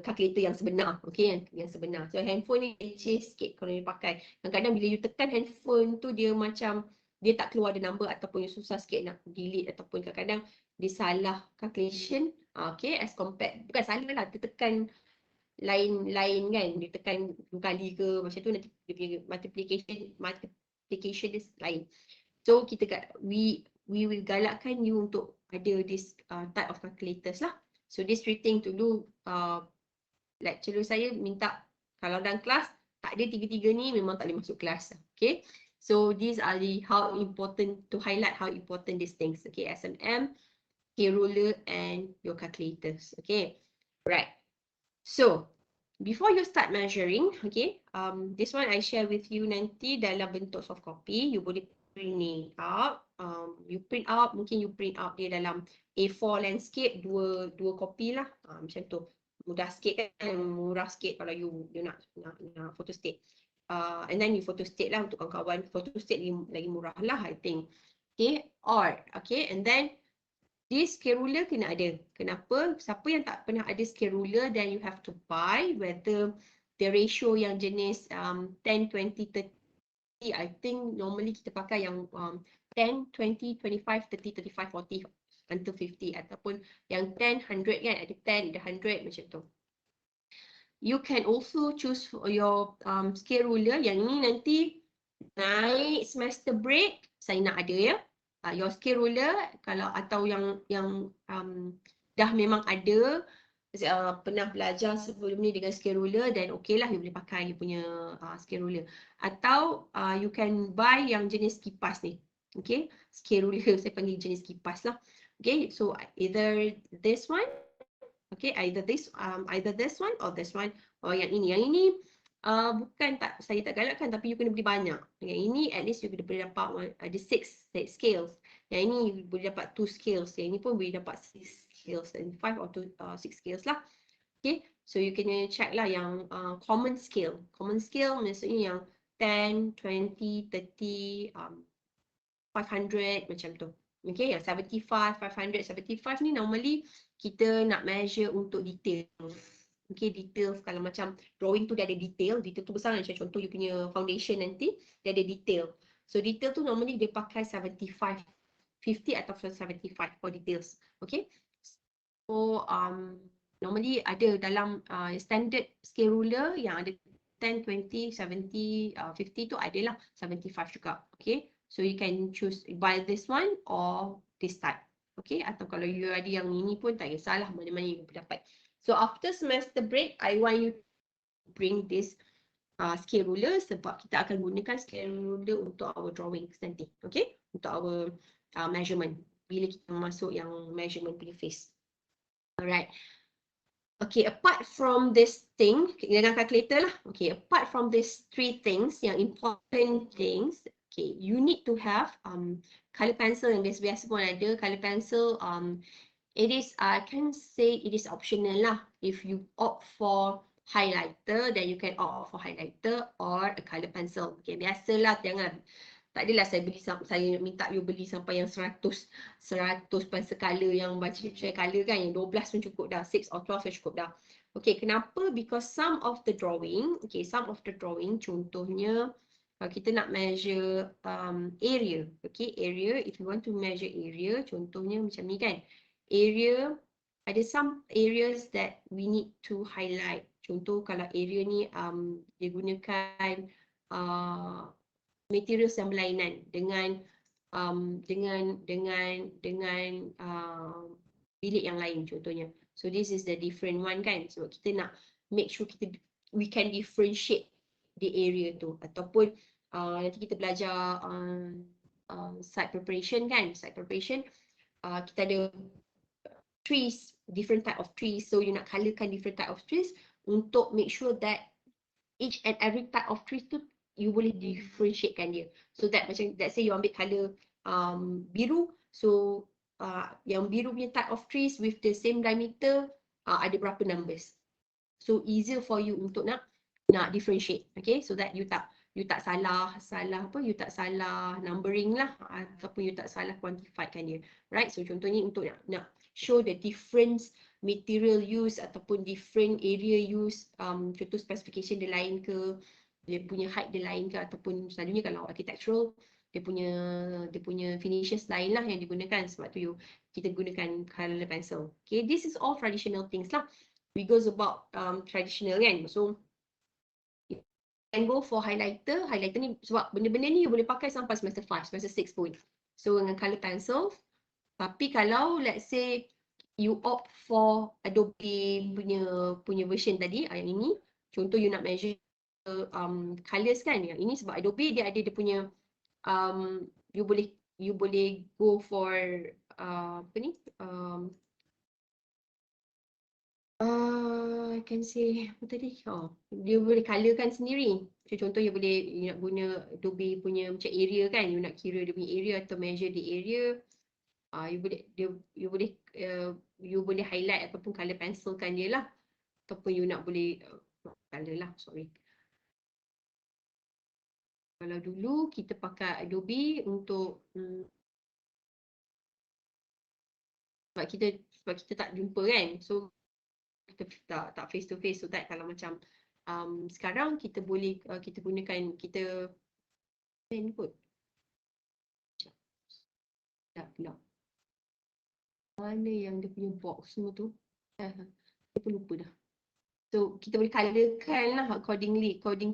calculator yang sebenar, okay, yang sebenar. So handphone ni leceh sikit kalau you pakai. Kadang-kadang bila you tekan handphone tu dia macam dia tak keluar the number, ataupun you susah sikit nak delete, ataupun kadang-kadang dia salah calculation, okay, as compared, bukan salah lah, dia tekan lain kan, dia tekan 2 kali ke macam tu, nanti dia punya multiplication dia lain. So we will galakkan you untuk ada this type of calculators lah. So this 3 thing to do, lecturer saya minta kalau dalam kelas tak ada 3 ni memang tak boleh masuk kelas. Okay, so these are the how important, to highlight how important these things. Okay, SMM, K-ruler and your calculators. Okay, right. So before you start measuring, okay, this one I share with you nanti dalam bentuk soft copy. You boleh print ni out. Mungkin you print out dia dalam A4 landscape, dua copy lah. Macam tu. Mudah sikit kan, murah sikit kalau you nak photo state. And then you photo state lah untuk kawan-kawan. Photo state lagi murah lah, I think. Okay, or okay, and then this scale ruler kena ada. Kenapa? Siapa yang tak pernah ada scale ruler, then you have to buy, whether the ratio yang jenis 10, 20, 30, I think normally kita pakai yang 10, 20, 25, 30, 35, 40 until 50, ataupun yang 10, 100 kan, ada 10, ada 100 macam tu. You can also choose your scale ruler. Yang ini nanti naik semester break saya nak ada ya. Your scale ruler kalau atau yang dah memang ada pernah belajar sebelum ni dengan scale ruler, then okay lah you boleh pakai you punya scale ruler. Atau you can buy yang jenis kipas ni. Okay, scale ruler saya panggil jenis kipas lah. Okay, so either this one, okay, either this one or this one, or yang ini. Yang ini bukan saya tak galakkan, tapi you kena beli banyak. Yang ini at least you kena boleh dapat ada 6 scales. Yang ini you boleh dapat 2 scales. Yang ini pun boleh dapat 6 scales and 5 or 6 scales lah. Okay, so you kena check lah yang common scale. Common scale maksudnya yang 10, 20, 30, 500 macam tu. Okay, yang 75, 500, 75 ni normally kita nak measure untuk detail. Okay, details kalau macam drawing tu dia ada detail tu besar macam contoh you punya foundation nanti dia ada detail. So detail tu normally dia pakai 75, 50 atau 75 for details. Okay, so normally ada dalam standard scale ruler yang ada 10, 20, 70, 50 tu adalah 75 juga. Okay, so you can choose buy this one or this type. Okay, atau kalau you ada yang ini pun tak kisahlah, mana-mana you dapat. So after semester break, I want you to bring this scale ruler sebab kita akan gunakan scale ruler untuk our drawings nanti. Okay, untuk our measurement. Bila kita masuk yang measurement punya phase. Alright. Okay, apart from this thing, dengan calculator lah. Okay, apart from these 3 things, yang important things, okay, you need to have color pencil yang biasa pun ada. Color pencil, it is, I can say it is optional lah. If you opt for highlighter, then you can opt for highlighter or a color pencil. Okay, biasalah, jangan. Tak adalah saya minta you beli sampai yang 100 pencil color yang macam color kan, yang 12 pun cukup dah, 6 or 12 pun cukup dah. Okay, kenapa? Because some of the drawing, contohnya kalau kita nak measure area, okay, area, if you want to measure area, contohnya macam ni kan, area, ada some areas that we need to highlight. Contoh kalau area ni dia gunakan materials yang berlainan dengan bilik yang lain contohnya. So this is the different one kan. So kita nak make sure we can differentiate the area tu. Ataupun nanti kita belajar site preparation kan. Site preparation kita ada trees, different type of trees. So you nak colourkan different type of trees untuk make sure that each and every type of trees tu you boleh differentiatekan dia. So that macam let's say you ambil colour biru, so yang biru punya type of trees with the same diameter ada berapa numbers. So easier for you untuk nak differentiate. Okay, so that you tak salah numbering lah, ataupun you tak salah quantify kan dia. Right, so contohnya untuk nak show the different material use ataupun different area use, contoh specification dia lain ke, dia punya height dia lain ke, ataupun selalunya kalau architectural dia punya finishes lain lah yang digunakan, sebab tu kita gunakan color pencil. Okay, this is all traditional things lah. we goes about traditional kan. So you can go for highlighter. Highlighter ni sebab benda-benda ni you boleh pakai sampai semester 5, semester 6 pun. So dengan color pencil. Tapi kalau let's say you opt for Adobe punya version tadi, yang ini, contoh you nak measure colours kan, yang ini sebab Adobe dia ada dia punya you boleh go for apa ni I can say apa tadi, dia boleh colourkan sendiri. Contoh you nak guna Adobe punya macam area kan, you nak kira dia punya area atau measure the area, you boleh highlight ataupun colour pencilkan dia lah, ataupun you nak boleh colour lah, sorry. Kalau dulu kita pakai Adobe untuk sebab kita tak jumpa kan, so kita tak face to face, so that kalau macam sekarang kita boleh kita gunakan pen kot. Sekejap. Mana yang dia punya box semua tu? Saya pun lupa dah. So kita boleh colourkan lah according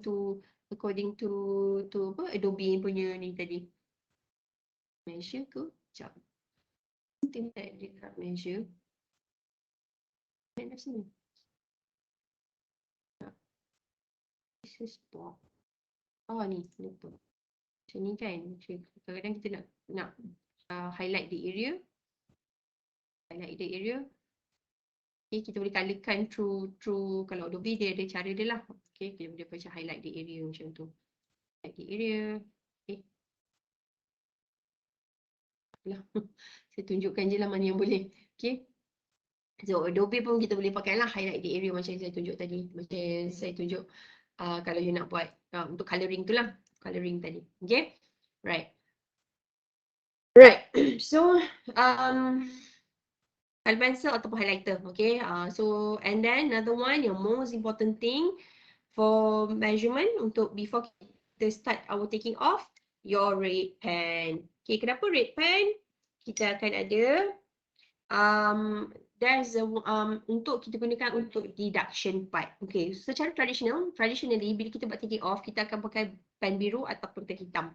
to apa Adobe punya ni tadi. Measure ke? Sekejap. Tengok dia kat measure. Mana sini? This is box. Ni lupa. Macam ni kan. Kadang-kadang kita nak highlight the area. Okay, kita boleh colourkan through kalau Adobe dia ada cara dia lah. Okay, kita boleh macam highlight the area macam tu. Highlight the area. Okay. Lah. Saya tunjukkan je lah mana yang boleh. Okay. So Adobe pun kita boleh pakai lah highlight the area macam yang saya tunjuk tadi. Macam saya tunjuk kalau you nak buat untuk colouring tu lah. Colouring tadi. Okay. Right. So color pencil ataupun highlighter. Okay. So and then another one, your most important thing for measurement untuk before kita start our taking off, your red pen. Okay, kenapa red pen? Kita akan ada untuk kita gunakan untuk deduction part. Okay, secara traditionally bila kita buat taking off, kita akan pakai pen biru ataupun pen hitam.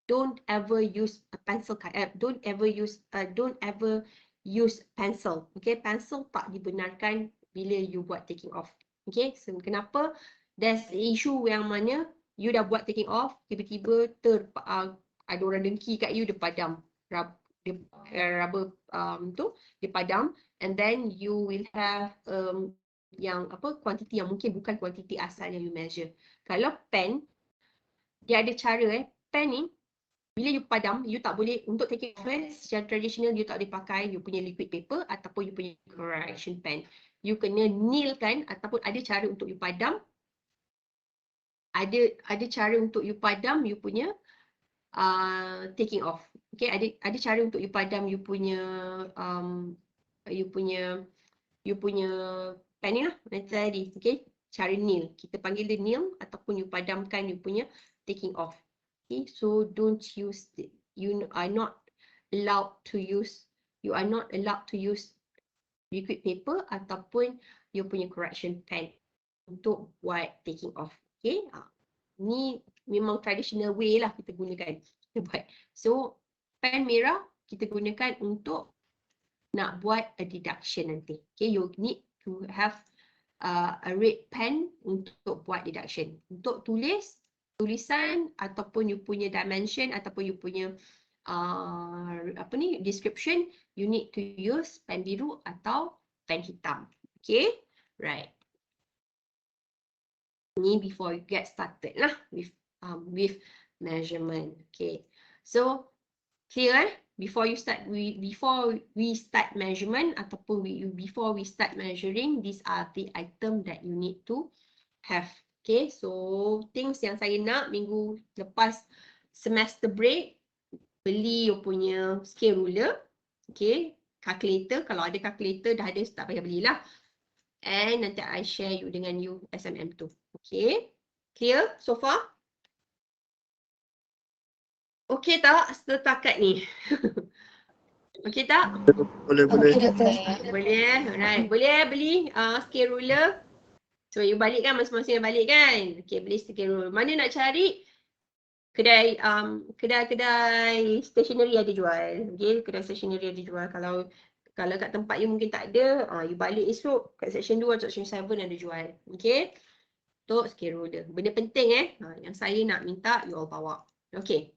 Don't ever use a pencil. Don't ever use pencil. Okay, pencil tak dibenarkan bila you buat taking off. Okay, so kenapa? There's issue yang mana you dah buat taking off, tiba-tiba ada orang dengki kat you, dia padam rubber tu, dia padam, and then you will have yang apa kuantiti yang mungkin bukan kuantiti asal yang you measure. Kalau pen, dia ada cara pen ni bila you padam, you tak boleh untuk taking off secara tradisional, you tak boleh pakai you punya liquid paper ataupun you punya correction pen. You kena nilkan ataupun ada cara untuk you padam. Ada cara untuk you padam you punya taking off. Okay, ada cara untuk you padam you punya pen ni lah tadi. Okay, cara nil. Kita panggil dia nil ataupun you padamkan you punya taking off. Okay, so don't use it. You are not allowed to use liquid paper ataupun you punya correction pen untuk buat taking off. Okay, ni memang traditional way lah kita gunakan. Kita buat. So pen merah kita gunakan untuk nak buat a deduction nanti. Okay, you need to have a red pen untuk buat deduction. Untuk tulisan ataupun you punya dimension ataupun you punya description, you need to use pen biru atau pen hitam. Okay, right. Ni before you get started lah with measurement. Okay, so clear before we start measurement ataupun before we start measuring, these are the item that you need to have. Okay, so things yang saya nak minggu lepas semester break, beli you punya scale ruler, okay, calculator, kalau ada calculator dah ada tak payah belilah, and nanti I share you dengan you SMM tu. Okay, clear so far? Okay tak setakat ni? Okey tak? Boleh. Boleh. Alright. Boleh beli scale ruler. So you balik kan, masing-masing yang balik kan. Okay, beli scale ruler. Mana nak cari? Kedai stationery ada jual. Okay, kedai stationery ada jual. Kalau kat tempat you mungkin tak ada, you balik esok kat section 2 atau section 7 ada jual. Okay. Untuk scale ruler. Benda penting yang saya nak minta you all bawa. Okay.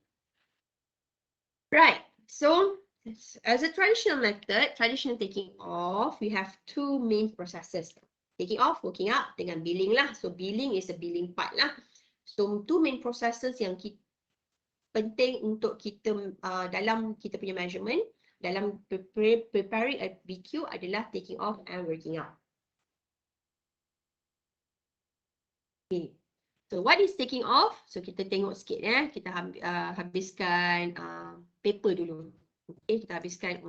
Right. So as a traditional method, traditional taking off, we have two main processes. Taking off, working up dengan billing lah. So billing is a billing part lah. So two main processes yang penting untuk kita dalam kita punya measurement, dalam preparing a BQ adalah taking off and working up. Okay. So what is taking off? So kita tengok sikit kita habiskan paper dulu. Okay, kita habiskan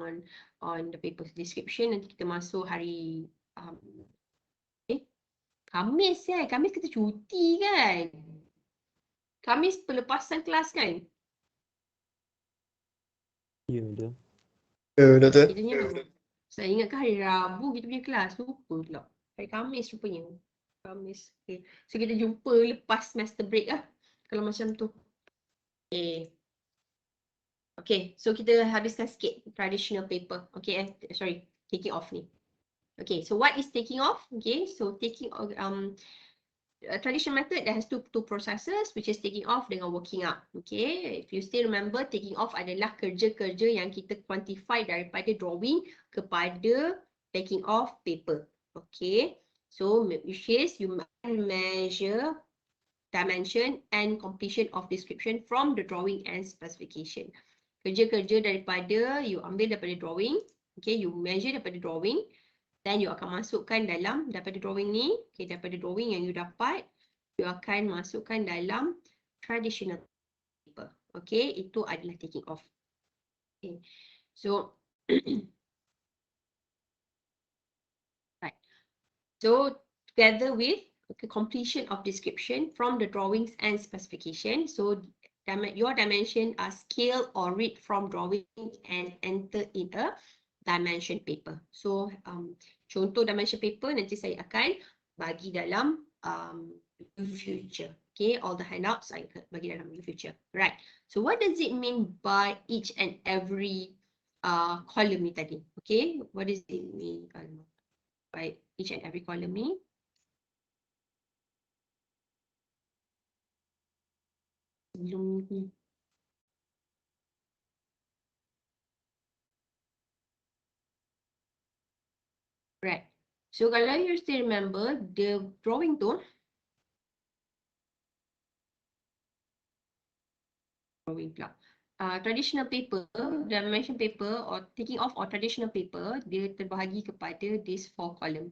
on the paper description. Nanti kita masuk hari Khamis kan? Khamis kita cuti kan? Khamis pelepasan kelas kan? Ya, dah. Doktor. Saya ingatkan hari Rabu kita punya kelas. Lupa pula. Hari Khamis rupanya. Khamis. Okay. So kita jumpa lepas semester break lah. Kalau macam tu. Okay. Okay, so kita habiskan sikit traditional paper. Okay, sorry, taking off ni. Okay, so what is taking off? Okay, so taking off, traditional method that has two processes, which is taking off dengan working up. Okay, if you still remember, taking off adalah kerja-kerja yang kita quantify daripada drawing kepada taking off paper. Okay, so which is you measure dimension and completion of description from the drawing and specification. Kerja-kerja daripada you ambil daripada drawing, okay, you measure daripada drawing, then you akan masukkan dalam daripada drawing ni, okay, daripada drawing yang you dapat, you akan masukkan dalam traditional paper, okay, itu adalah taking off. Okay, so right, so together with completion of description from the drawings and specification, so your dimension are scale or read from drawing and enter in a dimension paper. So contoh dimension paper nanti saya akan bagi dalam future. Okay, all the handouts saya bagi dalam future. Right. So what does it mean by each and every column ni tadi? Okay, what does it mean by each and every column ni? Right. So kalau you still remember the drawing tu, traditional paper, dimension paper or taking off or traditional paper, dia terbahagi kepada these 4 column.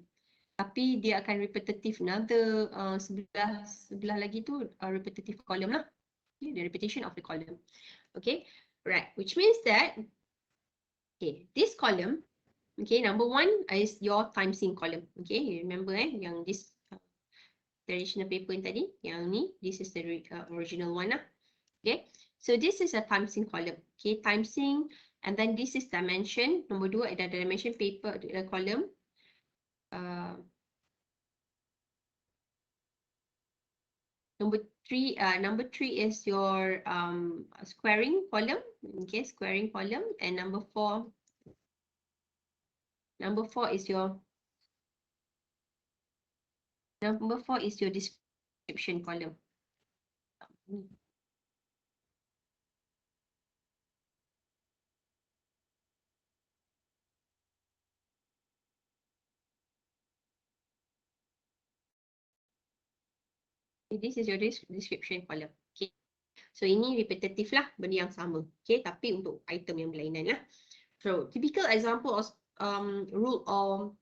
Tapi dia akan repetitive. Another sebelah lagi tu repetitive column lah. Okay, the repetition of the column. Okay, right. Which means that, okay, this column, okay, number 1 is your time sync column. Okay, you remember yang this traditional paper yang tadi, yang ni, this is the original one lah. Okay, so this is a time sync column. Okay, time sync, and then this is dimension. Nombor 2 ada dimension paper column. Number 3 is your squaring column. Okay, squaring column, and number 4 is your description column. This is your description column. Okay. So ini repetitive lah, benda yang sama. Okay, tapi untuk item yang berlainan lah. So typical example of rule of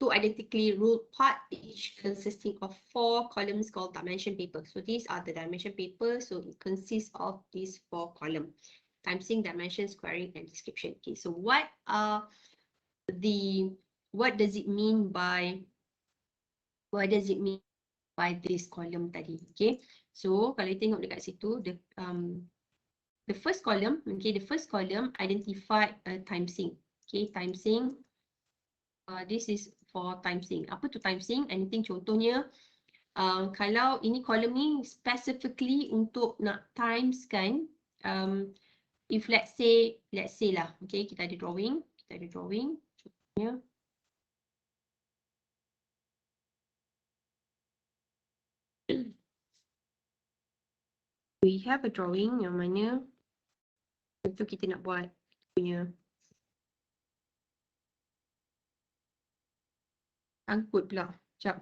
two identically ruled part, each consisting of 4 columns called dimension paper. So these are the dimension paper. So it consists of these 4 columns: time sync, dimension, squaring, and description. Okay. So what does it mean by this column tadi? Okay. So kalau kita tengok dekat situ, the first column, okay, the first column identify a time sync. Okay, time sync. This is for time sync. Apa tu time sync? Anything contohnya, kalau ini column ni specifically untuk nak times kan, if let's say lah, okay, kita ada drawing, contohnya. We have a drawing yang mana tentu kita nak buat punya angkut pula. Sekejap.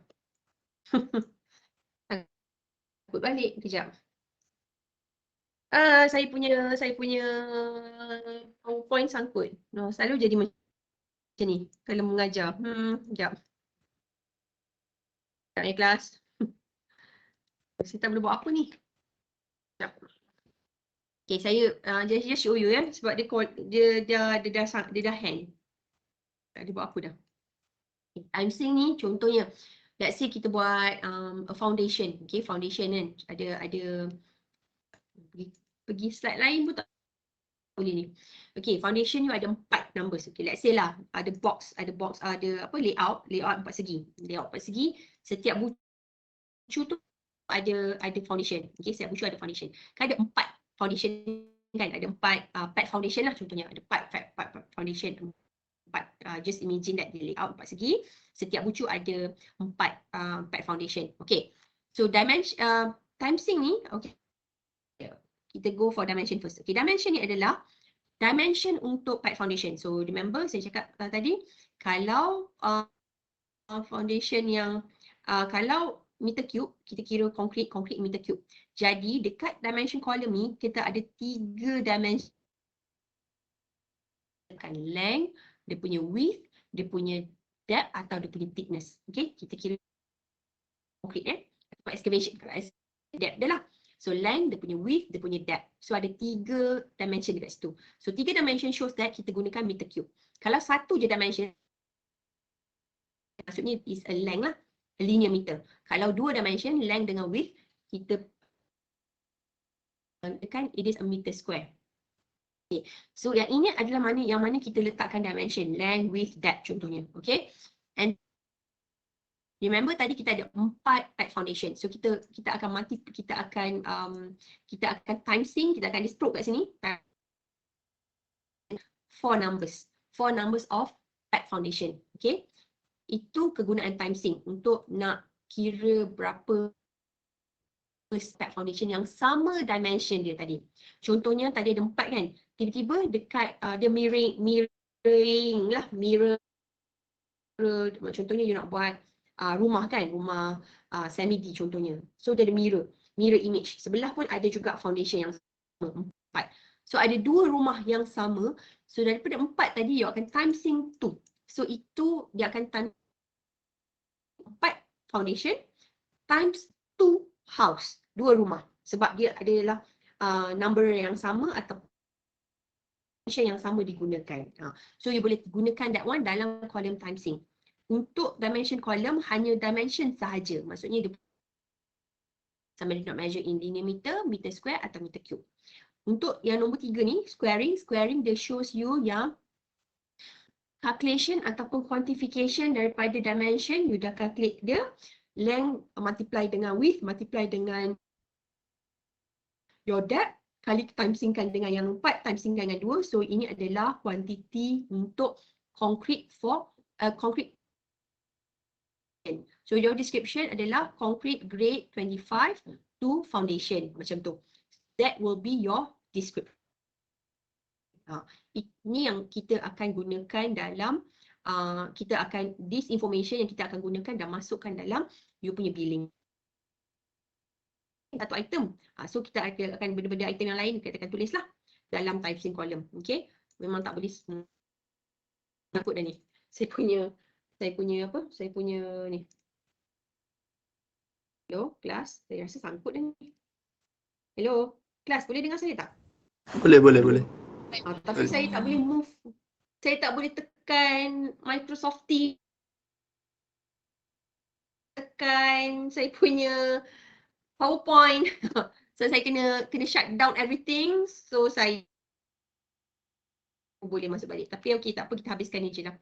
Angkut balik kejap. Saya punya PowerPoint sangkut. No, selalu jadi macam ni kalau mengajar. Sekejap. Kat kelas. Saya tak boleh buat apa ni. Sekejap. Okay, saya just show you ya, sebab dia dah hang. Tak ada buat apa dah. Okay, time sync ni contohnya, let's say kita buat a foundation, okay, foundation kan, ada pergi slide lain pun tak boleh ni. Okay, foundation ni ada 4 numbers. Okay, let's say lah ada box, ada apa, layout 4 segi. Layout 4 segi, setiap bucu tu ada foundation. Okay, setiap bucu ada foundation. Kan ada 4 foundation kan, ada 4 pad foundation lah contohnya. Ada 4 foundation. 4, just imagine that the layout 4 segi, setiap bucu ada 4 pad foundation. Okay, so dimension time sync ni, okay, kita go for dimension first. Okay, dimension ni adalah dimension untuk pad foundation. So remember saya cakap tadi, kalau foundation yang kalau meter cube, kita kira concrete meter cube. Jadi dekat dimension column ni kita ada 3 dimension, length, dia punya width, dia punya depth atau dia punya thickness. Okay, kita kira concrete atau excavation, depth dia lah. So length, dia punya width, dia punya depth. So ada 3 dimension dekat situ. So 3 dimension shows that kita gunakan meter cube. Kalau satu je dimension, maksudnya is a length lah, a linear meter. Kalau 2 dimension, length dengan width, kita kan it is a meter square. Okay. So yang ini adalah yang mana kita letakkan dimension, length, width, depth contohnya. Okay. And remember tadi kita ada 4 pad foundation. So kita akan kita akan time sync, kita akan di stroke kat sini. 4 numbers of pad foundation. Okay. Itu kegunaan time sync untuk nak kira berapa pad foundation yang sama dimension dia tadi. Contohnya tadi ada 4 kan. Tiba-tiba dekat dia mirror. Contohnya you nak buat rumah kan, rumah semi-D contohnya. So dia ada mirror image. Sebelah pun ada juga foundation yang sama, 4. So ada 2 rumah yang sama. So daripada 4 tadi you akan time sync 2. So itu dia akan time 4 foundation times 2 house, 2 rumah. Sebab dia adalah number yang sama atau yang sama digunakan. So you boleh gunakan that one dalam column time sync. Untuk dimension column hanya dimension sahaja. Maksudnya dia sama dia nak measure in linear meter, meter square atau meter cube. Untuk yang nombor 3 ni, squaring dia shows you yang calculation ataupun quantification daripada dimension, you dah calculate dia, length multiply dengan width, multiply dengan your depth, kali time synckan dengan yang 4, time synckan dengan 2. So ini adalah quantity untuk concrete concrete. So your description adalah concrete grade 25 to foundation, macam tu. That will be your description. Ini yang kita akan gunakan dalam this information yang kita akan gunakan dan masukkan dalam you punya billing. Satu item. So kita akan benda-benda item yang lain kita akan tulislah dalam time sync column. Okay. Memang tak boleh takut dah ni. Saya punya ni. Hello, kelas. Saya rasa sangkut dah ni. Hello, kelas, boleh dengar saya tak? Boleh. Tapi saya tak boleh move. Saya tak boleh tekan Microsoft Teams. Tekan saya punya PowerPoint. So saya kena shut down everything. So saya boleh masuk balik. Tapi okay, tak apa, kita habiskan ni je lah.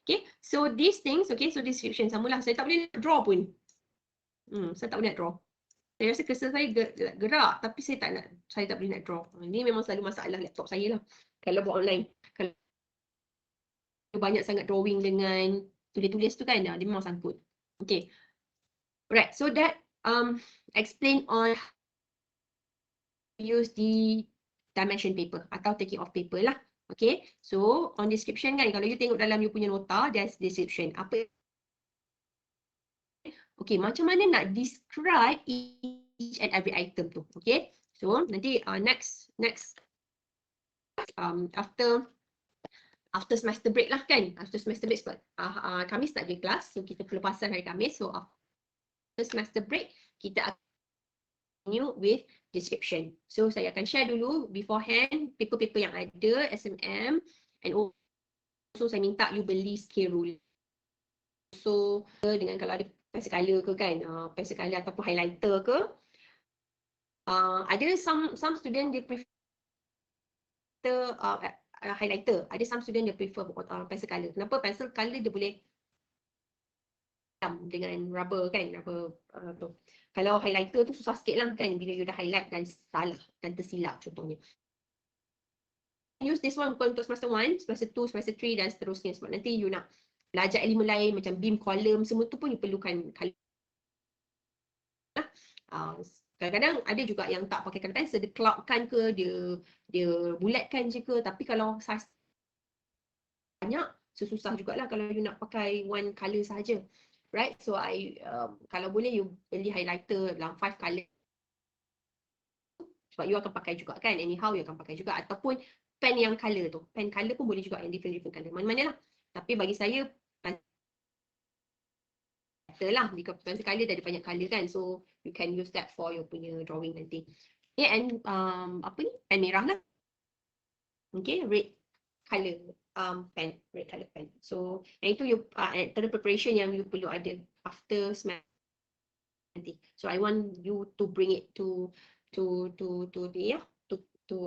Okay, so these things, okay, so description samalah. Saya tak boleh draw pun. Saya tak boleh nak draw. Saya rasa cursor saya gerak, tapi saya tak boleh nak draw. Ini memang selalu masalah laptop saya lah. Kalau buat online, kalau banyak sangat drawing dengan tulis-tulis tu kan, dia memang sangkut. Okay, right. So that explain on use the dimension paper atau taking off paper lah. Okay, so on description kan, kalau you tengok dalam you punya nota, there's description. Apa? Okay, macam mana nak describe each and every item tu? Okay, so nanti next after semester break lah kan. After semester break sebab Khamis tak ada kelas, so kita pelepasan hari Khamis. So after semester break, kita akan continue with description. So saya akan share dulu beforehand paper-paper yang ada, SMM, and also saya minta you beli scale ruler. So dengan kalau ada pencil color ke kan, pencil color ataupun highlighter ke, ada some student dia prefer highlighter, ada some student dia prefer pencil color. Kenapa? Pencil color dia boleh dengan rubber kan, rubber tu. Kalau highlighter tu susah sikit lah kan, bila you dah highlight dan salah dan tersilap contohnya. Use this one bukan untuk semester 1, semester 2, semester 3 dan seterusnya, sebab nanti you nak belajar elemen lain macam beam, column, semua tu pun you perlukan color. Kadang-kadang ada juga yang tak pakai color pencil, dia cloudkan ke, dia bulatkan je ke, tapi kalau size banyak, susah jugalah kalau you nak pakai one color saja. Right, so kalau boleh you beli highlighter dalam 5 color sebab you akan pakai juga kan, anyhow you akan pakai juga, ataupun pen yang color tu, pen color pun boleh juga yang different color, mana-mana lah. Tapi bagi saya better lah, jika pencil color dah ada banyak color kan, so you can use that for your punya drawing nanti. Okay, and apa ni, pen merah lah. Okay, red color pen, red color pen. So yang itu you antara preparation yang you perlu ada after semester nanti. So I want you to bring it to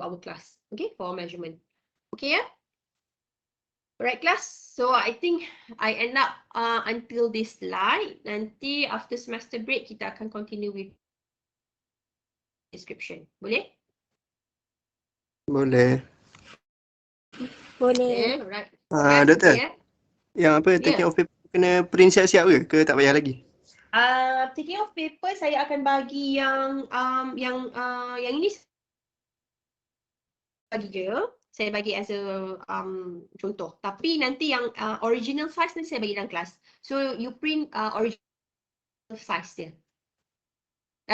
our class, okay, for measurement. Okay, yeah. Alright, class. So I think I end up until this slide. Nanti after semester break kita akan continue with description. Boleh? Boleh. Boleh. Alright. Doktor, Yeah. yang apa taking off paper kena print siap-siap ke tak payah lagi? Taking off paper saya akan bagi yang ini bagi je. Saya bagi as a contoh. Tapi nanti yang original size nanti saya bagi dalam kelas. So you print original size dia.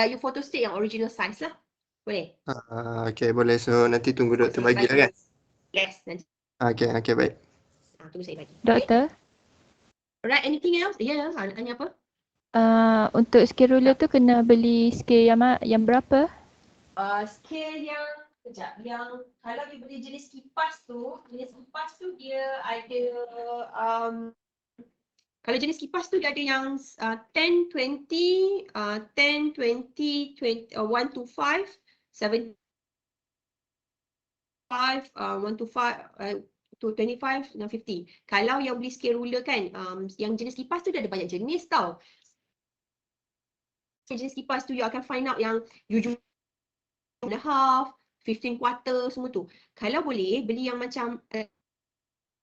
You photostat yang original size lah. Boleh? Okay, boleh. So nanti tunggu doktor bagi lah kan? Yes, nanti. Okay, baik. Tunggu saya bagi. Doktor? Okay? Alright, anything else? Ya, tanya apa? Untuk scale ruler tu kena beli scale yang berapa? Scale yang kejap, yang kalau you beli jenis kipas tu dia ada kalau jenis kipas tu dia ada yang 10, 20, 10, 20, 1 to 5, 7, 5, 1 to 5, to 25 dan 50. Kalau yang beli scale ruler kan, yang jenis kipas tu dia ada banyak jenis tau. Jenis kipas tu you akan find out yang you jual 1/2, 15 quarter semua tu. Kalau boleh beli yang macam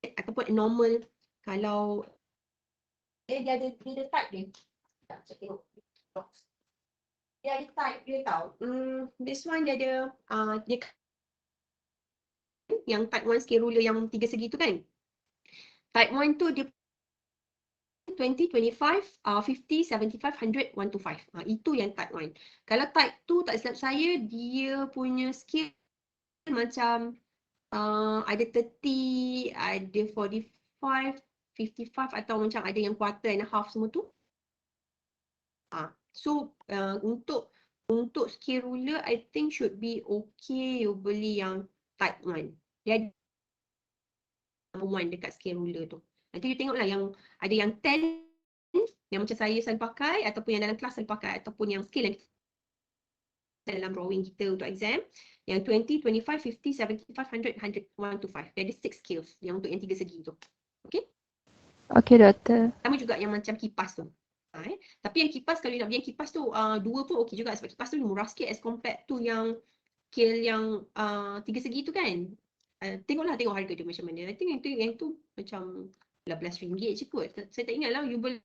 ataupun normal. Kalau dia ada type dia. Saya tengok. Dia ada type dia tau. This one dia ada dia yang type 1 scale ruler yang 3 segi tu kan. Type 1 tu dia 20, 25, 50, 75, 100, 1 to 5. Itu yang type 1. Kalau type 2 tak silap saya dia punya scale macam ada 30, ada 45, 55 atau macam ada yang quarter and a half semua tu. So untuk scale ruler I think should be okay you beli yang type 1. Dia ada number 1 dekat scale ruler tu. Nanti you tengoklah yang ada yang 10 yang macam saya selalu pakai ataupun yang dalam kelas selalu pakai ataupun yang scale yang dalam drawing kita untuk exam. Yang 20, 25, 50, 75, 100, 100, 1 to 5. Dia ada 6 scales yang untuk yang 3 segi tu. Okay? Okey doktor. Sama juga yang macam kipas tu. Tapi yang kipas, kalau nak beli yang kipas tu 2 pun okey juga sebab kipas tu murah sikit as compared to yang scale yang 3 segi tu kan. Tengok harga dia macam mana. I think yang tu macam RM18 je kot. Saya tak ingat lah, you boleh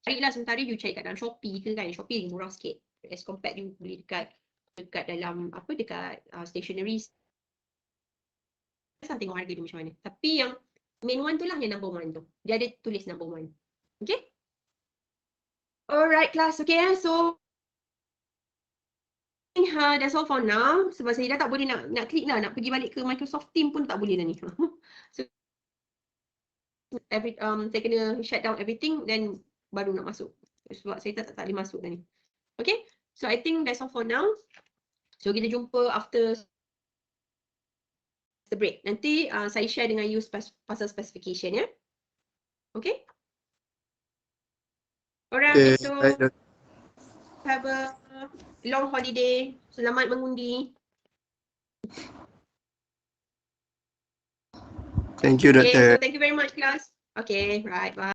carilah sementara you cari kat dalam Shopee ke kan. Shopee murah sikit as compared you beli dekat dalam dekat stationery. Saya tengok harga dia macam mana. Tapi yang main one tu lah yang number 1 tu. Dia ada tulis number 1. Okay? Alright class, okay. So that's all for now. Sebab saya dah tak boleh nak klik lah, nak pergi balik ke Microsoft Team pun tak boleh dah ni. So saya kena shut down everything then baru nak masuk. Sebab saya tak boleh masuk dah ni. Okay? So I think that's all for now. So kita jumpa after the break. Nanti saya share dengan you pasal specification ya. Okay? Alright, so Baik, Dok. have a long holiday. Selamat mengundi. Thank you, Okay, so Doktor. thank you very much class. Okay, right, bye.